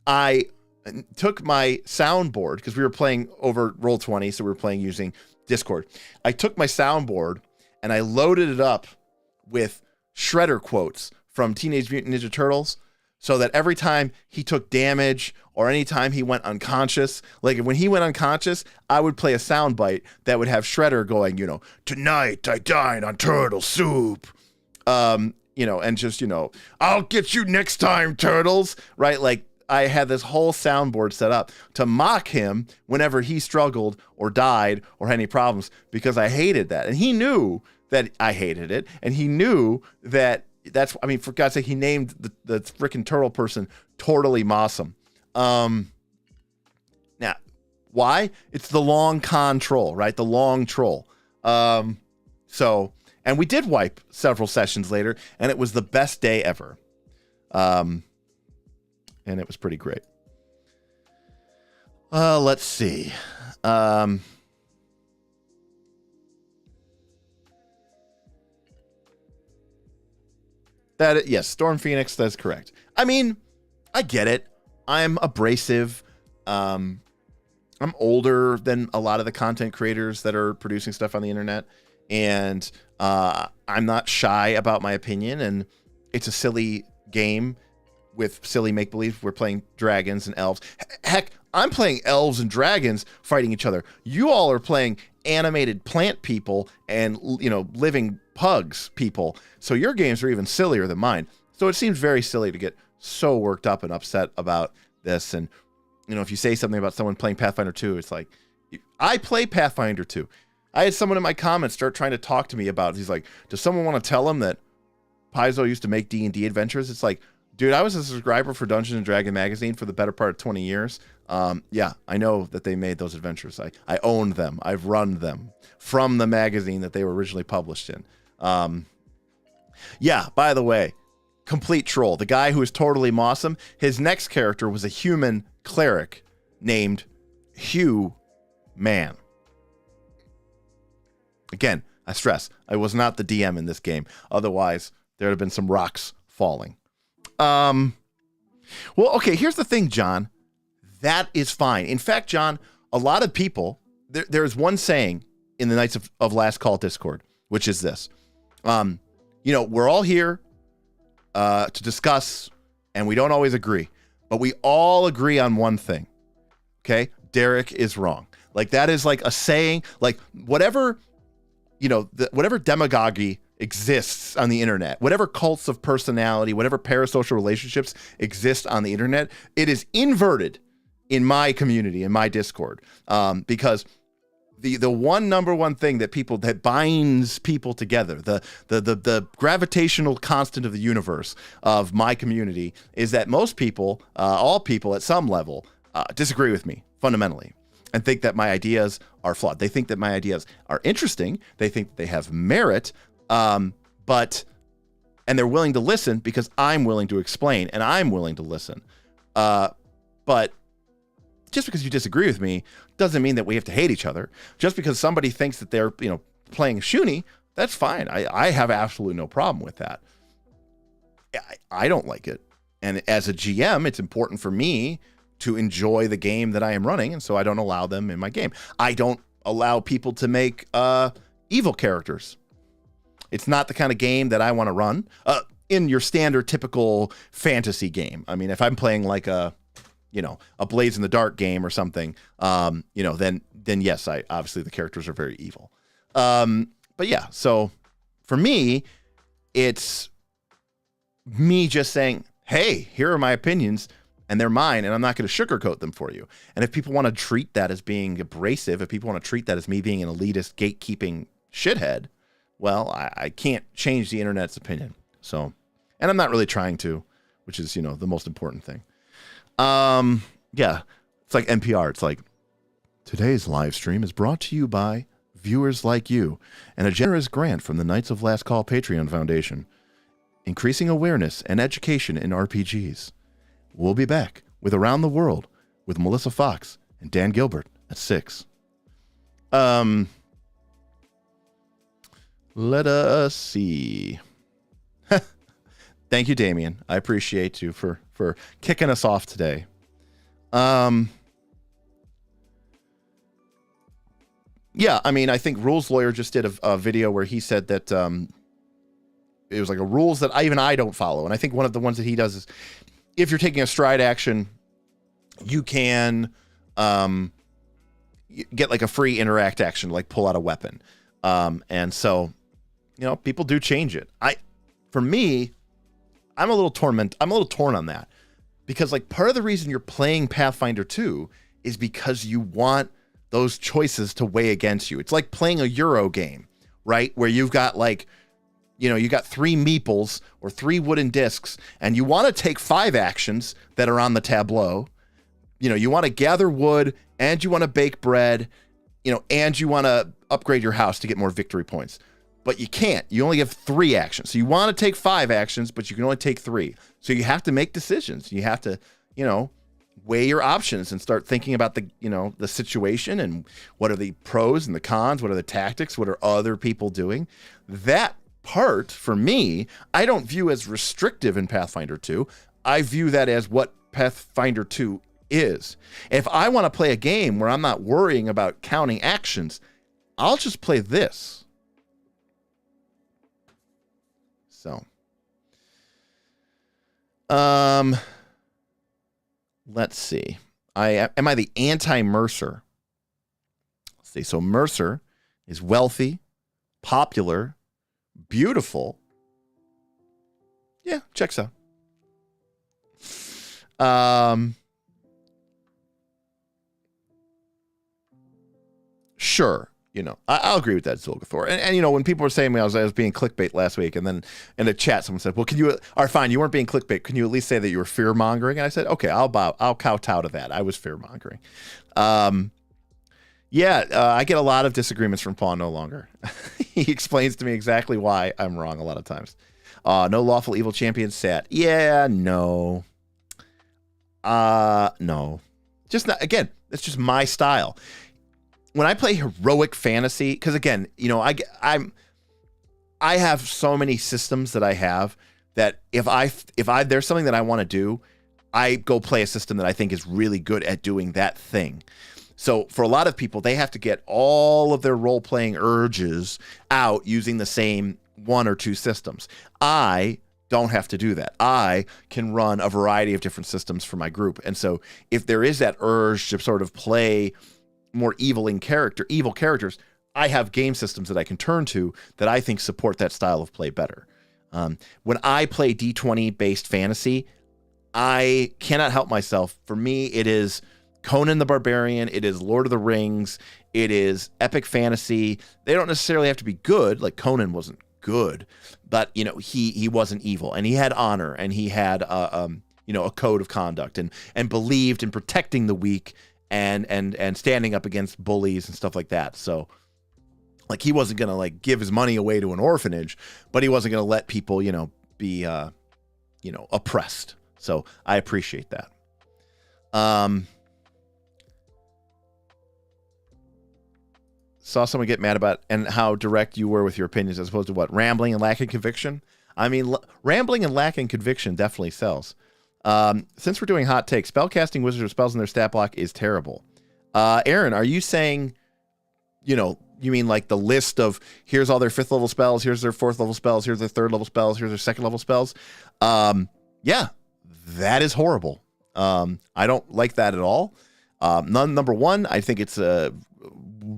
A: I took my soundboard, because we were playing over Roll20, so we were playing using Discord. I took my soundboard and I loaded it up with Shredder quotes from Teenage Mutant Ninja Turtles, so that every time he took damage or anytime he went unconscious, like when he went unconscious, I would play a soundbite that would have Shredder going, you know, tonight I dine on turtle soup. You know, and just, you know, I'll get you next time, turtles, right? Like, I had this whole soundboard set up to mock him whenever he struggled or died or had any problems, because I hated that. And he knew that I hated it. And he knew that I mean, for God's sake, he named the freaking turtle person Tortally Mossum. Now, why? It's the long con troll, right? The long troll. So, and we did wipe several sessions later, and it was the best day ever. And it was pretty great. Let's see. Yes, Storm Phoenix, that's correct. I mean, I get it. I'm abrasive. I'm older than a lot of the content creators that are producing stuff on the internet. And I'm not shy about my opinion. And it's a silly game with silly make-believe. We're playing dragons and elves. Heck, I'm playing elves and dragons fighting each other. You all are playing animated plant people and, you know, living pugs people. So your games are even sillier than mine. So it seems very silly to get so worked up and upset about this. And, you know, if you say something about someone playing Pathfinder 2, it's like, I play Pathfinder 2. I had someone in my comments start trying to talk to me about it. He's like, does someone want to tell him that Paizo used to make D&D adventures? It's like, dude, I was a subscriber for Dungeons & Dragon magazine for the better part of 20 years. Yeah, I know that they made those adventures. I owned them. I've run them from the magazine that they were originally published in. Yeah, by the way, complete troll. The guy who is Tortally Mossum, his next character was a human cleric named Hugh Man. Again, I stress, I was not the DM in this game. Otherwise, there would have been some rocks falling. Well, okay, here's the thing, John. That is fine. In fact, John, a lot of people, there's one saying in the Knights of Last Call Discord, which is this. We're all here to discuss, and we don't always agree, but we all agree on one thing. Okay? Derek is wrong. Like, that is like a saying, like whatever, whatever demagoguery exists on the internet, whatever cults of personality, whatever parasocial relationships exist on the internet, it is inverted in my community, in my Discord, because the number one thing that binds people together, the gravitational constant of the universe of my community, is that most people, all people at some level, disagree with me fundamentally and think that my ideas are flawed. They think that my ideas are interesting. They think they have merit, and they're willing to listen because I'm willing to explain and I'm willing to listen. But just because you disagree with me doesn't mean that we have to hate each other. Just because somebody thinks that they're, playing Shuni, that's fine. I have absolutely no problem with that. I don't like it. And as a GM, it's important for me to enjoy the game that I am running, and so I don't allow them in my game. I don't allow people to make evil characters. It's not the kind of game that I want to run in your standard typical fantasy game. I mean, if I'm playing like a Blades in the Dark game or something, then yes, obviously the characters are very evil. But yeah, so for me, it's me just saying, hey, here are my opinions and they're mine, and I'm not going to sugarcoat them for you. And if people want to treat that as being abrasive, if people want to treat that as me being an elitist gatekeeping shithead, well, I can't change the internet's opinion. So, and I'm not really trying to, which is, the most important thing. Yeah, it's like NPR. It's like, today's live stream is brought to you by viewers like you and a generous grant from the Knights of Last Call Patreon Foundation, increasing awareness and education in RPGs. We'll be back with Around the World with Melissa Fox and Dan Gilbert at 6. Let us see. Thank you, Damien. I appreciate you for kicking us off today. Yeah, I mean, I think Rules Lawyer just did a video where he said that it was like a rules that I don't follow. And I think one of the ones that he does is, if you're taking a stride action, you can get like a free interact action, like pull out a weapon. And so, people do change it. For me, I'm a little torn on that, because like part of the reason you're playing Pathfinder 2 is because you want those choices to weigh against you. It's like playing a Euro game, right? Where you've got like, you got 3 meeples or 3 wooden discs, and you want to take 5 actions that are on the tableau. You want to gather wood, and you want to bake bread, and you want to upgrade your house to get more victory points. But you can't. You only have 3 actions. So you want to take 5 actions, but you can only take 3. So you have to make decisions. You have to, weigh your options and start thinking about the situation and what are the pros and the cons, what are the tactics, what are other people doing. That part, for me, I don't view as restrictive in Pathfinder 2. I view that as what Pathfinder 2 is. If I want to play a game where I'm not worrying about counting actions, I'll just play this. So, let's see. Am I the anti-Mercer? Let's see. So Mercer is wealthy, popular, beautiful. Yeah, checks out. Sure. I'll agree with that, Zulgathor. And when people were saying I was being clickbait last week, and then in the chat someone said, well, fine, you weren't being clickbait. Can you at least say that you were fear-mongering? And I said, okay, I'll kowtow to that. I was fear-mongering. I get a lot of disagreements from Paul No Longer. He explains to me exactly why I'm wrong a lot of times. No lawful evil champion set. Yeah, no. No. Just not, again, that's just my style. When I play heroic fantasy, because again, I have so many systems that I have that if there's something that I want to do, I go play a system that I think is really good at doing that thing. So for a lot of people, they have to get all of their role-playing urges out using the same one or two systems. I don't have to do that. I can run a variety of different systems for my group. And so if there is that urge to sort of play more evil characters, I have game systems that I can turn to that I think support that style of play better. When I play D20 based fantasy, I cannot help myself. For me, it is Conan the Barbarian, it is Lord of the Rings, it is epic fantasy. They don't necessarily have to be good, like Conan wasn't good, but he wasn't evil, and he had honor, and he had a code of conduct, and believed in protecting the weak and standing up against bullies and stuff like that. So like he wasn't gonna like give his money away to an orphanage, but he wasn't gonna let people be oppressed. So I appreciate that. Saw someone get mad about and how direct you were with your opinions as opposed to what, rambling and lacking conviction. I mean, rambling and lacking conviction definitely sells. Since we're doing hot takes, spellcasting wizards with spells in their stat block is terrible. Aaron, are you saying, you mean like the list of here's all their 5th level spells, here's their 4th level spells, here's their 3rd level spells, here's their 2nd level spells? Yeah, that is horrible. I don't like that at all. Number one, I think it's a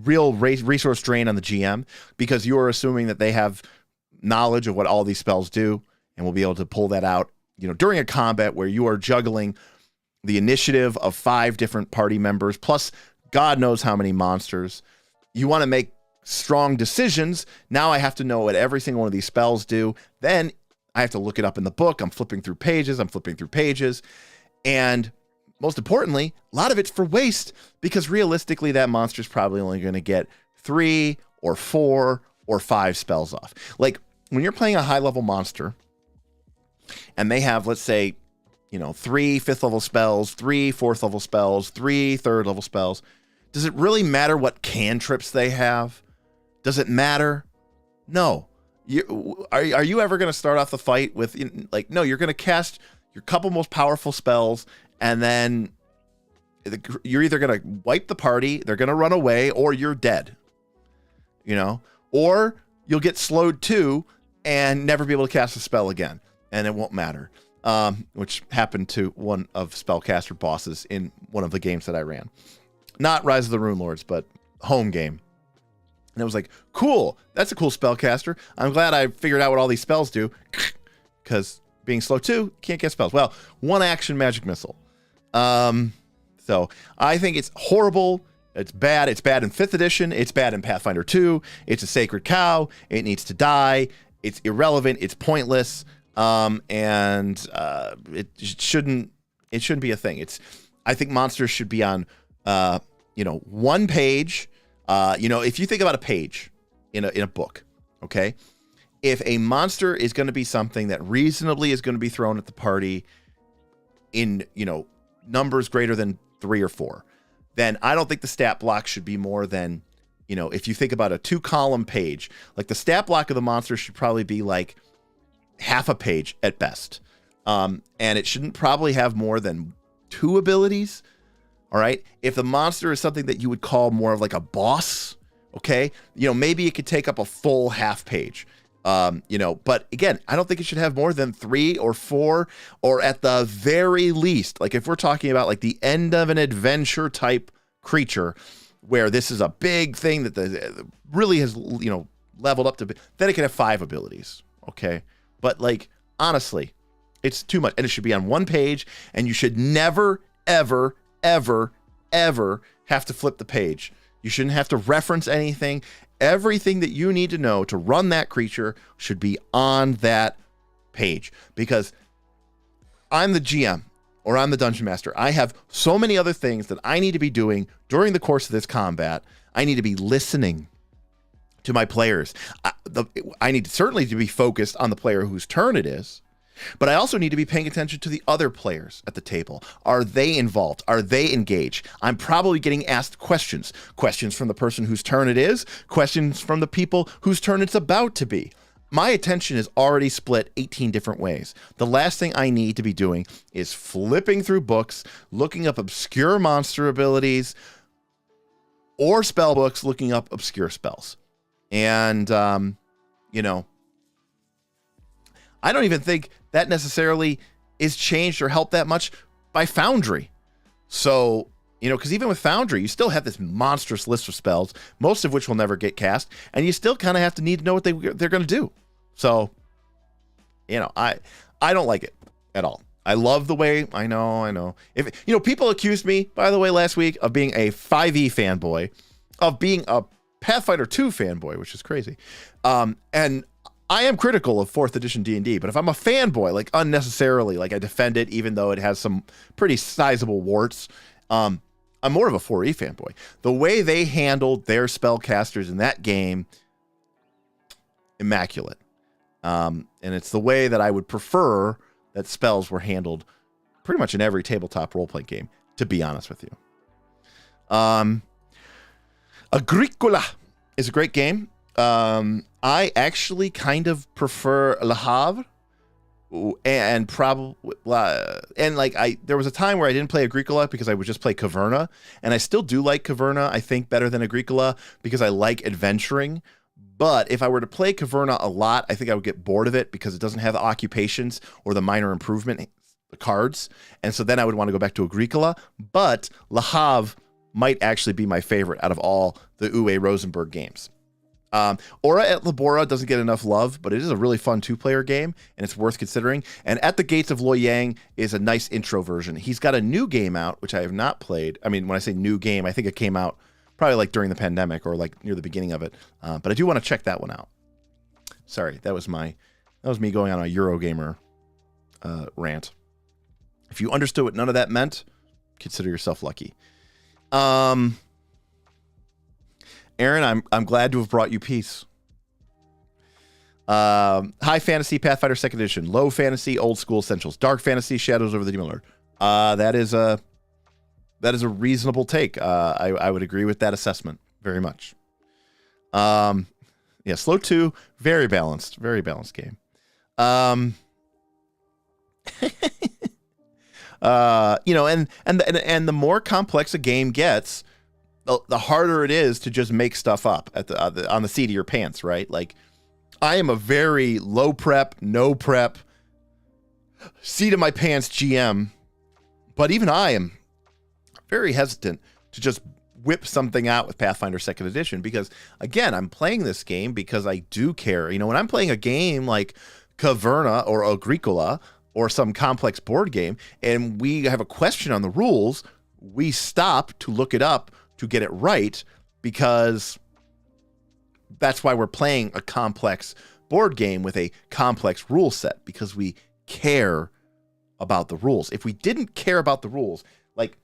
A: real resource drain on the GM because you are assuming that they have knowledge of what all these spells do and will be able to pull that out, during a combat where you are juggling the initiative of 5 different party members, plus God knows how many monsters. You want to make strong decisions. Now I have to know what every single one of these spells do. Then I have to look it up in the book. I'm flipping through pages. And most importantly, a lot of it's for waste because realistically, that monster's probably only going to get 3 or 4 or 5 spells off. Like when you're playing a high level monster and they have, let's say, 3 5th level spells, 3 4th level spells, 3 3rd level spells. Does it really matter what cantrips they have? Does it matter? No. Are you ever going to start off the fight with no, you're going to cast your couple most powerful spells and then you're either going to wipe the party, they're going to run away, or you're dead, or you'll get slowed too and never be able to cast a spell again. And it won't matter, which happened to one of spellcaster bosses in one of the games that I ran. Not Rise of the Rune Lords, but home game. And it was like, cool, that's a cool spellcaster. I'm glad I figured out what all these spells do, because being slow too, can't get spells. Well, 1 action magic missile. So I think it's horrible. It's bad. It's bad in 5th edition. It's bad in Pathfinder 2. It's a sacred cow. It needs to die. It's irrelevant. It's pointless. And it shouldn't be a thing. I think monsters should be on, 1 page. If you think about a page in a book, okay? If a monster is going to be something that reasonably is going to be thrown at the party in, numbers greater than 3 or 4, then I don't think the stat block should be more than, if you think about a 2-column page, like the stat block of the monster should probably be like half a page at best. And it shouldn't probably have more than 2 abilities. All right. If the monster is something that you would call more of like a boss, okay, maybe it could take up a full half page. But again, I don't think it should have more than 3 or 4, or at the very least, like if we're talking about like the end of an adventure type creature where this is a big thing that really has, leveled up to, then it can have 5 abilities. Okay. But like, honestly, it's too much, and it should be on 1 page, and you should never, ever, ever, ever have to flip the page. You shouldn't have to reference anything. Everything that you need to know to run that creature should be on that page, because I'm the GM or I'm the Dungeon Master. I have so many other things that I need to be doing during the course of this combat. I need to be listening to my players. I need certainly to be focused on the player whose turn it is, but I also need to be paying attention to the other players at the table. Are they involved? Are they engaged? I'm probably getting asked questions from the person whose turn it is, questions from the people whose turn it's about to be. my attention is already split 18 different ways. The last thing I need to be doing is flipping through books, looking up obscure monster abilities, or spell books, looking up obscure spells. And, you know, I don't even think that necessarily is changed or helped that much by Foundry. So, you know, because even with Foundry, you still have this monstrous list of spells, most of which will never get cast, and you still kind of have to need to know what they're going to do. So, you know, I don't like it at all. I love the way, I know. If, you know, people accused me, by the way, last week of being a 5e fanboy, of being a Pathfinder 2 fanboy, which is crazy. And I am critical of 4th edition D&D, but if I'm a fanboy, like unnecessarily, like I defend it, even though it has some pretty sizable warts, I'm more of a 4E fanboy. The way they handled their spellcasters in that game, immaculate. And it's the way that I would prefer that spells were handled pretty much in every tabletop role-playing game, to be honest with you. Agricola is a great game. I actually kind of prefer Le Havre, and probably, and like there was a time where I didn't play Agricola because I would just play Caverna, and I still do like Caverna, I think, better than Agricola because I like adventuring. But if I were to play Caverna a lot, I think I would get bored of it because it doesn't have the occupations or the minor improvement cards, and so then I would want to go back to Agricola. But Le Havre might actually be my favorite out of all the Uwe Rosenberg games. Aura et Labora doesn't get enough love, but it is a really fun 2-player game, and it's worth considering. And At the Gates of Loyang is a nice intro version. He's got a new game out, which I have not played. I mean, when I say new game, I think it came out probably like during the pandemic or like near the beginning of it. But I do want to check that one out. Sorry, that was me going on a Eurogamer rant. If you understood what none of that meant, consider yourself lucky. Aaron, I'm glad to have brought you peace. High fantasy, Pathfinder 2nd edition. Low fantasy, old school essentials. Dark fantasy, Shadows over the Demon Lord. That is a reasonable take. I would agree with that assessment very much. Yeah, Slow 2, very balanced game. You know, and the more complex a game gets, the harder it is to just make stuff up at on the seat of your pants, right? Like, I am a very low prep, no prep, seat of my pants GM, but even I am very hesitant to just whip something out with Pathfinder 2nd edition because, again, I'm playing this game because I do care. You know, when I'm playing a game like Caverna or Agricola or some complex board game and we have a question on the rules, we stop to look it up to get it right, because that's why we're playing a complex board game with a complex rule set, because we care about the rules. If we didn't care about the rules, like,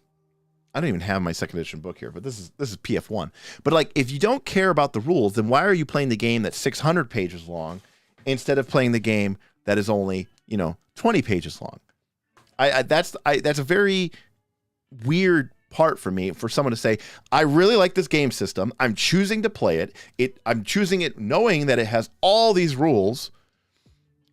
A: I don't even have my 2nd edition book here, but this is PF1. But like, if you don't care about the rules, then why are you playing the game that's 600 pages long instead of playing the game that is only, 20 pages long? That's a very weird part for me, for someone to say, I really like this game system, I'm choosing to play it, I'm choosing it knowing that it has all these rules,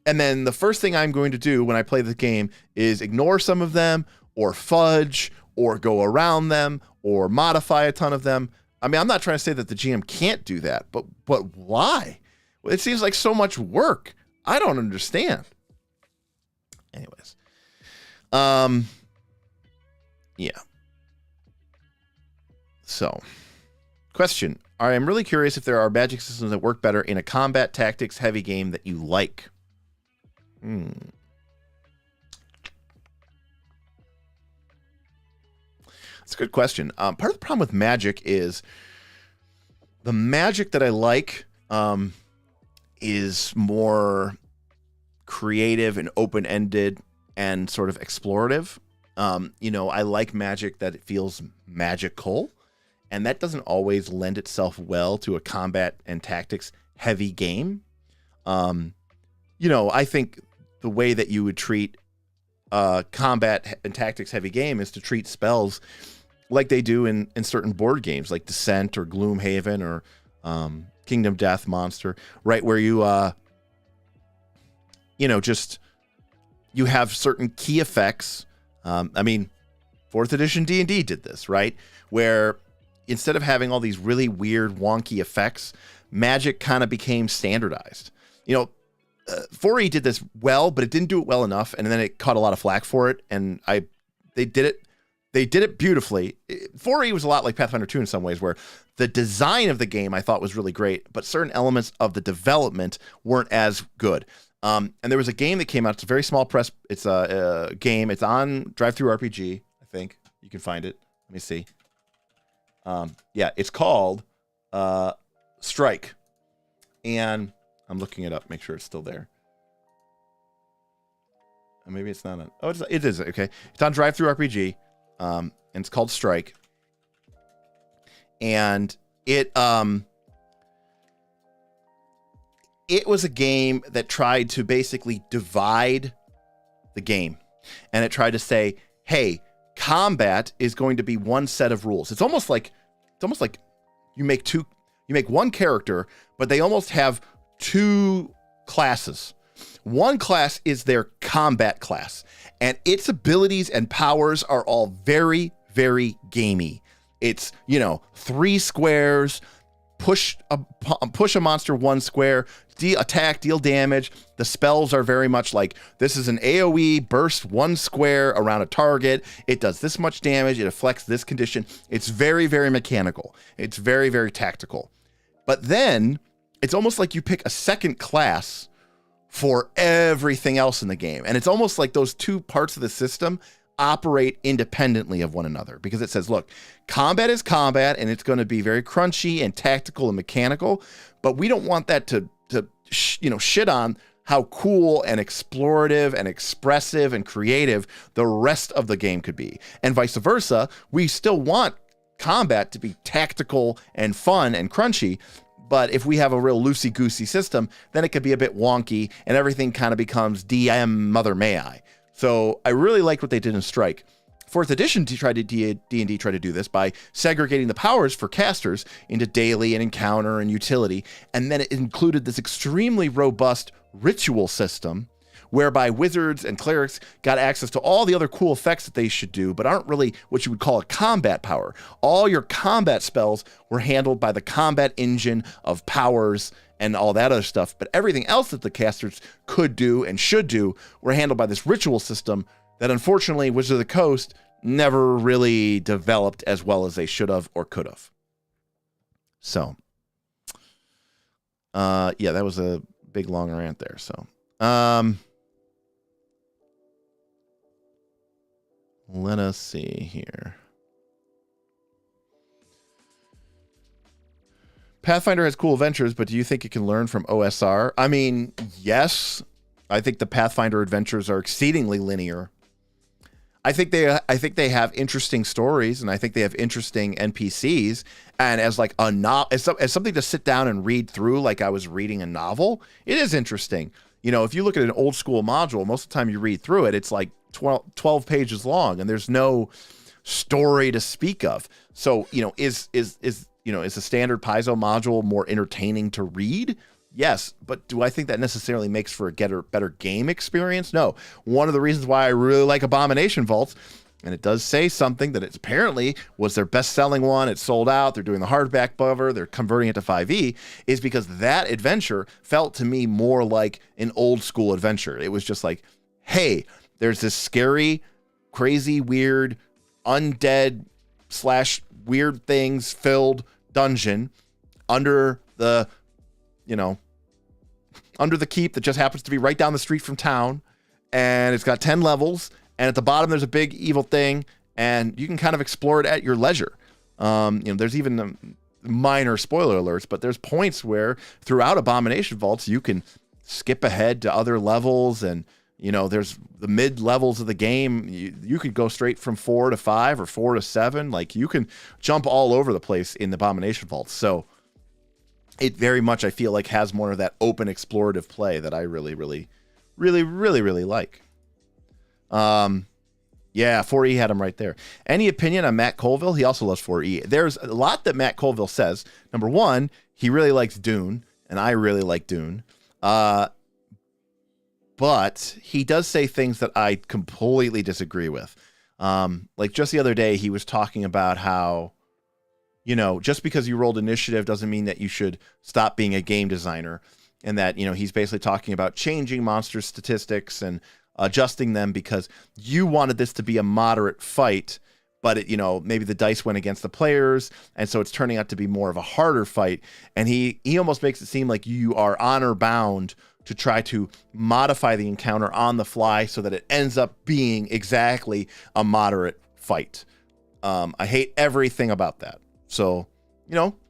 A: and then the first thing I'm going to do when I play the game is ignore some of them, or fudge, or go around them, or modify a ton of them. I mean, I'm not trying to say that the GM can't do that, but why? It seems like so much work. I don't understand. Anyways. Yeah. So, question. I am really curious if there are magic systems that work better in a combat tactics heavy game that you like. That's a good question. Part of the problem with magic is the magic that I like is more creative and open-ended and sort of explorative. I like magic that it feels magical. And that doesn't always lend itself well to a combat and tactics heavy game. I think the way that you would treat a combat and tactics heavy game is to treat spells like they do in certain board games, like Descent or Gloomhaven or Kingdom Death Monster, right? Where you just you have certain key effects. I mean, 4th edition D&D did this, right? Where instead of having all these really weird, wonky effects, magic kind of became standardized. 4E did this well, but it didn't do it well enough, and then it caught a lot of flack for it. And they did it beautifully. 4E was a lot like Pathfinder 2 in some ways, where the design of the game I thought was really great, but certain elements of the development weren't as good. And there was a game that came out. It's a very small press. It's a game. It's on Drive-Thru RPG, I think. You can find it. Let me see. It's called Strike. And I'm looking it up, make sure it's still there. Maybe it's not on. Oh, it is. Okay. It's on Drive-Thru RPG. And it's called Strike. And it was a game that tried to basically divide the game. And it tried to say, hey, combat is going to be one set of rules. It's almost like you make one character, but they almost have two classes. One class is their combat class, and its abilities and powers are all very, very gamey. It's, 3 squares, push a monster 1 square, attack, deal damage. The spells are very much like, this is an AoE, burst 1 square around a target. It does this much damage. It affects this condition. It's very, very mechanical. It's very, very tactical. But then it's almost like you pick a second class for everything else in the game. And it's almost like those two parts of the system operate independently of one another, because it says, look, combat is combat, and it's going to be very crunchy and tactical and mechanical, but we don't want that to shit on how cool and explorative and expressive and creative the rest of the game could be. And vice versa, we still want combat to be tactical and fun and crunchy, but if we have a real loosey-goosey system, then it could be a bit wonky, and everything kind of becomes DM Mother May I. So I really liked what they did in Strike. 4th edition D&D tried to do this by segregating the powers for casters into daily and encounter and utility, and then it included this extremely robust ritual system whereby wizards and clerics got access to all the other cool effects that they should do, but aren't really what you would call a combat power. All your combat spells were handled by the combat engine of powers and all that other stuff, but everything else that the casters could do and should do were handled by this ritual system that unfortunately Wizards of the Coast never really developed as well as they should have or could have. So, that was a big long rant there. So, let us see here. Pathfinder has cool adventures, but do you think it can learn from OSR? I mean, yes. I think the Pathfinder adventures are exceedingly linear. I think they have interesting stories, and I think they have interesting NPCs. And as like as something to sit down and read through, like I was reading a novel, it is interesting. If you look at an old school module, most of the time you read through it, it's like 12 pages long, and there's no story to speak of. So, is a standard Paizo module more entertaining to read? Yes, but do I think that necessarily makes for a better game experience? No. One of the reasons why I really like Abomination Vaults, and it does say something that it apparently was their best-selling one, it sold out, they're doing the hardback cover, they're converting it to 5e, is because that adventure felt to me more like an old-school adventure. It was just like, hey, there's this scary, crazy, weird, undead / weird things filled dungeon under the keep that just happens to be right down the street from town, and it's got 10 levels, and at the bottom there's a big evil thing, and you can kind of explore it at your leisure. There's even minor spoiler alerts, but there's points where throughout Abomination Vaults you can skip ahead to other levels, and there's the mid levels of the game. You could go straight from 4 to 5 or 4 to 7. Like, you can jump all over the place in the Abomination Vaults. So it very much, I feel like, has more of that open explorative play that I really, really, really, really, really like. 4E had him right there. Any opinion on Matt Colville? He also loves 4E. There's a lot that Matt Colville says. Number one, he really likes Dune, and I really like Dune. But but he does say things that I completely disagree with. Like just the other day, he was talking about how, just because you rolled initiative doesn't mean that you should stop being a game designer. And that, he's basically talking about changing monster statistics and adjusting them because you wanted this to be a moderate fight, but maybe the dice went against the players, and so it's turning out to be more of a harder fight. And he almost makes it seem like you are honor bound to try to modify the encounter on the fly so that it ends up being exactly a moderate fight. I hate everything about that. So,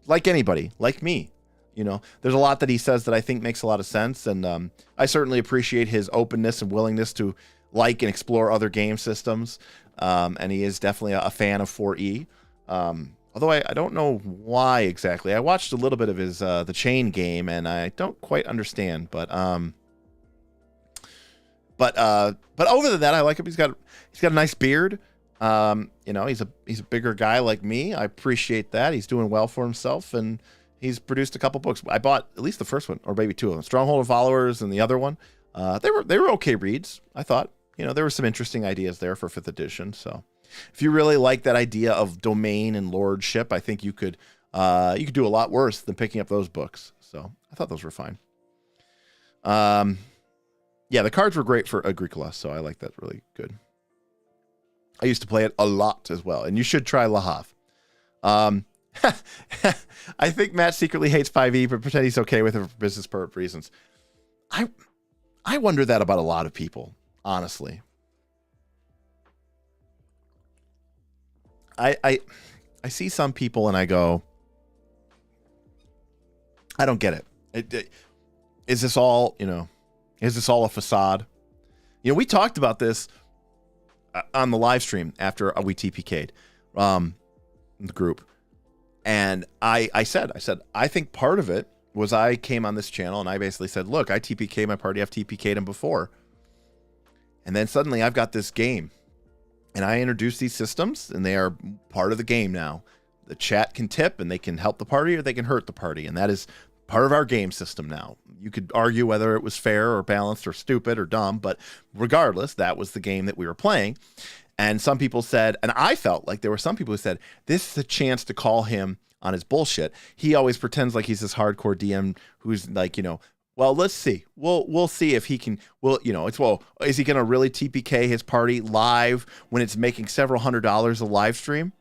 A: like anybody, like me, there's a lot that he says that I think makes a lot of sense. And I certainly appreciate his openness and willingness to like and explore other game systems. And he is definitely a fan of 4E. Although I don't know why exactly. I watched a little bit of his the Chain game, and I don't quite understand. But other than that, I like him. He's got a nice beard. He's a bigger guy like me. I appreciate that. He's doing well for himself, and he's produced a couple books. I bought at least the first one, or maybe two of them: Stronghold of Followers and the other one. They were okay reads. I thought. There were some interesting ideas there for 5th edition. So if you really like that idea of domain and lordship, I think you could do a lot worse than picking up those books. So I thought those were fine. Yeah, the cards were great for Agricola, so I like that really good. I used to play it a lot as well, and you should try La Havre. I think Matt secretly hates 5e, but pretend he's okay with it for business reasons. I wonder that about a lot of people. Honestly, I see some people and I go, I don't get it. Is this all, is this all a facade? We talked about this on the live stream after we TPK'd the group. And I said, I think part of it was I came on this channel and I basically said, look, I TPK my party. I've TPK'd them before. And then suddenly I've got this game and I introduce these systems and they are part of the game now. The chat can tip and they can help the party or they can hurt the party. And that is part of our game system now. You could argue whether it was fair or balanced or stupid or dumb, but regardless, that was the game that we were playing. And some people said, and I felt like there were some people who said, this is a chance to call him on his bullshit. He always pretends like he's this hardcore DM who's like, well, let's see. We'll see if he can. Is he going to really TPK his party live when it's making several $100s a live stream?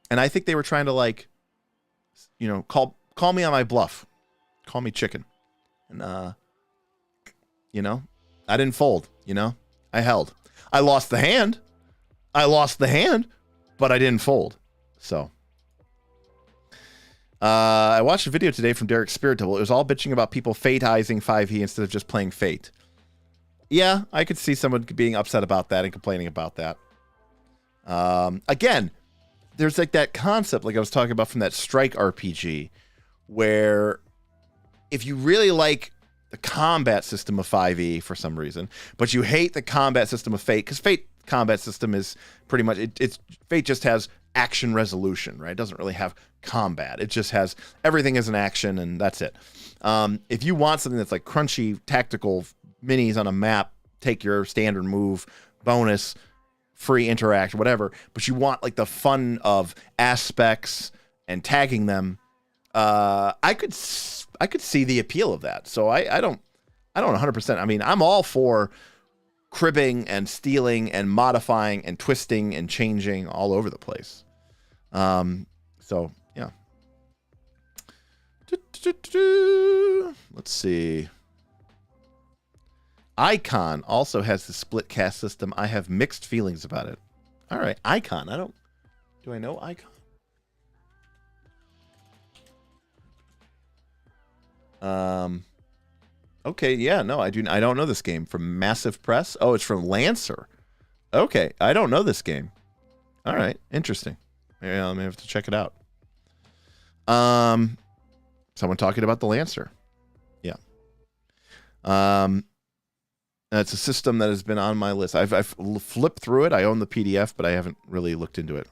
A: And I think they were trying to call me on my bluff, call me chicken, and I didn't fold. I held. I lost the hand, but I didn't fold. So. I watched a video today from Derek's Spirit Double. It was all bitching about people fateizing 5e instead of just playing Fate. Yeah, I could see someone being upset about that and complaining about that. Again, there's like that concept, like I was talking about from that Strike RPG, where if you really like the combat system of 5e for some reason, but you hate the combat system of Fate, because Fate combat system is pretty much, Fate just has action resolution, right? It doesn't really have combat. It just has everything as an action and that's it. If you want something that's like crunchy tactical minis on a map, take your standard move, bonus, free interact, whatever, but you want like the fun of aspects and tagging them, I could see the appeal of that. So I don't 100%. I mean, I'm all for cribbing and stealing and modifying and twisting and changing all over the place. So yeah. Let's see. Icon also has the split cast system. I have mixed feelings about it. All right, Icon. Do I know Icon? Okay, yeah, no, I don't know this game. From Massive Press? Oh, it's from Lancer. Okay, I don't know this game. All right, interesting. Yeah, I may have to check it out. Someone talking about the Lancer. Yeah. It's a system that has been on my list. I've flipped through it. I own the PDF, but I haven't really looked into it.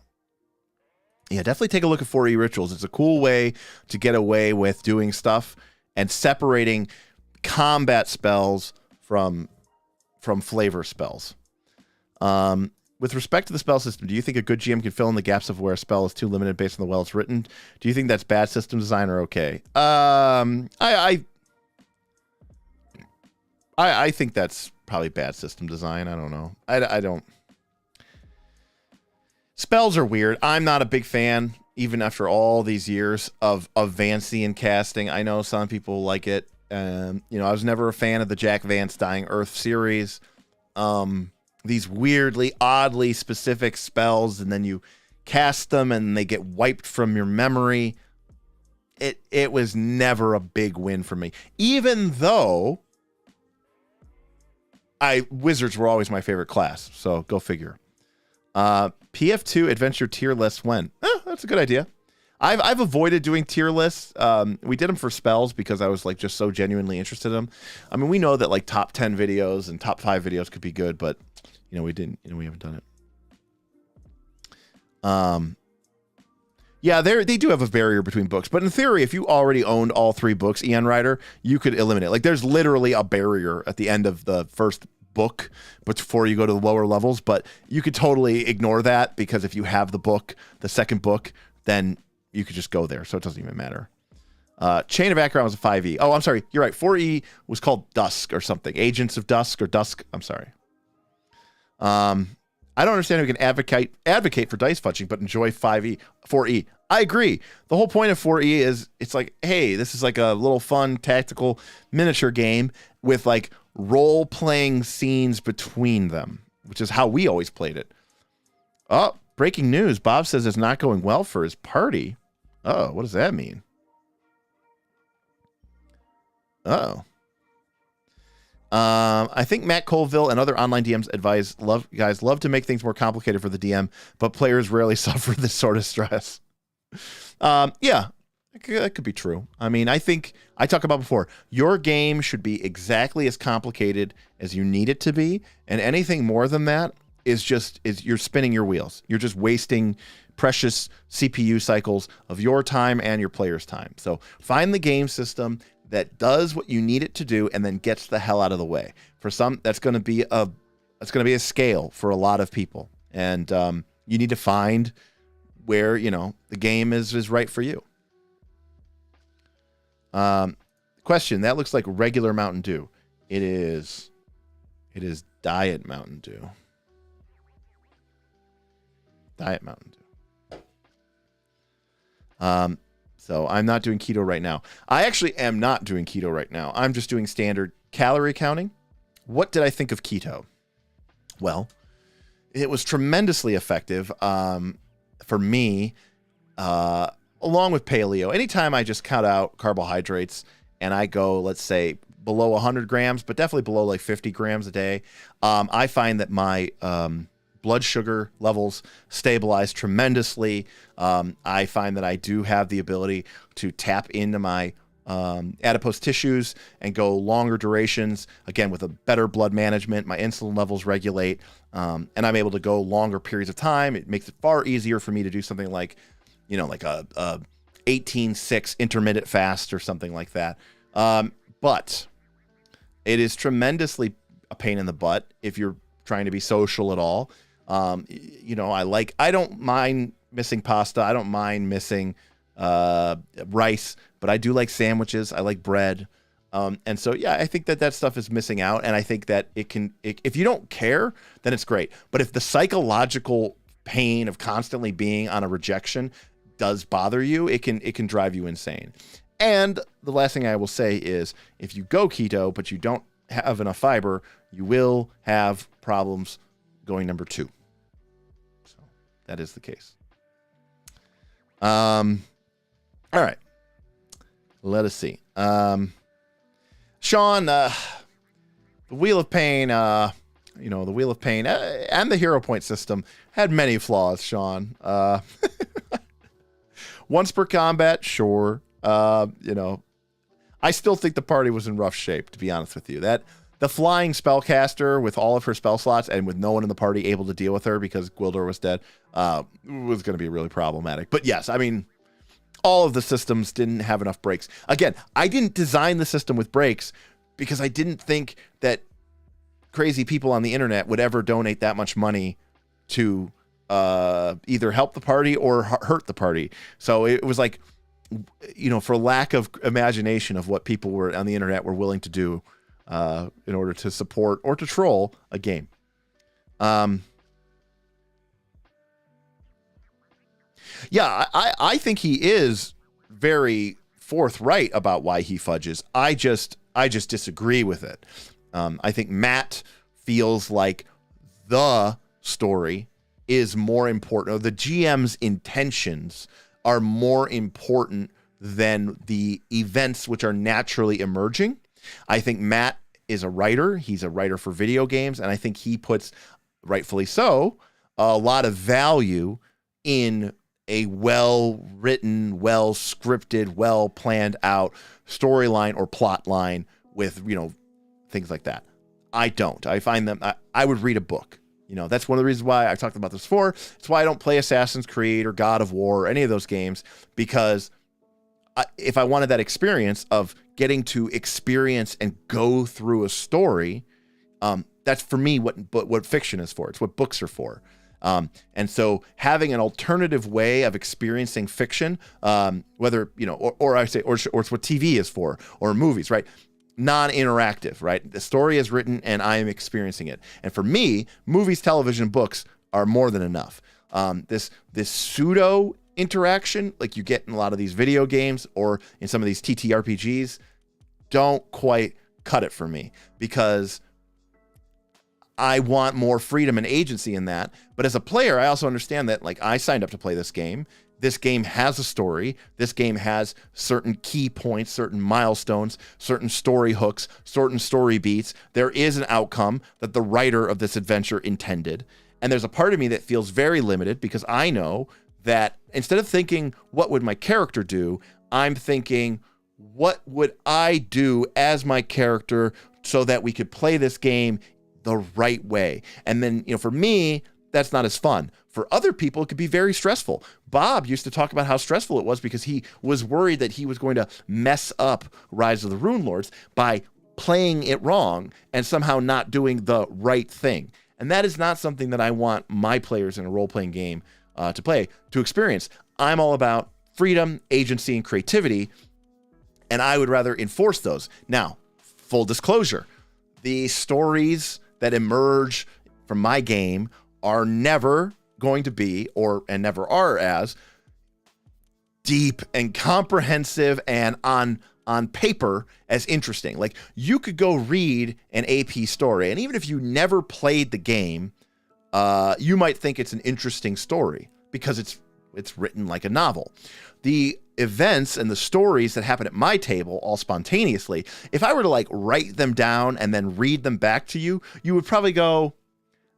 A: Yeah, definitely take a look at 4E Rituals. It's a cool way to get away with doing stuff and separating combat spells from flavor spells. With respect to the spell system, do you think a good GM can fill in the gaps of where a spell is too limited based on the well it's written? Do you think that's bad system design or okay? I think that's probably bad system design. I don't know. I don't. Spells are weird. I'm not a big fan, even after all these years of Vancian casting. I know some people like it. I was never a fan of the Jack Vance Dying Earth series. These weirdly, oddly specific spells, and then you cast them and they get wiped from your memory. It was never a big win for me. Even though wizards were always my favorite class, so go figure. PF2 adventure tier lists when? That's a good idea. I've avoided doing tier lists. We did them for spells because I was like just so genuinely interested in them. I mean, we know that like top 10 videos and top 5 videos could be good, but we didn't. We haven't done it. Yeah, they do have a barrier between books, but in theory, if you already owned all 3 books, Eon Rider, you could eliminate. Like, there's literally a barrier at the end of the first book before you go to the lower levels, but you could totally ignore that because if you have the book, the second book, then you could just go there, so it doesn't even matter. Chain of Acheron was a 5e. Oh, I'm sorry. You're right. 4e was called Dusk or something. Agents of Dusk or Dusk. I'm sorry. I don't understand how we can advocate for dice fudging, but enjoy 4e. I agree. The whole point of 4e is it's like, hey, this is like a little fun tactical miniature game with like role-playing scenes between them, which is how we always played it. Oh, breaking news. Bob says it's not going well for his party. Oh, what does that mean? Oh. I think Matt Colville and other online DMs advise love to make things more complicated for the DM, but players rarely suffer this sort of stress. Yeah, that could be true. I mean, I think I talked about before, your game should be exactly as complicated as you need it to be, and anything more than that is you're spinning your wheels. You're just wasting precious CPU cycles of your time and your players' time. So find the game system that does what you need it to do and then gets the hell out of the way. For some, that's going to be a scale for a lot of people. And you need to find where, the game is right for you. Question, that looks like regular Mountain Dew. It is Diet Mountain Dew. Diet Mountain Dew. So I'm not doing keto right now. I actually am not doing keto right now. I'm just doing standard calorie counting. What did I think of keto? Well, it was tremendously effective for me, along with paleo. Anytime I just cut out carbohydrates and I go, let's say, below 100 grams, but definitely below like 50 grams a day, I find that my blood sugar levels stabilize tremendously. I find that I do have the ability to tap into my adipose tissues and go longer durations, again, with a better blood management. My insulin levels regulate, and I'm able to go longer periods of time. It makes it far easier for me to do something like, like a 18-6 intermittent fast or something like that. But it is tremendously a pain in the butt if you're trying to be social at all. I don't mind missing pasta. I don't mind missing rice, but I do like sandwiches. I like bread. And so, yeah, I think that stuff is missing out. And I think that if you don't care, then it's great. But if the psychological pain of constantly being on a rejection does bother you, it can drive you insane. And the last thing I will say is if you go keto, but you don't have enough fiber, you will have problems going number 2. So that is the case. All right. Let us see. Sean, the Wheel of Pain, the Wheel of Pain and the Hero Point system had many flaws, Sean. Once per combat, sure. I still think the party was in rough shape, to be honest with you. The flying spellcaster with all of her spell slots and with no one in the party able to deal with her because Gwildor was dead was going to be really problematic. But yes, I mean, all of the systems didn't have enough breaks. Again, I didn't design the system with breaks because I didn't think that crazy people on the internet would ever donate that much money to either help the party or hurt the party. So it was like, for lack of imagination of what people were on the internet were willing to do in order to support or to troll a game. Yeah, I think he is very forthright about why he fudges. I just disagree with it. I think Matt feels like the story is more important, or the GM's intentions are more important than the events which are naturally emerging. I think Matt is a writer. He's a writer for video games, and I think he puts, rightfully so, a lot of value in a well-written, well-scripted, well-planned out storyline or plot line with, things like that. I don't. I find them, I would read a book. That's one of the reasons why I talked about this before. It's why I don't play Assassin's Creed or God of War or any of those games, because if I wanted that experience of getting to experience and go through a story, that's for me what fiction is for. It's what books are for. And so having an alternative way of experiencing fiction, whether, or it's what TV is for, or movies, right? Non-interactive, right? The story is written and I am experiencing it. And for me, movies, television, books are more than enough. This pseudo interaction, like you get in a lot of these video games or in some of these TTRPGs, don't quite cut it for me, because I want more freedom and agency in that. But as a player, I also understand that, like, I signed up to play this game. This game has a story. This game has certain key points, certain milestones, certain story hooks, certain story beats. There is an outcome that the writer of this adventure intended. And there's a part of me that feels very limited, because I know that instead of thinking, what would my character do? I'm thinking, what would I do as my character so that we could play this game the right way? And then, for me, that's not as fun. For other people, it could be very stressful. Bob used to talk about how stressful it was because he was worried that he was going to mess up Rise of the Rune Lords by playing it wrong and somehow not doing the right thing. And that is not something that I want my players in a role-playing game to experience. I'm all about freedom, agency, and creativity, and I would rather enforce those. Now, full disclosure, the stories that emerge from my game are never going to be, and never are, as deep and comprehensive and on paper as interesting. Like, you could go read an AP story, and even if you never played the game, you might think it's an interesting story because it's written like a novel. The events and the stories that happen at my table all spontaneously, if I were to write them down and then read them back to you, you would probably go,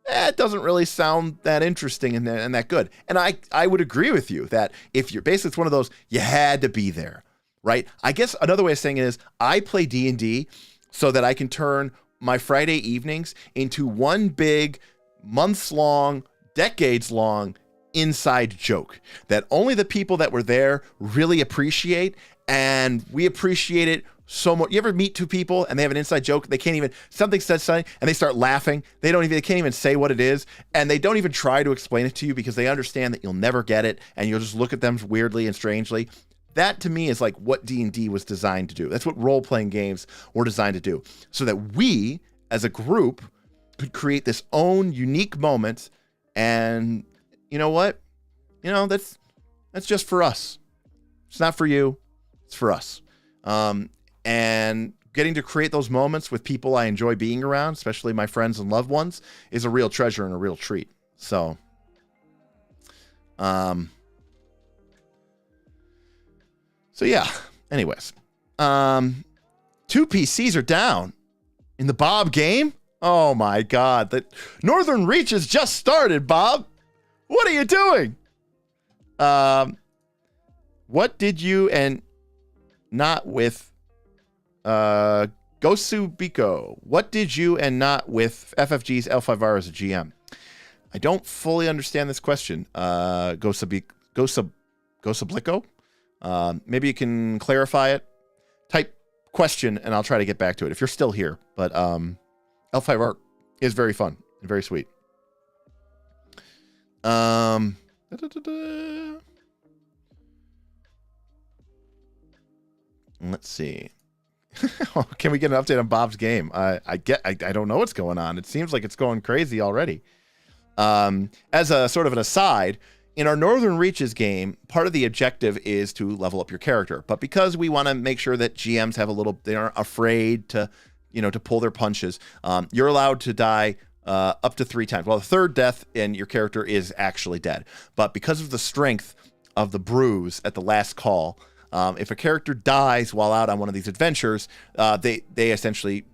A: it doesn't really sound that interesting and that good. And I would agree with you that if you're basically, it's one of those, you had to be there, right? I guess another way of saying it is, I play D&D so that I can turn my Friday evenings into one big, months-long, decades-long inside joke that only the people that were there really appreciate, and we appreciate it so much. You ever meet two people and they have an inside joke? They can't even, something says something and they start laughing. They can't even say what it is. And they don't even try to explain it to you because they understand that you'll never get it. And you'll just look at them weirdly and strangely. That to me is like what D&D was designed to do. That's what role-playing games were designed to do. So that we as a group could create this own unique moment. And you know what? That's just for us. It's not for you. It's for us. And getting to create those moments with people I enjoy being around, especially my friends and loved ones, is a real treasure and a real treat. So, yeah. Anyways, 2 PCs are down in the Bob game. Oh my God. The Northern Reach has just started, Bob. What are you doing? What did you and not with Gosubiko? What did you and not with FFG's L5R as a GM? I don't fully understand this question. Gosubliko? Maybe you can clarify it. Type question and I'll try to get back to it if you're still here. But L5R is very fun and very sweet. Let's see. Can we get an update on Bob's game? I don't know what's going on. It seems like it's going crazy already. As a sort of an aside, in our Northern Reaches game, part of the objective is to level up your character. But because we want to make sure that GMs have they aren't afraid to, to pull their punches, you're allowed to die up to 3 times. Well, the third death and your character is actually dead. But because of the strength of the bruise at the last call, if a character dies while out on one of these adventures, they essentially,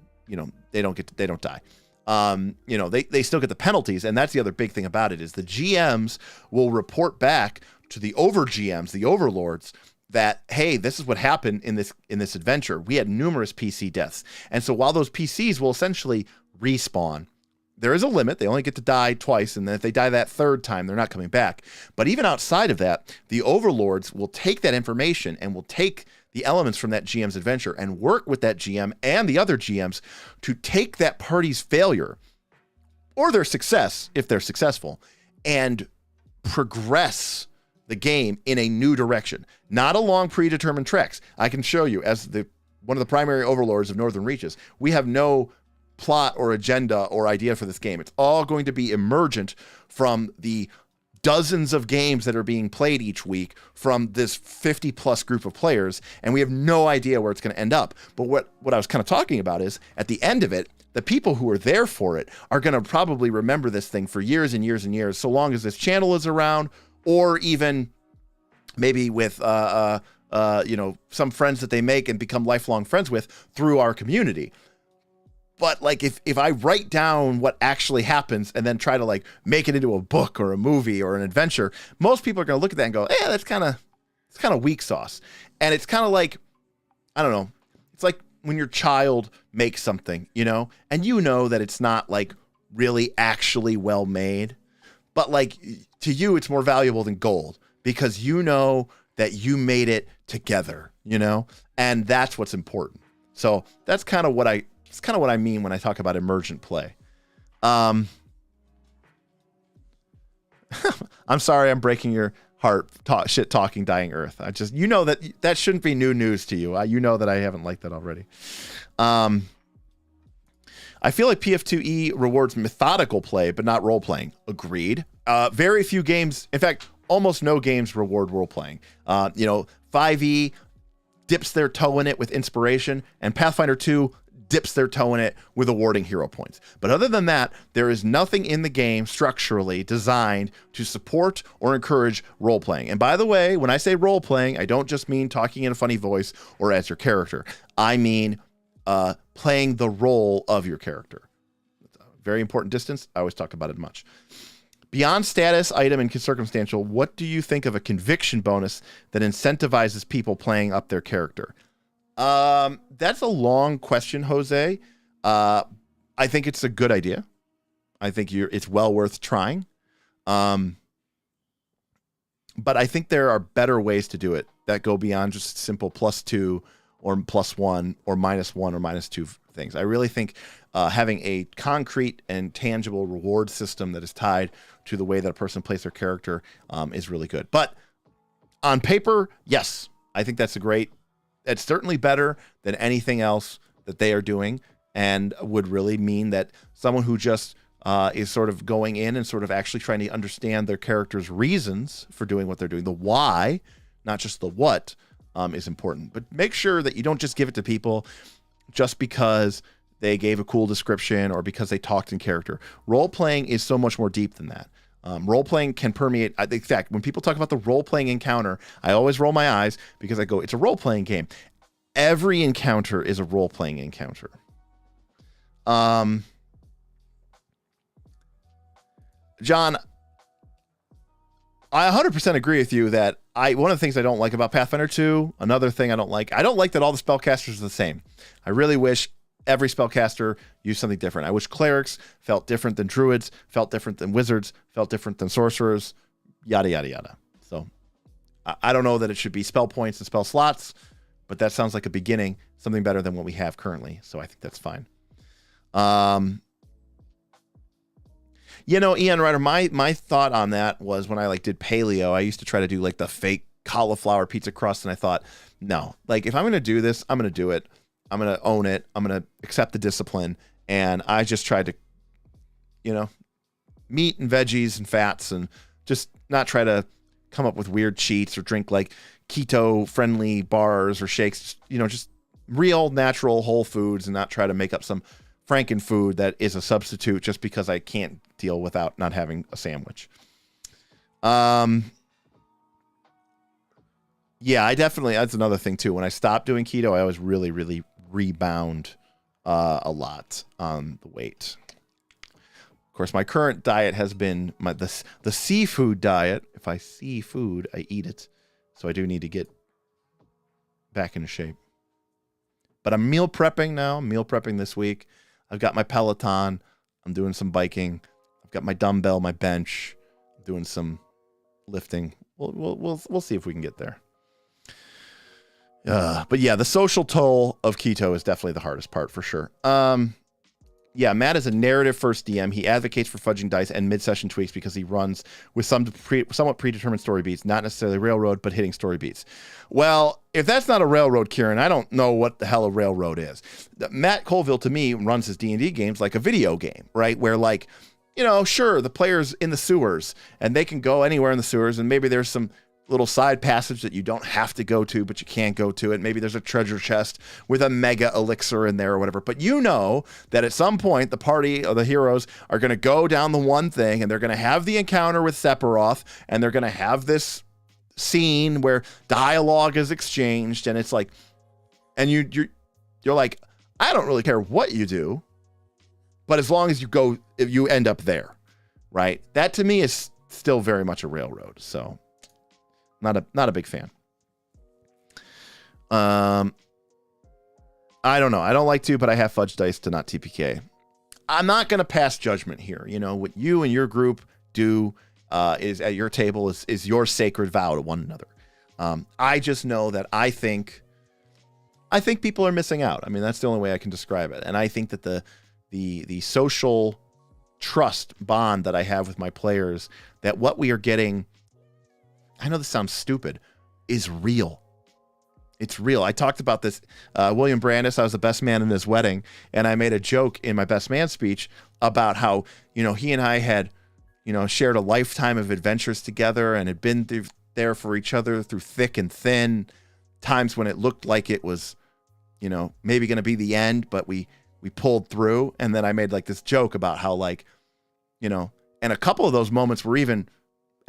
A: they don't die. They still get the penalties, and that's the other big thing about it is the GMs will report back to the GMs, the overlords, that, hey, this is what happened in this adventure. We had numerous PC deaths. And so while those PCs will essentially respawn, there is a limit. They only get to die twice, and then if they die that third time, they're not coming back. But even outside of that, the overlords will take that information and will take the elements from that GM's adventure and work with that GM and the other GMs to take that party's failure or their success, if they're successful, and progress the game in a new direction, not along predetermined tracks. I can show you, as one of the primary overlords of Northern Reaches, we have no plot or agenda or idea for this game. It's all going to be emergent from the dozens of games that are being played each week from this 50 plus group of players, and we have no idea where it's going to end up. But what I was kind of talking about is, at the end of it, the people who are there for it are going to probably remember this thing for years and years and years, so long as this channel is around, or even maybe with some friends that they make and become lifelong friends with through our community. But like if I write down what actually happens and then try to like make it into a book or a movie or an adventure, most people are going to look at that and go, that's kind of weak sauce. And it's kind of like, I don't know. It's like when your child makes something, and that it's not like really actually well made, but like to you, it's more valuable than gold because that you made it together, and that's what's important. So that's kind of what I mean when I talk about emergent play. I'm sorry I'm breaking your heart, shit talking dying earth. I just, that shouldn't be new news to you. That I haven't liked that already. I feel like PF2E rewards methodical play, but not role playing. Agreed. Very few games, in fact, almost no games reward role playing. 5E dips their toe in it with inspiration, and Pathfinder 2 dips their toe in it with awarding hero points. But other than that, there is nothing in the game structurally designed to support or encourage role-playing. And by the way, when I say role-playing, I don't just mean talking in a funny voice or as your character. I mean playing the role of your character. It's a very important distance. I always talk about it much. Beyond status, item, and circumstantial, what do you think of a conviction bonus that incentivizes people playing up their character? That's a long question, Jose. I think it's a good idea. I think it's well worth trying. But I think there are better ways to do it that go beyond just simple +2 or +1 or -1 or -2 things. I really think having a concrete and tangible reward system that is tied to the way that a person plays their character is really good. But on paper, yes, I think that's it's certainly better than anything else that they are doing, and would really mean that someone who just is sort of going in and sort of actually trying to understand their character's reasons for doing what they're doing, the why, not just the what, is important. But make sure that you don't just give it to people just because they gave a cool description or because they talked in character. Role-playing is so much more deep than that. Role-playing can permeate. In fact, when people talk about the role-playing encounter, I always roll my eyes because I go, it's a role-playing game. Every encounter is a role-playing encounter. John, I 100% agree with you that one of the things I don't like about Pathfinder 2, another thing I don't like that all the spellcasters are the same. I really wish every spellcaster used something different. I wish clerics felt different than druids, felt different than wizards, felt different than sorcerers, yada, yada, yada. So I don't know that it should be spell points and spell slots, but that sounds like a beginning, something better than what we have currently. So I think that's fine. Ian Ryder, my thought on that was when I like did paleo, I used to try to do like the fake cauliflower pizza crust, and I thought, no, like if I'm going to do this, I'm going to do it. I'm going to own it. I'm going to accept the discipline. And I just tried to, meat and veggies and fats, and just not try to come up with weird cheats or drink like keto friendly bars or shakes, just real natural whole foods, and not try to make up some Franken food that is a substitute just because I can't deal without not having a sandwich. Yeah, I definitely, that's another thing too. When I stopped doing keto, I always really, really rebound a lot on the weight. Of course, my current diet has been the seafood diet. If I see food, I eat it. So I do need to get back into shape. But I'm meal prepping now. I'm meal prepping this week. I've got my Peloton. I'm doing some biking. I've got my dumbbell, my bench. I'm doing some lifting. We'll see if we can get there. But yeah, the social toll of keto is definitely the hardest part for sure. Yeah, Matt is a narrative-first DM. He advocates for fudging dice and mid-session tweaks because he runs with somewhat predetermined story beats, not necessarily railroad, but hitting story beats. Well, if that's not a railroad, Kieran, I don't know what the hell a railroad is. Matt Colville, to me, runs his D&D games like a video game, right? Where, like, sure, the player's in the sewers, and they can go anywhere in the sewers, and maybe there's some little side passage that you don't have to go to, but you can't go to it. Maybe there's a treasure chest with a mega elixir in there or whatever. But that at some point the party or the heroes are going to go down the one thing, and they're going to have the encounter with Sephiroth, and they're going to have this scene where dialogue is exchanged, and it's like, and you're like, I don't really care what you do, but as long as if you end up there, right? That to me is still very much a railroad. So not a big fan. I don't know. I don't like to, but I have fudge dice to not TPK. I'm not going to pass judgment here. What you and your group do is at your table is your sacred vow to one another. I just know that I think people are missing out. I mean, that's the only way I can describe it. And I think that the social trust bond that I have with my players, that what we are getting, I know this sounds stupid, is real. It's real. I talked about this. William Brandis, I was the best man in his wedding, and I made a joke in my best man speech about how, he and I had, shared a lifetime of adventures together and had been there for each other through thick and thin, times when it looked like it was, maybe going to be the end, but we pulled through. And then I made like this joke about how, like, and a couple of those moments were even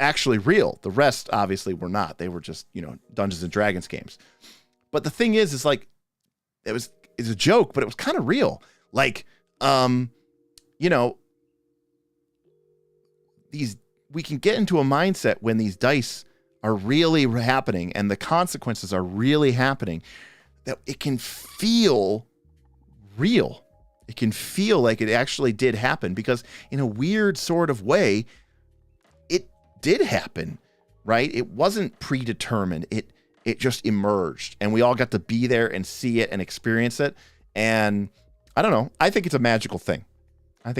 A: actually real. The rest obviously were not. They were just, Dungeons and Dragons games. But the thing is like, it's a joke, but it was kind of real. Like, we can get into a mindset when these dice are really happening and the consequences are really happening, that it can feel real. It can feel like it actually did happen, because in a weird sort of way, did happen, right? It wasn't predetermined. It just emerged, and we all got to be there and see it and experience it. And I don't know. I think it's a magical thing. I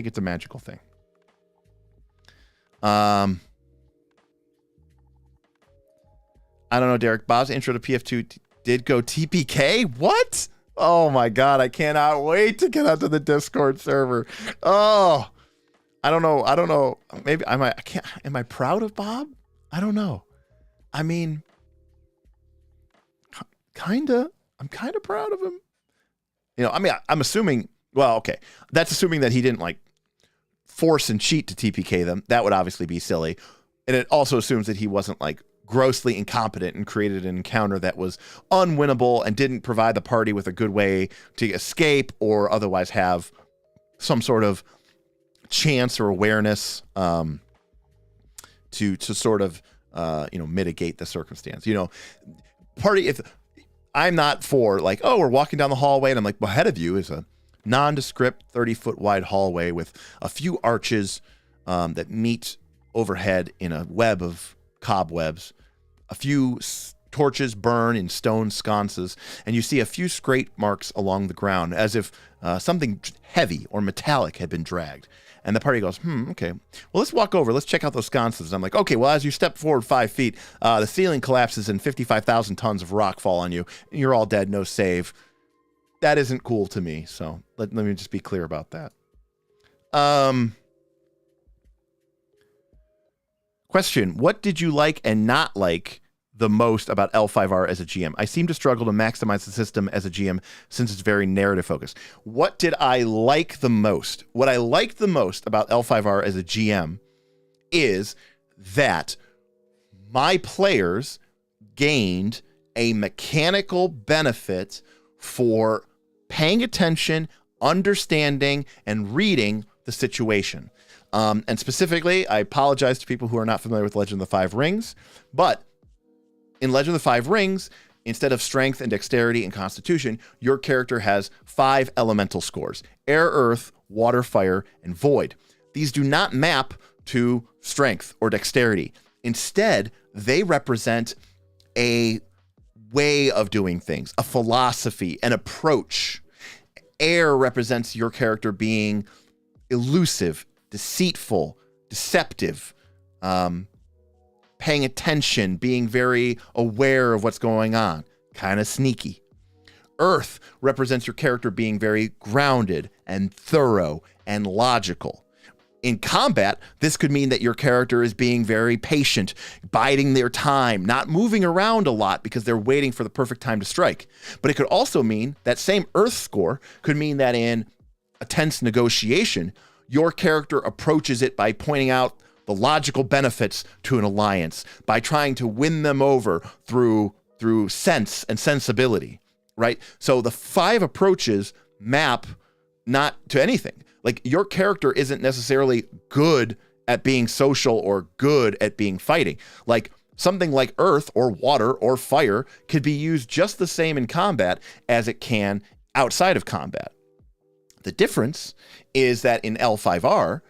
A: don't know, Derek. Bob's intro to PF2 did go TPK. What? Oh my God. I cannot wait to get onto the Discord server. Oh, I don't know. Maybe am I proud of Bob? I don't know. I mean, kinda. I'm kind of proud of him. I'm assuming, well, okay. That's assuming that he didn't like force and cheat to TPK them. That would obviously be silly. And it also assumes that he wasn't like grossly incompetent and created an encounter that was unwinnable and didn't provide the party with a good way to escape or otherwise have some sort of chance or awareness to sort of mitigate the circumstance. If I'm not for like, oh, we're walking down the hallway and I'm like, well, ahead of you is a nondescript 30-foot wide hallway with a few arches that meet overhead in a web of cobwebs, a few torches burn in stone sconces, and you see a few scrape marks along the ground, as if something heavy or metallic had been dragged. And the party goes, okay. Well, let's walk over. Let's check out those sconces. And I'm like, okay, well, as you step forward 5 feet, the ceiling collapses and 55,000 tons of rock fall on you. And you're all dead, no save. That isn't cool to me. So let me just be clear about that. Question, what did you like and not like the most about L5R as a GM? I seem to struggle to maximize the system as a GM since it's very narrative focused. What did I like the most? What I liked the most about L5R as a GM is that my players gained a mechanical benefit for paying attention, understanding, and reading the situation. And specifically, I apologize to people who are not familiar with Legend of the Five Rings, but in Legend of the Five Rings, instead of strength and dexterity and constitution, your character has 5 elemental scores: air, earth, water, fire, and void. These do not map to strength or dexterity. Instead, they represent a way of doing things, a philosophy, an approach. Air represents your character being elusive, deceitful, deceptive, paying attention, being very aware of what's going on, kind of sneaky. Earth represents your character being very grounded and thorough and logical. In combat, this could mean that your character is being very patient, biding their time, not moving around a lot because they're waiting for the perfect time to strike. But it could also mean that same Earth score could mean that in a tense negotiation, your character approaches it by pointing out the logical benefits to an alliance, by trying to win them over through sense and sensibility, right? So the 5 approaches map not to anything. Like, your character isn't necessarily good at being social or good at being fighting. Like, something like earth or water or fire could be used just the same in combat as it can outside of combat. The difference is that in L5R,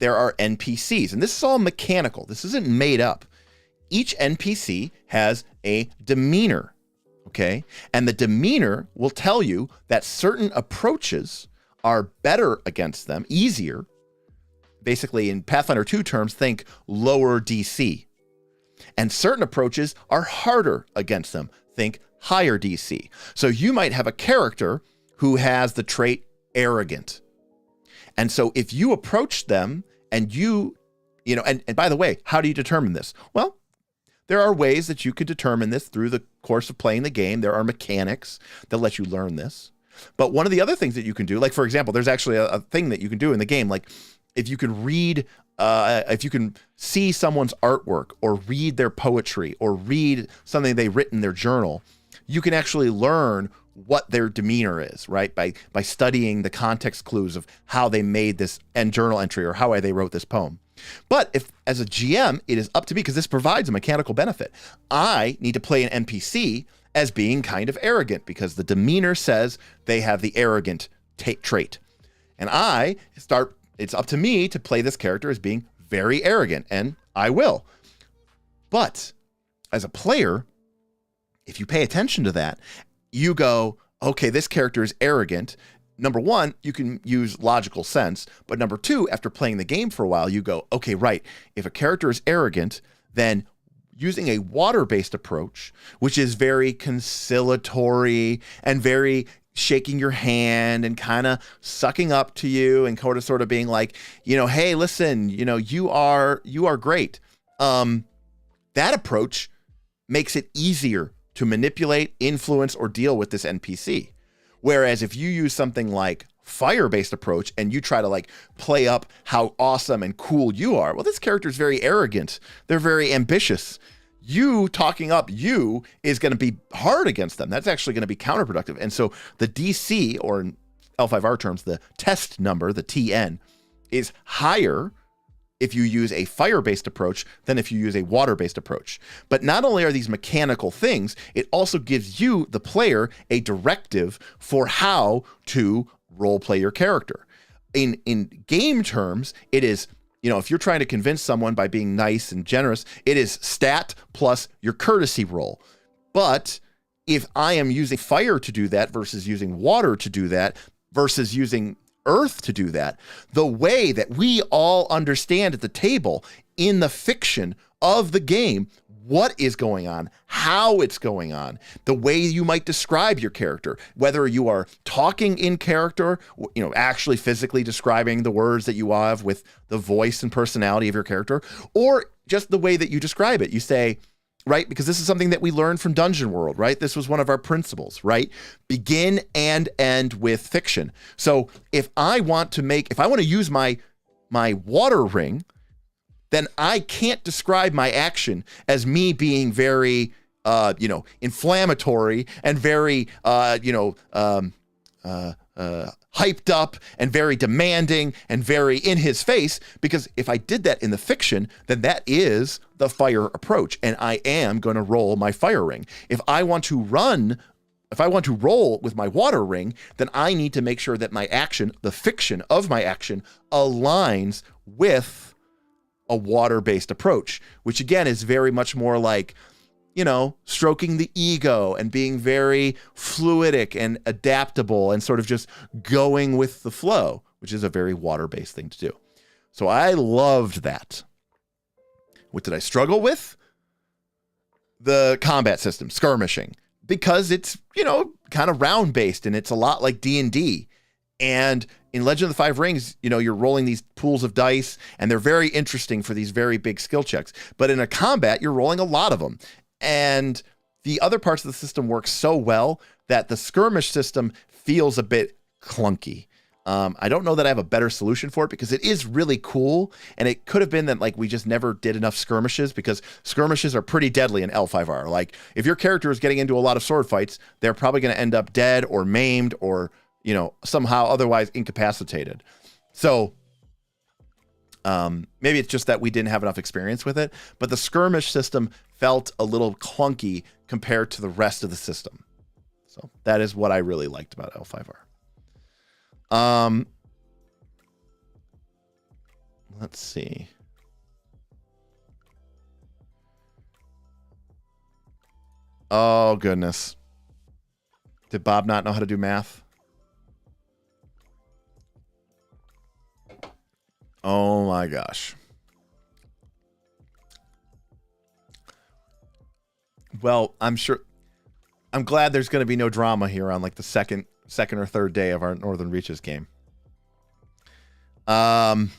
A: there are NPCs, and this is all mechanical. This isn't made up. Each NPC has a demeanor, okay? And the demeanor will tell you that certain approaches are better against them, easier. Basically, in Pathfinder 2 terms, think lower DC. And certain approaches are harder against them, think higher DC. So you might have a character who has the trait arrogant. And so if you approach them and and by the way, how do you determine this? Well, there are ways that you could determine this through the course of playing the game. There are mechanics that let you learn this. But one of the other things that you can do, like, for example, there's actually a thing that you can do in the game. Like, if you can read, if you can see someone's artwork or read their poetry or read something they written in their journal, you can actually learn what their demeanor is, right? By studying the context clues of how they made this journal entry or how they wrote this poem. But if, as a GM, it is up to me, because this provides a mechanical benefit, I need to play an NPC as being kind of arrogant, because the demeanor says they have the arrogant trait. And it's up to me to play this character as being very arrogant, and I will. But as a player, if you pay attention to that, you go, okay, this character is arrogant. Number one, you can use logical sense. But number two, after playing the game for a while, you go, okay, right. If a character is arrogant, then using a water-based approach, which is very conciliatory and very shaking your hand and kind of sucking up to you and sort of being like, hey, listen, you are great. That approach makes it easier to manipulate, influence, or deal with this NPC. Whereas if you use something like fire-based approach and you try to like play up how awesome and cool you are, well, this character is very arrogant. They're very ambitious. You talking up you is going to be hard against them. That's actually going to be counterproductive. And so the DC, or in L5R terms, the test number, the TN, is higher if you use a fire-based approach than if you use a water-based approach. But not only are these mechanical things, it also gives you, the player, a directive for how to role-play your character. In game terms, it is, if you're trying to convince someone by being nice and generous, it is stat plus your courtesy roll. But if I am using fire to do that versus using water to do that versus using earth to do that, the way that we all understand at the table in the fiction of the game what is going on, how it's going on, the way you might describe your character, whether you are talking in character, actually physically describing the words that you have with the voice and personality of your character, or just the way that you describe it. You say, right? Because this is something that we learned from Dungeon World, right? This was one of our principles, right? Begin and end with fiction. So if I want to use my water ring, then I can't describe my action as me being very, inflammatory and very, hyped up and very demanding and very in his face, because if I did that in the fiction, then that is the fire approach, and I am going to roll my fire ring. If I want to roll with my water ring, then I need to make sure that my action, the fiction of my action, aligns with a water-based approach, which again is very much more like, stroking the ego and being very fluidic and adaptable and sort of just going with the flow, which is a very water-based thing to do. So I loved that. What did I struggle with? The combat system, skirmishing, because it's, kind of round-based and it's a lot like D&D. And in Legend of the Five Rings, you're rolling these pools of dice and they're very interesting for these very big skill checks. But in a combat, you're rolling a lot of them. And the other parts of the system work so well that the skirmish system feels a bit clunky. I don't know that I have a better solution for it, because it is really cool. And it could have been that we just never did enough skirmishes, because skirmishes are pretty deadly in L5R. Like if your character is getting into a lot of sword fights, they're probably going to end up dead or maimed or, somehow otherwise incapacitated. So maybe it's just that we didn't have enough experience with it, but the skirmish system felt a little clunky compared to the rest of the system. So that is what I really liked about L5R. Let's see. Oh, goodness. Did Bob not know how to do math? Oh my gosh. Well, I'm glad there's going to be no drama here on the second or third day of our Northern Reaches game. Looks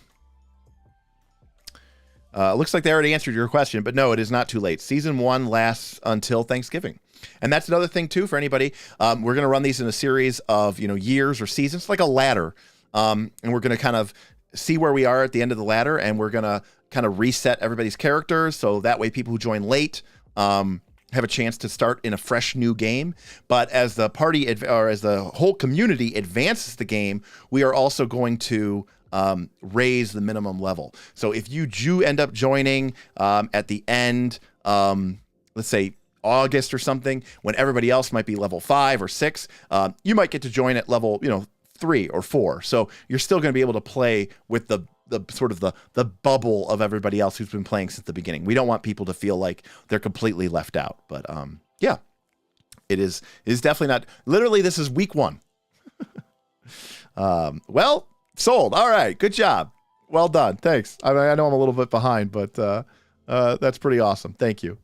A: like they already answered your question, but no, it is not too late. Season 1 lasts until Thanksgiving. And that's another thing too for anybody. We're going to run these in a series of, years or seasons, like a ladder. And we're going to kind of see where we are at the end of the ladder, and we're going to kind of reset everybody's characters. So that way people who join late, have a chance to start in a fresh new game. But as the party as the whole community advances the game, we are also going to raise the minimum level. So if you do end up joining at the end, let's say August or something, when everybody else might be level 5 or 6, you might get to join at level 3 or 4. So you're still going to be able to play with the sort of the bubble of everybody else who's been playing since the beginning. We don't want people to feel like they're completely left out. But yeah, it is definitely not. Literally, this is week 1. Well, sold. All right, good job. Well done. Thanks. I know I'm a little bit behind, but that's pretty awesome. Thank you.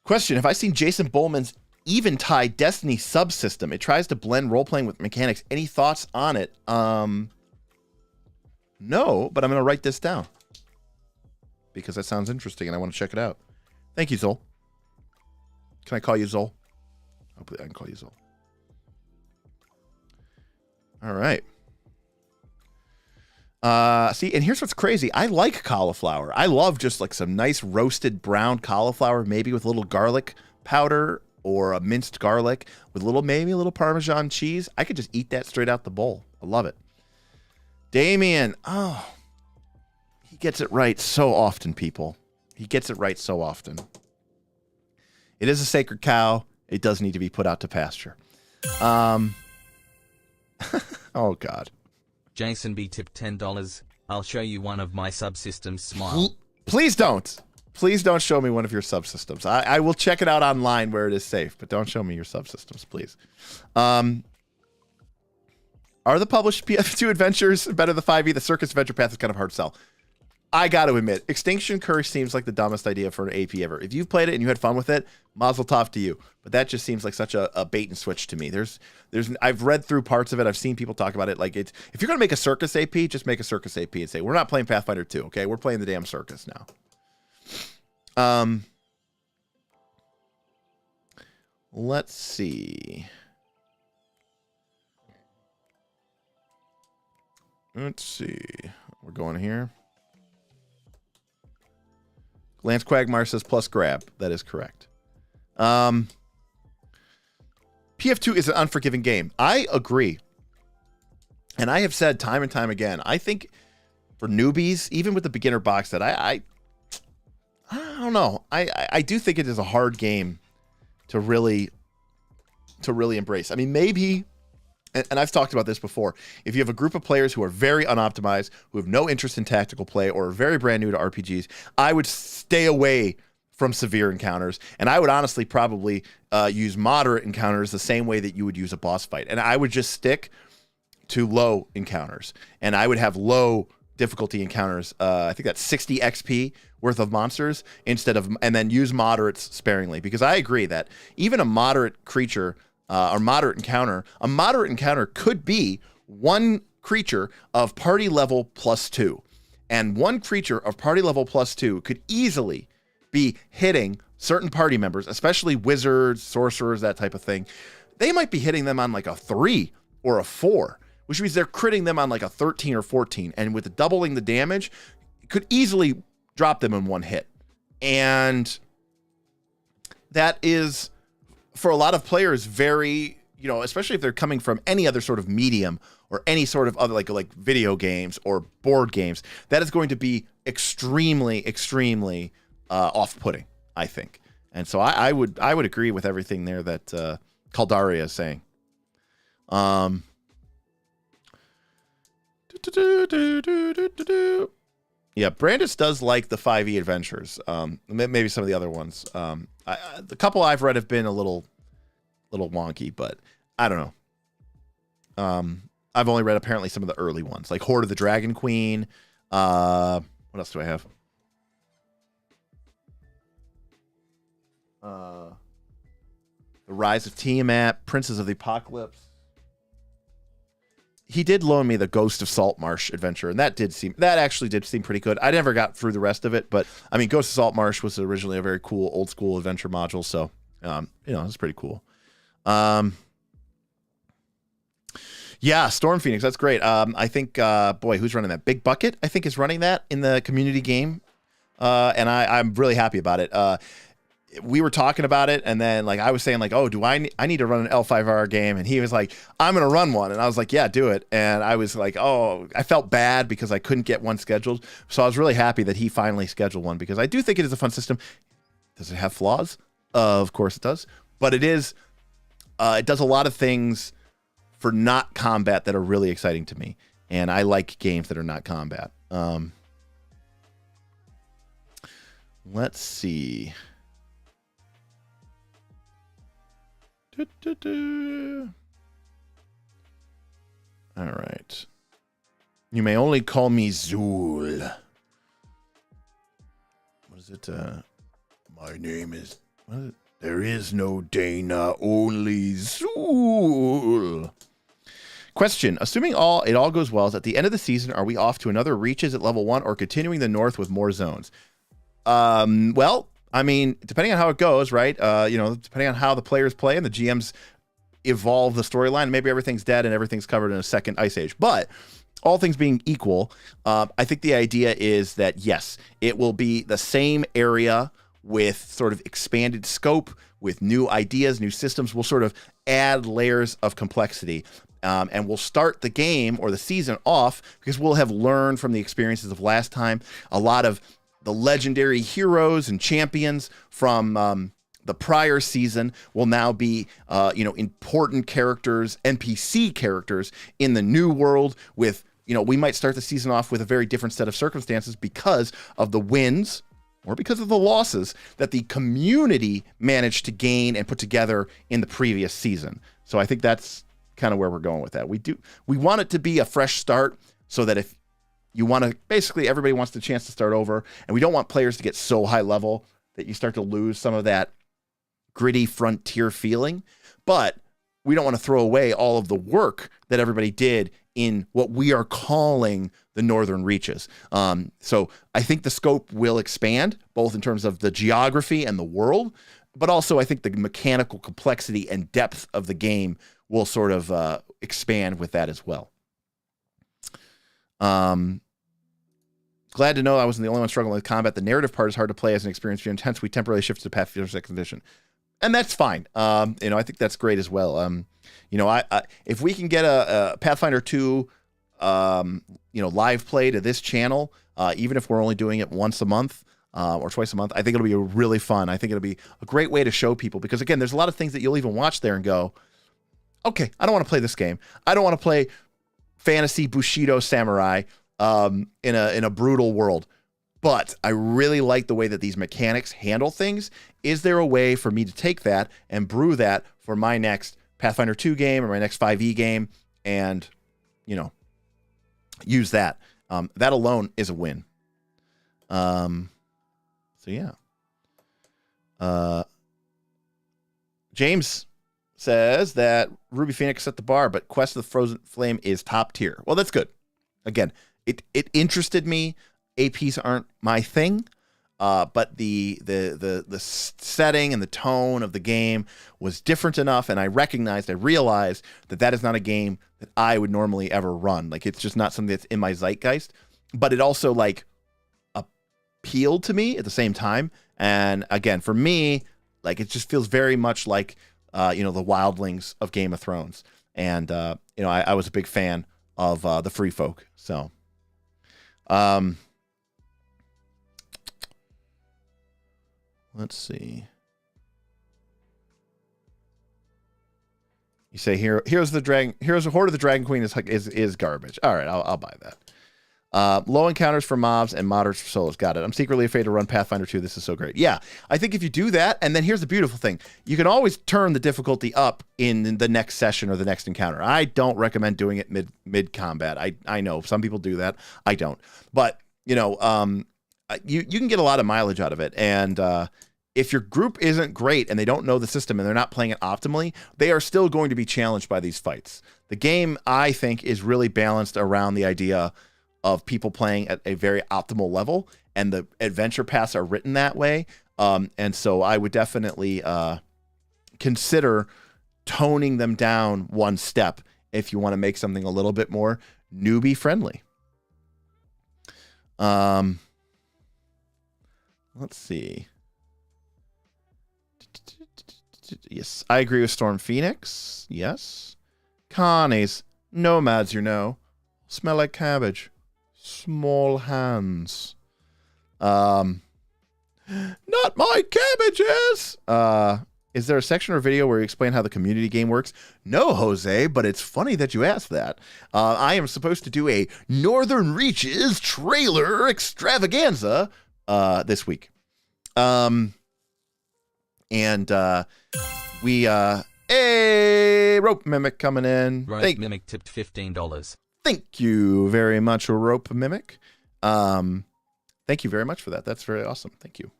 A: Question: have I seen Jason Bowman's Eventide Destiny subsystem? It tries to blend role-playing with mechanics. Any thoughts on it? No, but I'm going to write this down because that sounds interesting and I want to check it out. Thank you, Zol. Can I call you Zol? Hopefully I can call you Zol. All right. See, and here's what's crazy. I like cauliflower. I love just some nice roasted brown cauliflower, maybe with a little garlic powder or a minced garlic with maybe a little Parmesan cheese. I could just eat that straight out the bowl. I love it. Damien, he gets it right so often, people. He gets it right so often. It is a sacred cow. It does need to be put out to pasture. Oh, God.
B: Jason B tipped $10. I'll show you one of my subsystems. Smile.
A: Please don't. Please don't show me one of your subsystems. I will check it out online where it is safe, but don't show me your subsystems, please. Are the published PF2 adventures better than 5e? The Circus Adventure Path is kind of hard to sell. I got to admit, Extinction Curse seems like the dumbest idea for an AP ever. If you've played it and you had fun with it, mazel tov to you. But that just seems like such a bait and switch to me. I've read through parts of it. I've seen people talk about it. Like, if you're going to make a Circus AP, just make a Circus AP and say, we're not playing Pathfinder 2, okay? We're playing the damn Circus now. Let's see. We're going here. Lance Quagmire says plus grab. That is correct. PF2 is an unforgiving game. I agree. And I have said time and time again, I think for newbies, even with the beginner box set, I don't know. I do think it is a hard game to really embrace. I mean, maybe, and I've talked about this before, if you have a group of players who are very unoptimized, who have no interest in tactical play, or are very brand new to RPGs, I would stay away from severe encounters, and I would honestly probably use moderate encounters the same way that you would use a boss fight, and I would just stick to low encounters, and I would have low difficulty encounters. I think that's 60 XP worth of monsters and then use moderates sparingly, because I agree that even a moderate creature or moderate encounter, a moderate encounter could be one creature of party level +2, and one creature of party level +2 could easily be hitting certain party members, especially wizards, sorcerers, that type of thing. They might be hitting them on like a 3 or a 4, which means they're critting them on like a 13 or 14. And with doubling the damage, it could easily drop them in one hit. And that is, for a lot of players, very, especially if they're coming from any other sort of medium or any sort of other like video games or board games, that is going to be extremely, extremely off-putting, I think. And so I would agree with everything there that Caldaria is saying. Yeah, Brandis does like the 5e adventures. Maybe some of the other ones. The couple I've read have been a little wonky, but I don't know. I've only read apparently some of the early ones, like Horde of the Dragon Queen. What else do I have? The Rise of Tiamat, Princes of the Apocalypse. He did loan me the Ghost of Saltmarsh adventure, and that actually did seem pretty good. I never got through the rest of it, but I mean, Ghost of Saltmarsh was originally a very cool old school adventure module, so it's pretty cool. Yeah, Storm Phoenix, that's great. I think who's running that? Big Bucket, I think, is running that in the community game, and I'm really happy about it. We were talking about it, and then I was saying oh, do I need to run an L5R game? And he was like, I'm going to run one. And I was like, yeah, do it. And I was like, oh, I felt bad because I couldn't get one scheduled. So I was really happy that he finally scheduled one, because I do think it is a fun system. Does it have flaws? Of course it does. But it does a lot of things for not combat that are really exciting to me. And I like games that are not combat. Let's see. All right. You may only call me Zool. What is it? My name is... What is it? There is no Dana, only Zool. Question. Assuming it all goes well, at the end of the season, are we off to another Reaches at level 1 or continuing the north with more zones? Well... I mean, depending on how it goes, right? Depending on how the players play and the GMs evolve the storyline, maybe everything's dead and everything's covered in a second Ice Age. But all things being equal, I think the idea is that, yes, it will be the same area with sort of expanded scope, with new ideas, new systems. We'll sort of add layers of complexity. And we'll start the game or the season off because we'll have learned from the experiences of last time. A lot of the legendary heroes and champions from the prior season will now be, important characters, NPC characters in the new world with, we might start the season off with a very different set of circumstances because of the wins, or because of the losses that the community managed to gain and put together in the previous season. So I think that's kind of where we're going with that. We want it to be a fresh start, so that if you want to, basically everybody wants the chance to start over, and we don't want players to get so high level that you start to lose some of that gritty frontier feeling, but we don't want to throw away all of the work that everybody did in what we are calling the Northern Reaches. So I think the scope will expand, both in terms of the geography and the world, but also I think the mechanical complexity and depth of the game will sort of expand with that as well. Glad to know I wasn't the only one struggling with combat. The narrative part is hard to play as an experienced viewer, hence we temporarily shifted to Pathfinder 2nd Edition. And that's fine. I think that's great as well. I if we can get a Pathfinder 2, live play to this channel, even if we're only doing it once a month or twice a month, I think it'll be really fun. I think it'll be a great way to show people, because again, there's a lot of things that you'll even watch there and go, okay, I don't want to play this game. I don't want to play fantasy Bushido samurai in a brutal world. But I really like the way that these mechanics handle things. Is there a way for me to take that and brew that for my next Pathfinder 2 game or my next 5e game and, use that? That alone is a win. So yeah. James says that Ruby Phoenix set the bar, but Quest of the Frozen Flame is top tier. Well, that's good. Again, it interested me. APs aren't my thing, but the setting and the tone of the game was different enough, and I realized that is not a game that I would normally ever run. Like, it's just not something that's in my zeitgeist, but it also appealed to me at the same time. And again, for me, it just feels very much like the wildlings of Game of Thrones. And I was a big fan of the Free Folk. So let's see. You say here's a Horde of the Dragon Queen is garbage. All right, I'll buy that. Low encounters for mobs and modders for solos. Got it. I'm secretly afraid to run Pathfinder 2. This is so great. Yeah, I think if you do that, and then here's the beautiful thing. You can always turn the difficulty up in the next session or the next encounter. I don't recommend doing it mid combat. I know some people do that. I don't. But, you can get a lot of mileage out of it. And if your group isn't great and they don't know the system and they're not playing it optimally, they are still going to be challenged by these fights. The game, I think, is really balanced around the idea of people playing at a very optimal level, and the adventure paths are written that way. And so I would definitely consider toning them down one step if you want to make something a little bit more newbie friendly. Let's see. Yes, I agree with Storm Phoenix. Yes. Connie's nomads, smell like cabbage. Small hands. Not my cabbages. Is there a section or video where you explain how the community game works? No, Jose, but it's funny that you asked that. I am supposed to do a Northern Reaches trailer extravaganza this week. Hey, Rope Mimic coming in.
B: Rope Mimic tipped $15.
A: Thank you very much, Rope Mimic. Thank you very much for that. That's very awesome. Thank you.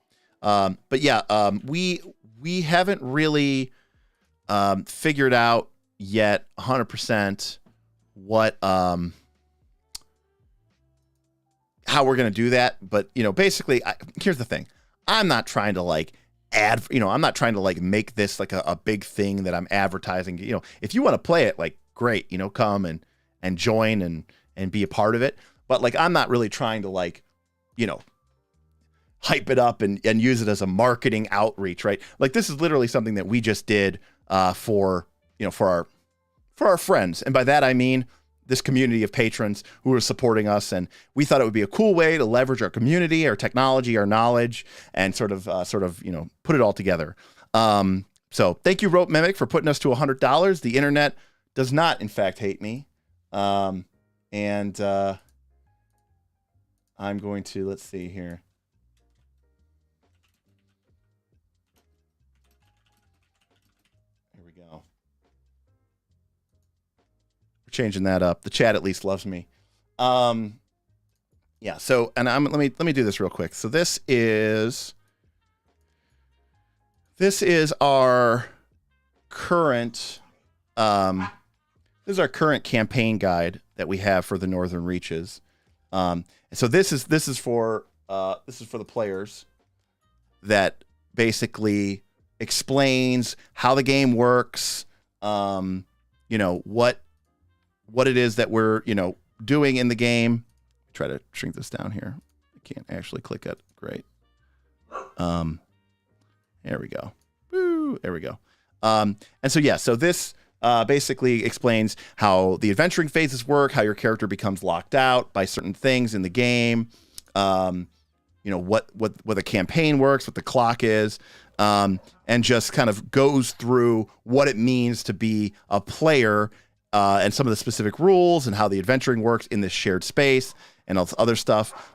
A: But yeah, we haven't really figured out yet 100% what how we're gonna do that. But basically, here's the thing: I'm not trying to I'm not trying to make this a big thing that I'm advertising. If you want to play it, great, come and join and be a part of it. But I'm not really trying to hype it up and use it as a marketing outreach, right? This is literally something that we just did for our friends. And by that, I mean this community of patrons who are supporting us. And we thought it would be a cool way to leverage our community, our technology, our knowledge, and sort of put it all together. So thank you, Rope Mimic, for putting us to $100. The internet does not, in fact, hate me. I'm going to, let's see here. changing that up. The chat at least loves me. Yeah. So, and let me do this real quick. So this is our current this is our current campaign guide that we have for the Northern Reaches. So this is for the players, that basically explains how the game works, you know, what it is that we're, you know, doing in the game. Try to shrink this down here. I can't actually click it. Great. There we go. Woo, there we go. And so, yeah, so this basically explains how the adventuring phases work, how your character becomes locked out by certain things in the game, you know, what the campaign works, what the clock is, and just kind of goes through what it means to be a player, and some of the specific rules and how the adventuring works in this shared space and all this other stuff.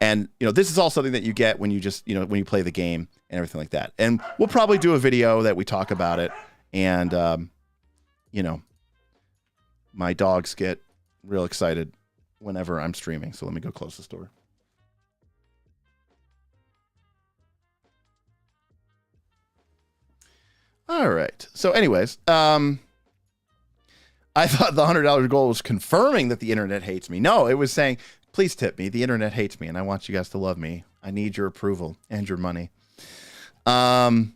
A: And, you know, this is all something that you get when you just, you know, when you play the game and everything like that. And we'll probably do a video that we talk about it. And, you know, my dogs get real excited whenever I'm streaming. So let me go close this door. All right. So anyways, I thought the $100 goal was confirming that the internet hates me. No, it was saying, please tip me. The internet hates me, and I want you guys to love me. I need your approval and your money. So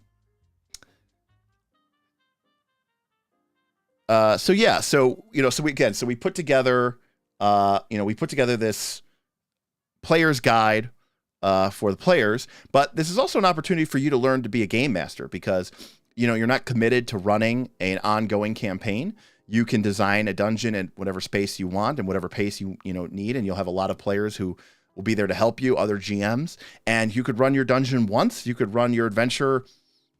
A: yeah, so, you know, so we put together, you know, we put together this player's guide for the players, but this is also an opportunity for you to learn to be a game master, because, you know, you're not committed to running an ongoing campaign. You can design a dungeon at whatever space you want and whatever pace you need, and you'll have a lot of players who will be there to help you, other GMs, and you could run your dungeon once, you could run your adventure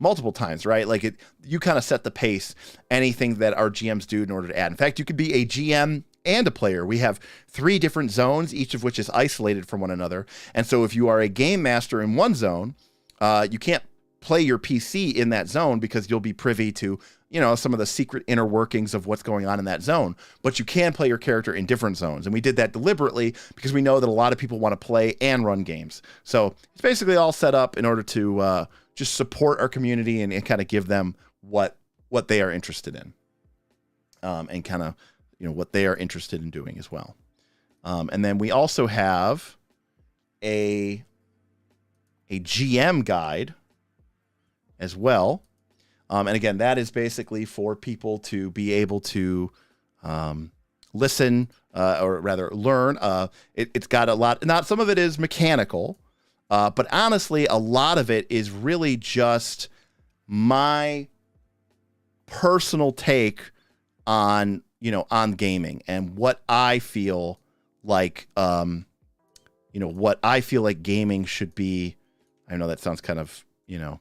A: multiple times, right? Like you kind of set the pace, anything that our GMs do in order to add. In fact, you could be a GM and a player. We have 3 different zones, each of which is isolated from one another. And so if you are a game master in one zone, you can't play your PC in that zone because you'll be privy to, you know, some of the secret inner workings of what's going on in that zone, but you can play your character in different zones. And we did that deliberately because we know that a lot of people want to play and run games. So it's basically all set up in order to just support our community and kind of give them what they are interested in, and kind of, you know, what they are interested in doing as well. And then we also have a GM guide as well. And again, that is basically for people to be able to listen, or rather learn. It's got a lot, not some of it is mechanical, but honestly, a lot of it is really just my personal take on, you know, on gaming and what I feel like, you know, what I feel like gaming should be. I know that sounds kind of, you know,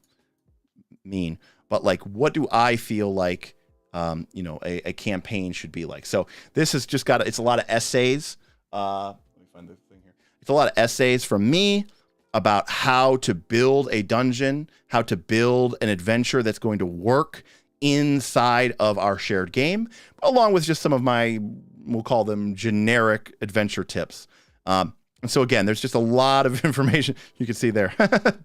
A: mean, but like, what do I feel like, you know, a campaign should be like? So this has just got, it's a lot of essays. Let me find the thing here. It's a lot of essays from me about how to build a dungeon, how to build an adventure that's going to work inside of our shared game, along with just some of my, we'll call them generic adventure tips. And so again, there's just a lot of information you can see there.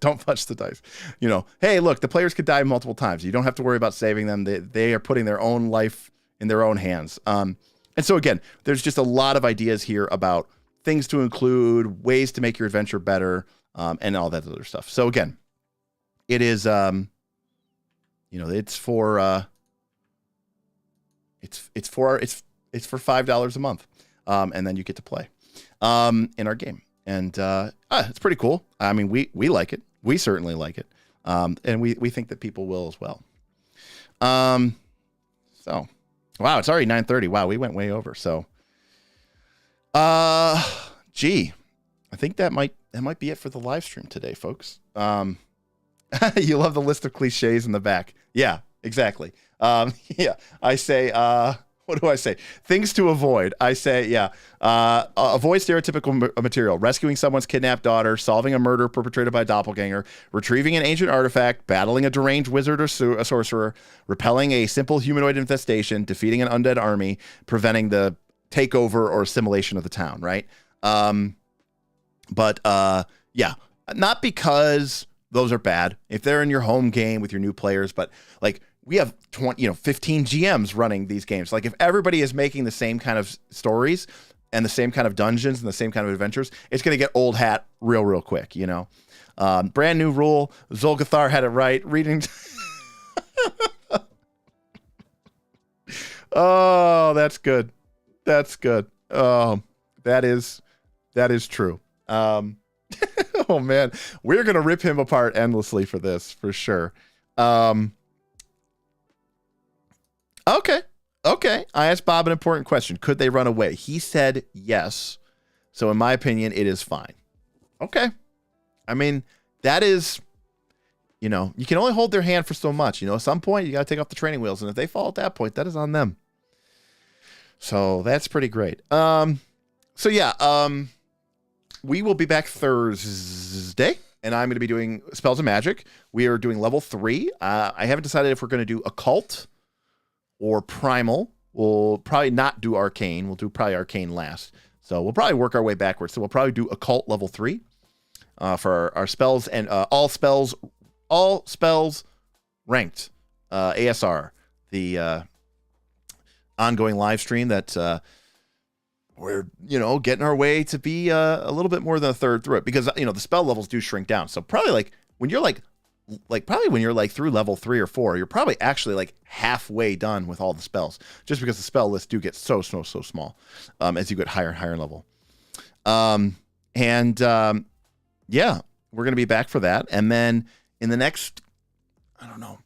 A: Don't touch the dice. You know, hey, look, the players could die multiple times. You don't have to worry about saving them. They are putting their own life in their own hands. And so again, there's just a lot of ideas here about things to include, ways to make your adventure better, and all that other stuff. So again, it is, you know, it's for $5 a month. And then you get to play in our game, and it's pretty cool. I mean, we like it. We certainly like it, and we think that people will as well. So, wow, it's already 9:30. Wow, we went way over. So, gee, I think that might be it for the live stream today, folks. You love the list of cliches in the back. Yeah, exactly. Yeah, I say, what What do I say? Things to avoid. I say, avoid stereotypical material. Rescuing someone's kidnapped daughter, solving a murder perpetrated by a doppelganger, retrieving an ancient artifact, battling a deranged wizard or a sorcerer, repelling a simple humanoid infestation, defeating an undead army, preventing the takeover or assimilation of the town, right? Not because those are bad. If they're in your home game with your new players, but like we have 15 GMs running these games. Like if everybody is making the same kind of stories and the same kind of dungeons and the same kind of adventures, it's going to get old hat real quick, brand new rule. Zolgathar had it right. Reading. Oh, that's good. That's good. Oh, that is true. Oh man, we're going to rip him apart endlessly for this, for sure. Okay. I asked Bob an important question. Could they run away? He said yes. So in my opinion, it is fine. Okay. I mean, that is, you can only hold their hand for so much. At some point, you got to take off the training wheels. And if they fall at that point, that is on them. So that's pretty great. We will be back Thursday, and I'm going to be doing Spells of Magic. We are doing level 3. I haven't decided if we're going to do Occult or Primal. We'll probably not do Arcane. We'll do probably Arcane last. So we'll probably work our way backwards. So we'll probably do Occult level 3 for our spells, and all spells ranked. ASR, the ongoing live stream that we're getting our way to be a little bit more than a third through it, because the spell levels do shrink down. So probably when you're through level 3 or 4, you're probably actually halfway done with all the spells, just because the spell lists do get so small as you get higher and higher level. We're gonna be back for that, and then in the next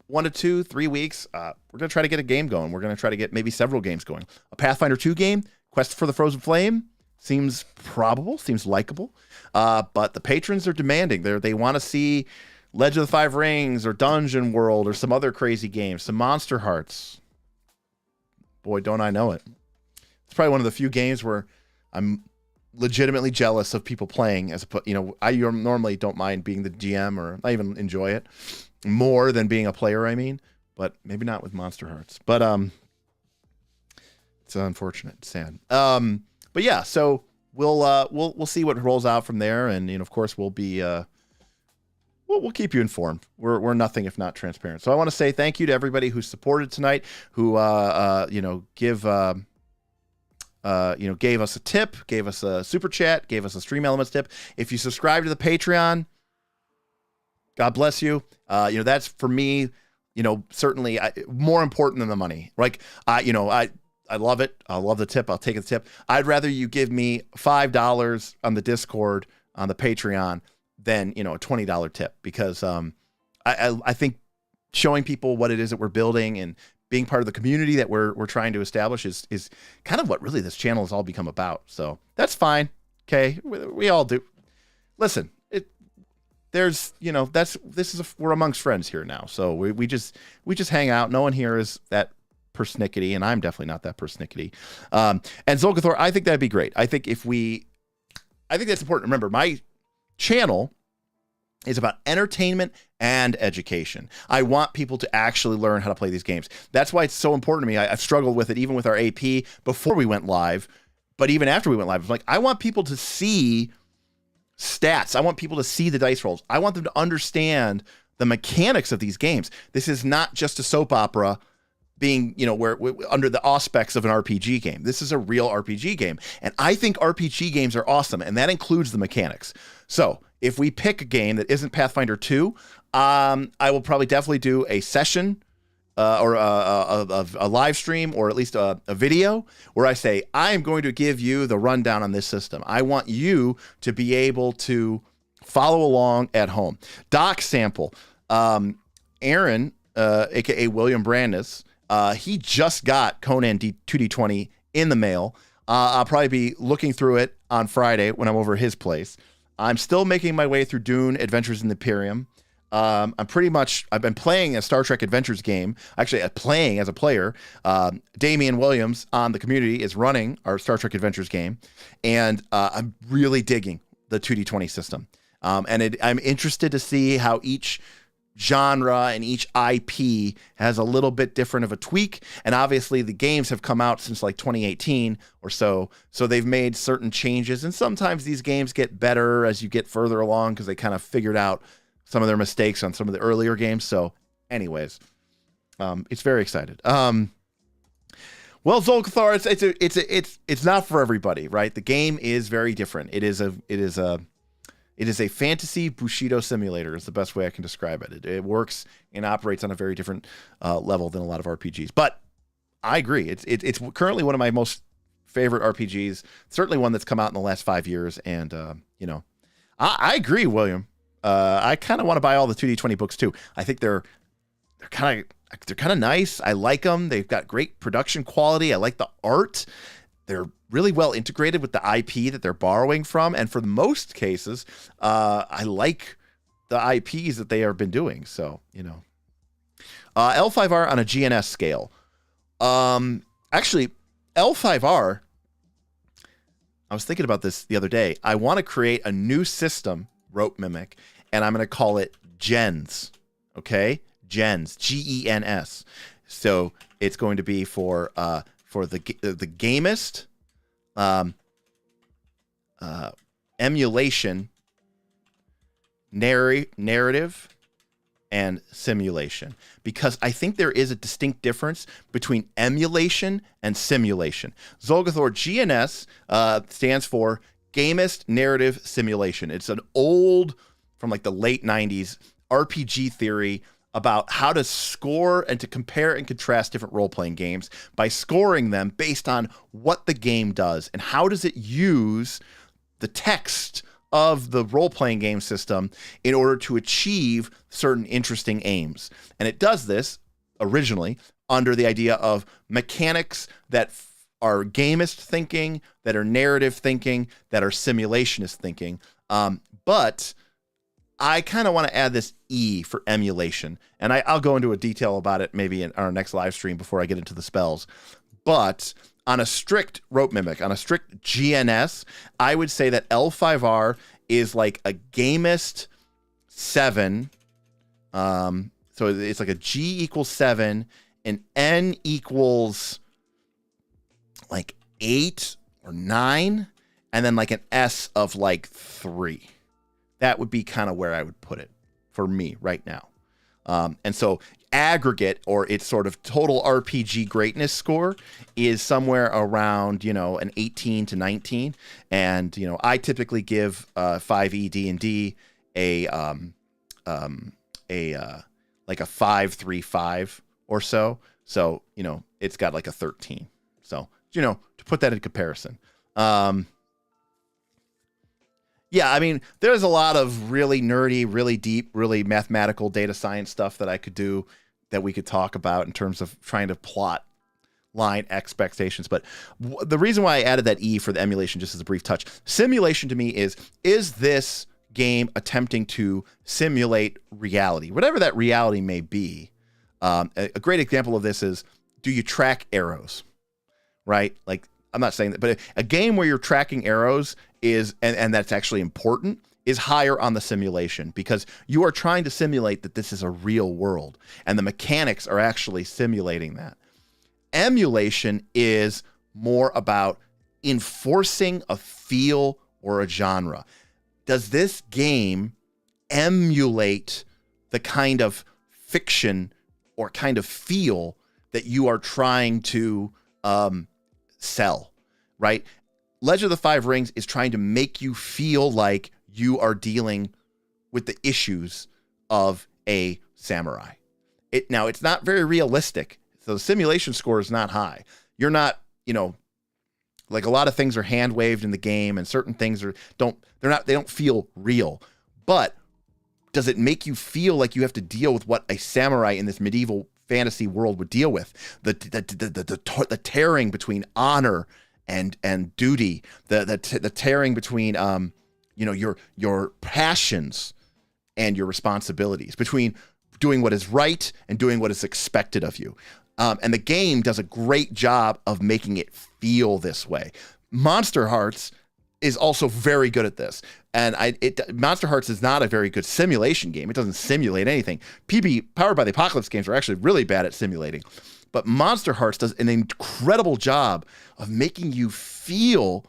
A: 1 to 2, 3 weeks, we're gonna try to get a game going. We're gonna try to get maybe several games going. A Pathfinder 2 game. Quest for the Frozen Flame seems probable, seems likable, but the patrons are demanding. They want to see Legend of the Five Rings or Dungeon World or some other crazy games, some Monster Hearts. Boy, don't I know it. It's probably one of the few games where I'm legitimately jealous of people playing. I normally don't mind being the GM, or I even enjoy it more than being a player, but maybe not with Monster Hearts. But it's unfortunate, sad. But yeah, so we'll see what rolls out from there, and of course we'll be we'll keep you informed. We're nothing if not transparent. So I want to say thank you to everybody who supported tonight, who gave us a tip, gave us a super chat, gave us a Stream Elements tip. If you subscribe to the Patreon, God bless you. That's for me, certainly more important than the money. I love it. I love the tip. I'll take the tip. I'd rather you give me $5 on the Discord, on the Patreon, than, a $20 tip, because I think showing people what it is that we're building and being part of the community that we're trying to establish is kind of what really this channel has all become about. So that's fine. Okay. We all do. Listen, we're amongst friends here now. So we just hang out. No one here is that persnickety, and I'm definitely not that persnickety. And Zolgathor, I think that'd be great. I think that's important. Remember, my channel is about entertainment and education. I want people to actually learn how to play these games. That's why it's so important to me. I've struggled with it even with our AP before we went live, but even after we went live, I want people to see stats. I want people to see the dice rolls. I want them to understand the mechanics of these games. This is not just a soap opera being, where under the auspices of an RPG game. This is a real RPG game. And I think RPG games are awesome, and that includes the mechanics. So if we pick a game that isn't Pathfinder 2, I will probably definitely do a session or a live stream, or at least a video where I say, I am going to give you the rundown on this system. I want you to be able to follow along at home. Doc sample. Aaron, aka William Brandis, he just got Conan 2D20 in the mail. I'll probably be looking through it on Friday when I'm over at his place. I'm still making my way through Dune Adventures in the Imperium. I've been playing a Star Trek Adventures game, actually playing as a player. Damian Williams on the community is running our Star Trek Adventures game, and I'm really digging the 2D20 system. I'm interested to see how each genre and each IP has a little bit different of a tweak. And obviously the games have come out since like 2018 or so. So they've made certain changes. And sometimes these games get better as you get further along because they kind of figured out some of their mistakes on some of the earlier games. So anyways, it's very excited. Well, Zolgathar, it's not for everybody, right? The game is very different. It is a fantasy Bushido simulator is the best way I can describe it. It works and operates on a very different level than a lot of RPGs. But I agree. It's currently one of my most favorite RPGs. Certainly one that's come out in the last 5 years. And, I agree, William. I kind of want to buy all the 2D20 books too. I think they're kind of nice. I like them. They've got great production quality. I like the art. They're really well integrated with the IP that they're borrowing from. And for the most cases, I like the IPs that they have been doing. So, L5R on a GNS scale. Actually, L5R, I was thinking about this the other day. I want to create a new system, Rope Mimic, and I'm going to call it Gens. Okay? Gens. Gens. So it's going to be for the gamist, emulation, narrative, and simulation. Because I think there is a distinct difference between emulation and simulation. Zolgathor GNS stands for Gamist Narrative Simulation. It's an old, from like the late 90s, RPG theory about how to score and to compare and contrast different role-playing games by scoring them based on what the game does and how does it use the text of the role-playing game system in order to achieve certain interesting aims. And it does this originally under the idea of mechanics that are gamist thinking, that are narrative thinking, that are simulationist thinking. But I kind of want to add this E for emulation. And I'll go into a detail about it maybe in our next live stream before I get into the spells. But on a strict Rope Mimic, on a strict GNS, I would say that L5R is like a gamist 7. So it's like a G equals 7 and N equals like 8 or 9, and then like an S of like 3. That would be kind of where I would put it for me right now. And so aggregate, or its sort of total RPG greatness score, is somewhere around, an 18 to 19. And, I typically give 5e D&D like a 5.35 or so. So, it's got like a 13. So, to put that in comparison. Yeah, I mean, there's a lot of really nerdy, really deep, really mathematical data science stuff that I could do that we could talk about in terms of trying to plot line expectations. But the reason why I added that E for the emulation, just as a brief touch, simulation to me is this game attempting to simulate reality, whatever that reality may be? A great example of this is, do you track arrows, right? Like, I'm not saying that, but a game where you're tracking arrows is, and that's actually important, is higher on the simulation, because you are trying to simulate that this is a real world and the mechanics are actually simulating that. Emulation is more about enforcing a feel or a genre. Does this game emulate the kind of fiction or kind of feel that you are trying to sell, right? Legend of the Five Rings is trying to make you feel like you are dealing with the issues of a samurai. It's not very realistic. So the simulation score is not high. You're not, like a lot of things are hand waved in the game and certain things they don't feel real. But does it make you feel like you have to deal with what a samurai in this medieval fantasy world would deal with? The tearing between honor and duty, the tearing between your passions and your responsibilities, between doing what is right and doing what is expected of you. And the game does a great job of making it feel this way. Monster Hearts is also very good at this. And Monster Hearts is not a very good simulation game. It doesn't simulate anything. Powered by the Apocalypse games are actually really bad at simulating. But Monster Hearts does an incredible job of making you feel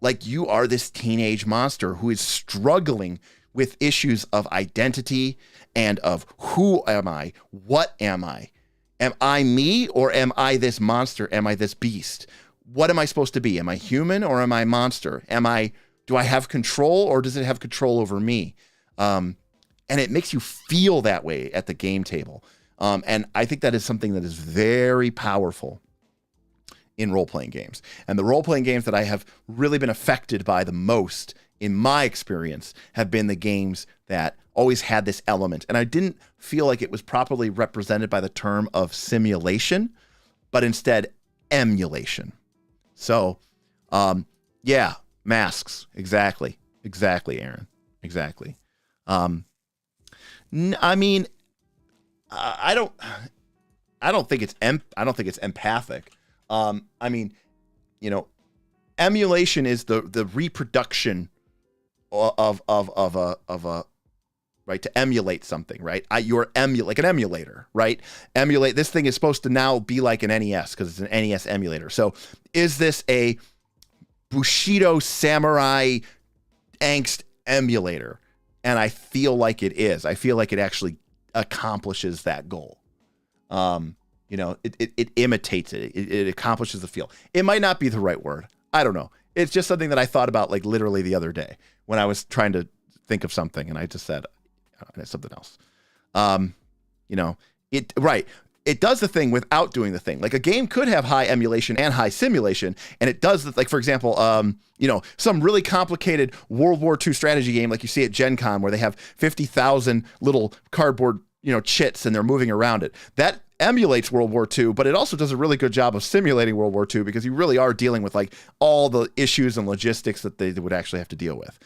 A: like you are this teenage monster who is struggling with issues of identity and of who am I? What am I? Am I me, or am I this monster? Am I this beast? What am I supposed to be? Am I human, or am I monster? Do I have control, or does it have control over me? And it makes you feel that way at the game table. And I think that is something that is very powerful in role-playing games. And the role-playing games that I have really been affected by the most, in my experience, have been the games that always had this element. And I didn't feel like it was properly represented by the term of simulation, but instead emulation. So, yeah, masks. Exactly, Aaron. Exactly. I mean, I don't think it's empathic. I mean, emulation is the reproduction of a right, to emulate something, right? You're like an emulator, right? Emulate, this thing is supposed to now be like an NES because it's an NES emulator. So is this a Bushido Samurai angst emulator? And I feel like it is. I feel like it actually accomplishes that goal. It imitates it. It accomplishes the feel. It might not be the right word. I don't know. It's just something that I thought about like literally the other day when I was trying to think of something, and I just said something else. It does the thing without doing the thing. Like a game could have high emulation and high simulation, and it does, like, for example, some really complicated World War II strategy game like you see at Gen Con where they have 50,000 little cardboard, chits, and they're moving around it. That emulates World War II, but it also does a really good job of simulating World War II because you really are dealing with like all the issues and logistics that they would actually have to deal with.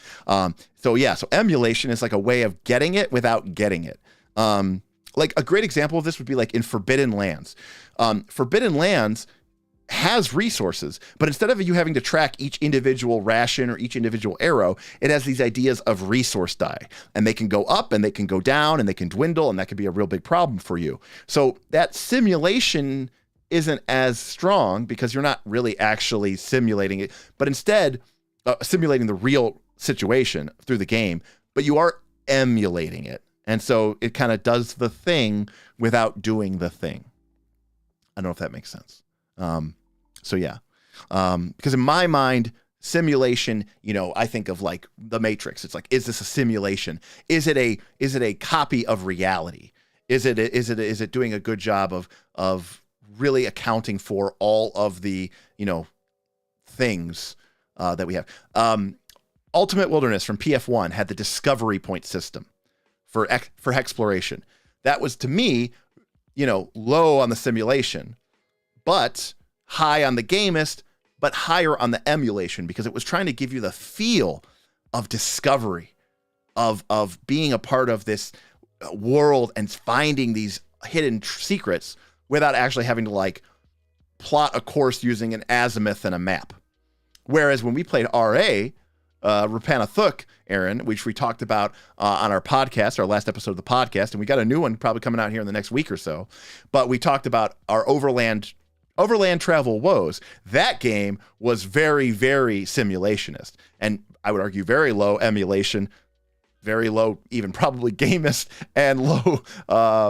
A: So emulation is like a way of getting it without getting it. Like a great example of this would be like in Forbidden Lands. Forbidden Lands has resources, but instead of you having to track each individual ration or each individual arrow, it has these ideas of resource die, and they can go up and they can go down and they can dwindle, and that could be a real big problem for you. So that simulation isn't as strong because you're not really actually simulating it, but instead simulating the real situation through the game, but you are emulating it. And so it kind of does the thing without doing the thing. I don't know if that makes sense. Because in my mind, simulation, I think of like the Matrix. It's like, is this a simulation? Is it a copy of reality? Is it doing a good job of really accounting for all of the, things that we have? Ultimate Wilderness from PF1 had the discovery point system for exploration. That was, to me, low on the simulation, but high on the gamist, but higher on the emulation, because it was trying to give you the feel of discovery, of being a part of this world and finding these hidden secrets without actually having to like plot a course using an azimuth and a map. Whereas when we played RA, Rapanathuk, Aaron, which we talked about on our podcast, our last episode of the podcast, and we got a new one probably coming out here in the next week or so, but we talked about our overland travel woes. That game was very, very simulationist, and I would argue very low emulation, very low even probably gamist, and low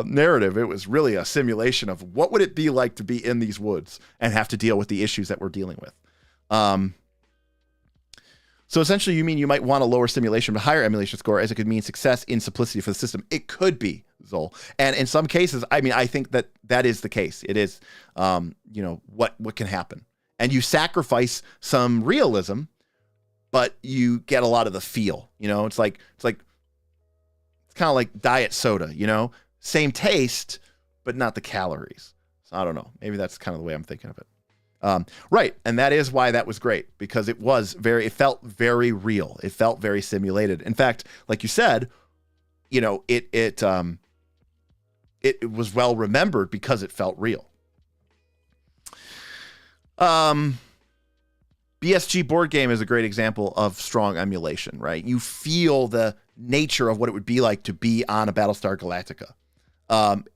A: narrative. It was really a simulation of what would it be like to be in these woods and have to deal with the issues that we're dealing with. So essentially, you mean you might want a lower simulation but higher emulation score, as it could mean success in simplicity for the system. It could be, Zol. And in some cases, I think that is the case. It is, what can happen. And you sacrifice some realism, but you get a lot of the feel. It's kind of like diet soda, same taste, but not the calories. So I don't know. Maybe that's kind of the way I'm thinking of it. Right. And that is why that was great, because it felt very real. It felt very simulated. In fact, like you said, it was well remembered because it felt real. BSG board game is a great example of strong emulation, right? You feel the nature of what it would be like to be on a Battlestar Galactica,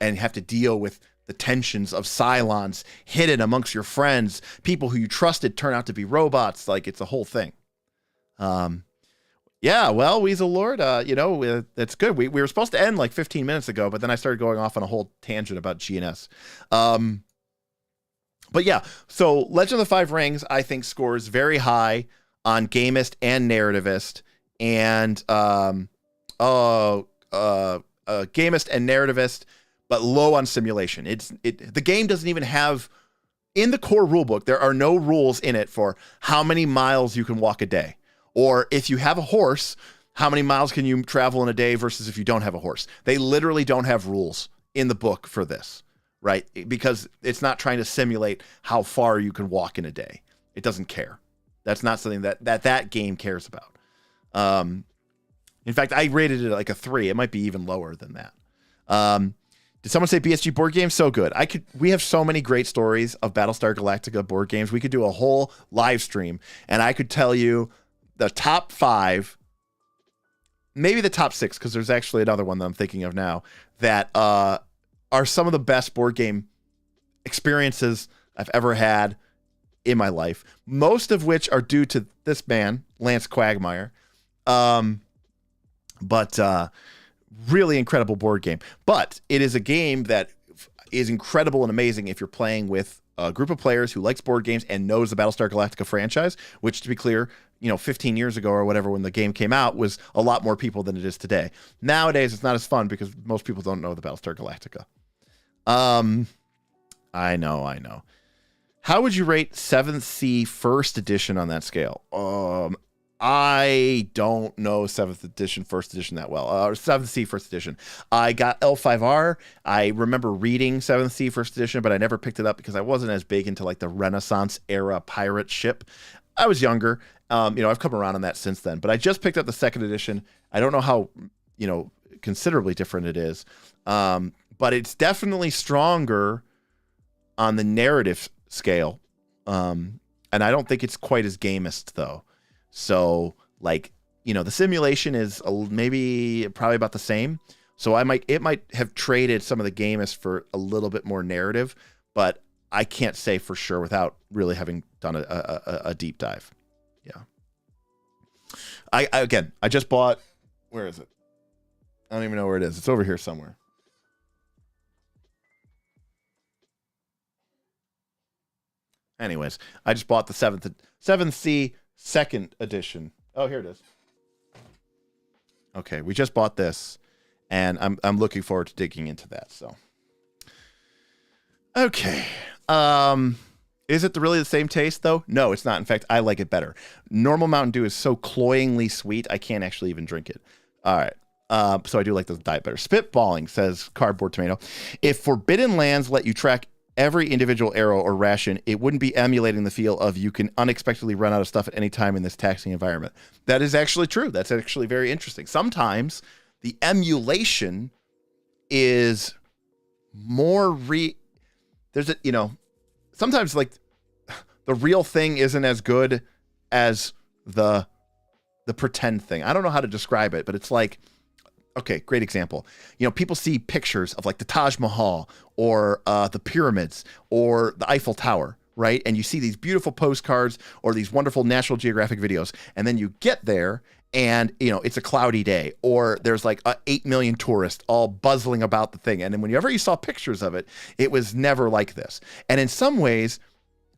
A: and have to deal with the tensions of Cylons hidden amongst your friends. People who you trusted turn out to be robots. Like, it's a whole thing. Yeah, well, Weasel Lord, that's good. We were supposed to end like 15 minutes ago, but then I started going off on a whole tangent about GNS. But yeah, so Legend of the Five Rings, I think, scores very high on Gamist and Narrativist, and Gamist and Narrativist, but low on simulation. The game doesn't even have, in the core rulebook, there are no rules in it for how many miles you can walk a day, or if you have a horse, how many miles can you travel in a day versus if you don't have a horse. They literally don't have rules in the book for this. Right? Because it's not trying to simulate how far you can walk in a day. It doesn't care. That's not something that game cares about. In fact, I rated it like a 3. It might be even lower than that. Did someone say BSG board game? So good. We have so many great stories of Battlestar Galactica board games. We could do a whole live stream, and I could tell you the top 5, maybe the top 6, because there's actually another one that I'm thinking of now that are some of the best board game experiences I've ever had in my life. Most of which are due to this man, Lance Quagmire. But really incredible board game. But it is a game that is incredible and amazing if you're playing with a group of players who likes board games and knows the Battlestar Galactica franchise, which, to be clear, 15 years ago or whatever, when the game came out, was a lot more people than it is today. Nowadays, it's not as fun because most people don't know the Battlestar Galactica. I know. How would you rate 7th Sea First Edition on that scale? I don't know 7th Edition, First Edition that well. 7th Sea First Edition. I got L5R. I remember reading 7th Sea First Edition, but I never picked it up because I wasn't as big into like the Renaissance era pirate ship. I was younger. I've come around on that since then, but I just picked up the 2nd edition. I don't know how, considerably different it is. But it's definitely stronger on the narrative scale. And I don't think it's quite as gamist, though. So, the simulation is probably about the same. So it might have traded some of the gamist for a little bit more narrative, but I can't say for sure without really having done a deep dive. Yeah. I just bought, where is it? I don't even know where it is. It's over here somewhere. Anyways, I just bought the 7th Sea 2nd edition. Oh, here it is. Okay, we just bought this, and I'm looking forward to digging into that. So, okay, is it really the same taste though? No, it's not. In fact, I like it better. Normal Mountain Dew is so cloyingly sweet, I can't actually even drink it. All right. So I do like the diet better. Spitballing, says Cardboard Tomato. If Forbidden Lands let you track every individual arrow or ration, it wouldn't be emulating the feel of you can unexpectedly run out of stuff at any time in this taxing environment. That is actually true. That's actually very interesting. Sometimes the emulation is more sometimes like the real thing isn't as good as the pretend thing. I don't know how to describe it, but it's like, okay, great example. People see pictures of like the Taj Mahal or the pyramids or the Eiffel Tower, right? And you see these beautiful postcards or these wonderful National Geographic videos. And then you get there and, it's a cloudy day, or there's like 8 million tourists all buzzing about the thing. And then whenever you saw pictures of it, it was never like this. And in some ways,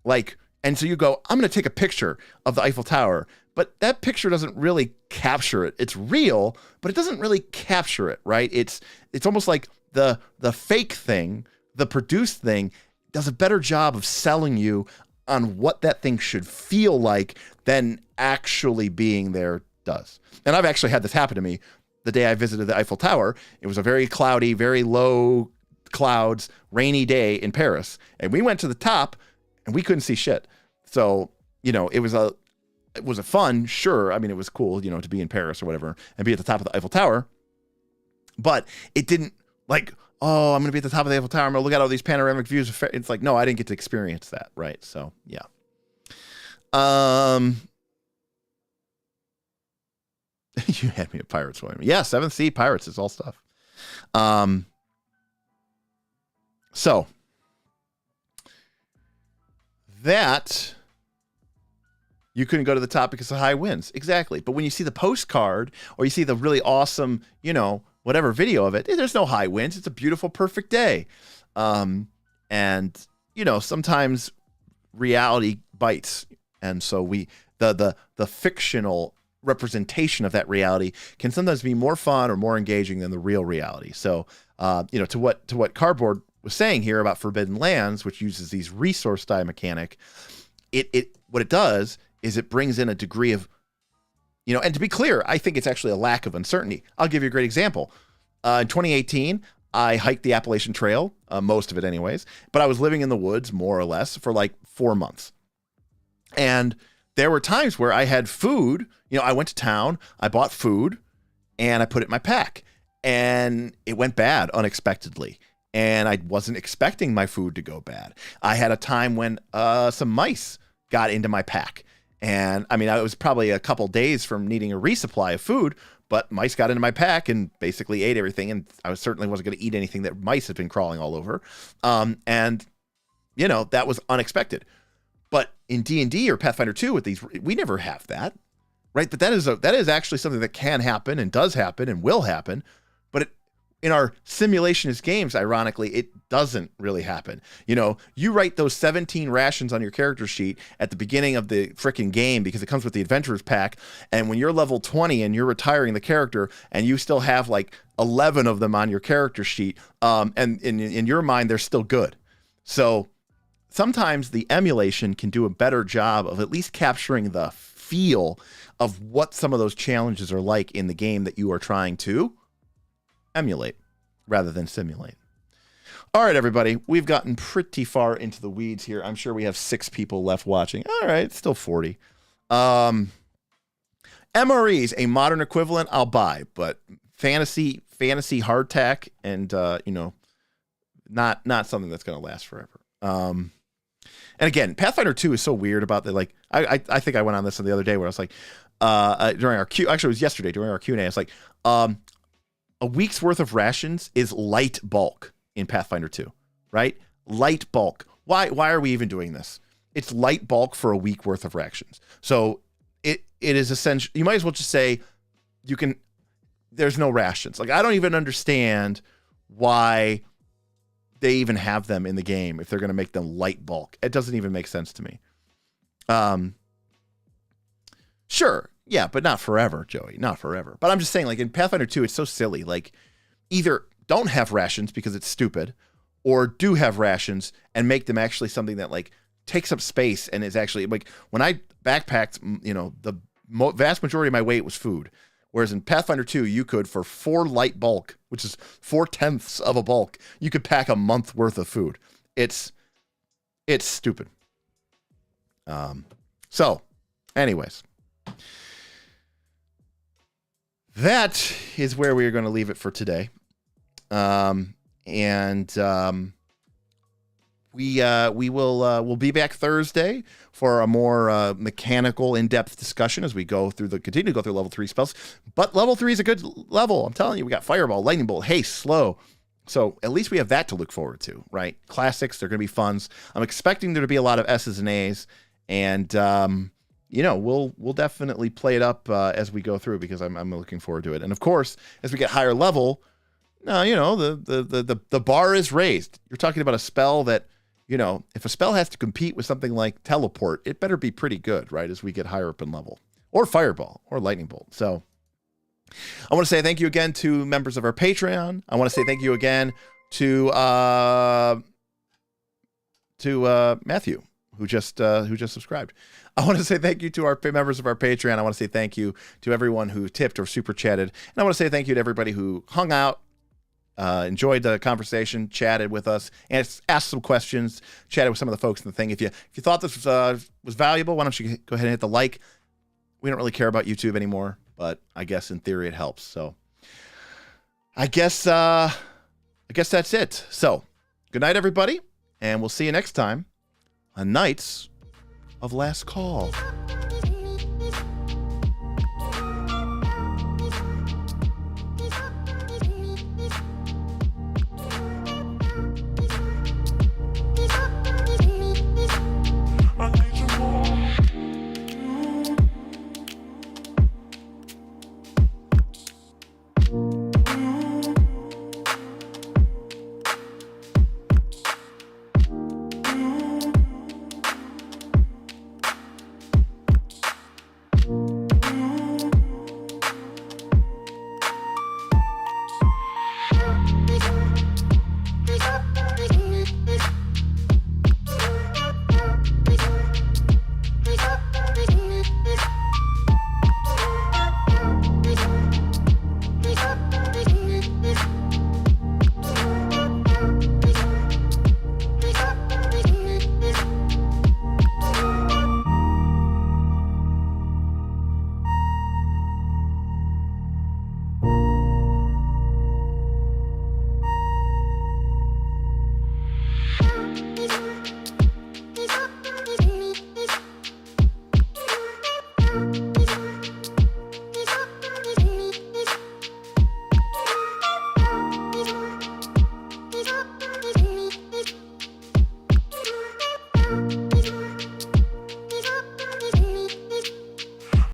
A: and so you go, I'm going to take a picture of the Eiffel Tower, but that picture doesn't really capture it. It's real, but it doesn't really capture it, right? It's almost like the fake thing, the produced thing, does a better job of selling you on what that thing should feel like than actually being there does. And I've actually had this happen to me the day I visited the Eiffel Tower. It was a very cloudy, very low clouds, rainy day in Paris. And we went to the top and we couldn't see shit. So, it was a fun, sure. I mean, it was cool, to be in Paris or whatever and be at the top of the Eiffel Tower. But it didn't like, oh, I'm going to be at the top of the Eiffel Tower. I'm going to look at all these panoramic views. It's like, no, I didn't get to experience that. Right. So, yeah. You had me a Pirates one. Yeah, 7th Sea Pirates is all stuff. So that you couldn't go to the top because of high winds. Exactly. But when you see the postcard or you see the really awesome, you know, whatever video of it, there's no high winds. It's a beautiful, perfect day. And, you know, sometimes reality bites. And so the fictional representation of that reality can sometimes be more fun or more engaging than the real reality. So, you know, to what Cardboard was saying here about Forbidden Lands, which uses these resource die mechanic, what it does is it brings in a degree of, you know, and to be clear, I think it's actually a lack of uncertainty. I'll give you a great example. In 2018, I hiked the Appalachian Trail, most of it anyways, but I was living in the woods more or less for like 4 months. And there were times where I had food, you know, I went to town, I bought food, and I put it in my pack, and it went bad unexpectedly. And I wasn't expecting my food to go bad. I had a time when some mice got into my pack. And I mean, I was probably a couple days from needing a resupply of food, but mice got into my pack and basically ate everything. And I certainly wasn't going to eat anything that mice had been crawling all over. And, you know, that was unexpected. But in D&D or Pathfinder 2 with these, we never have that, right? But that is actually something that can happen and does happen and will happen. But in our simulationist games, ironically, it doesn't really happen. You know, you write those 17 rations on your character sheet at the beginning of the frickin' game because it comes with the Adventurers Pack. And when you're level 20 and you're retiring the character and you still have like 11 of them on your character sheet, and in your mind, they're still good. So sometimes the emulation can do a better job of at least capturing the feel of what some of those challenges are like in the game that you are trying to emulate rather than simulate. All right, everybody, we've gotten pretty far into the weeds here. I'm sure we have 6 people left watching. All right, it's still 40. MREs, a modern equivalent, I'll buy, but fantasy hardtack and you know, not something that's going to last forever. And again, Pathfinder 2 is so weird about the, like, I think I went on this the other day where I was like, during our actually it was yesterday during our Q&A, I was like, a week's worth of rations is light bulk in Pathfinder 2, right? Light bulk. Why are we even doing this? It's light bulk for a week worth of rations. So it is essential. You might as well just say there's no rations. Like, I don't even understand why they even have them in the game if they're going to make them light bulk. It doesn't even make sense to me. Sure. Yeah, but not forever, Joey. Not forever. But I'm just saying, like, in Pathfinder 2, it's so silly. Like, either don't have rations because it's stupid, or do have rations and make them actually something that, like, takes up space and is actually, like, when I backpacked, you know, the vast majority of my weight was food. Whereas in Pathfinder 2, you could, for 4 light bulk, which is 4/10 of a bulk, you could pack a month worth of food. It's stupid. So, anyways. That is where we are going to leave it for today. We'll be back Thursday for a more mechanical, in-depth discussion as we continue to go through level 3 spells. But level 3 is a good level. I'm telling you, we got Fireball, Lightning Bolt, Haste, Slow. So at least we have that to look forward to, right? Classics, they're going to be funs. I'm expecting there to be a lot of S's and A's, and you know, we'll definitely play it up as we go through because I'm looking forward to it. And of course, as we get higher level, you know, the bar is raised. You're talking about a spell that, you know, if a spell has to compete with something like Teleport, it better be pretty good, right? As we get higher up in level, or Fireball, or Lightning Bolt. So I want to say thank you again to members of our Patreon. I want to say thank you again to Matthew, who just subscribed. I want to say thank you to our members of our Patreon. I want to say thank you to everyone who tipped or super chatted. And I want to say thank you to everybody who hung out, enjoyed the conversation, chatted with us, and asked some questions, chatted with some of the folks in the thing. If you thought this was valuable, why don't you go ahead and hit the like. We don't really care about YouTube anymore, but I guess in theory it helps. So I guess that's it. So, good night, everybody, and we'll see you next time on Knights of Last Call.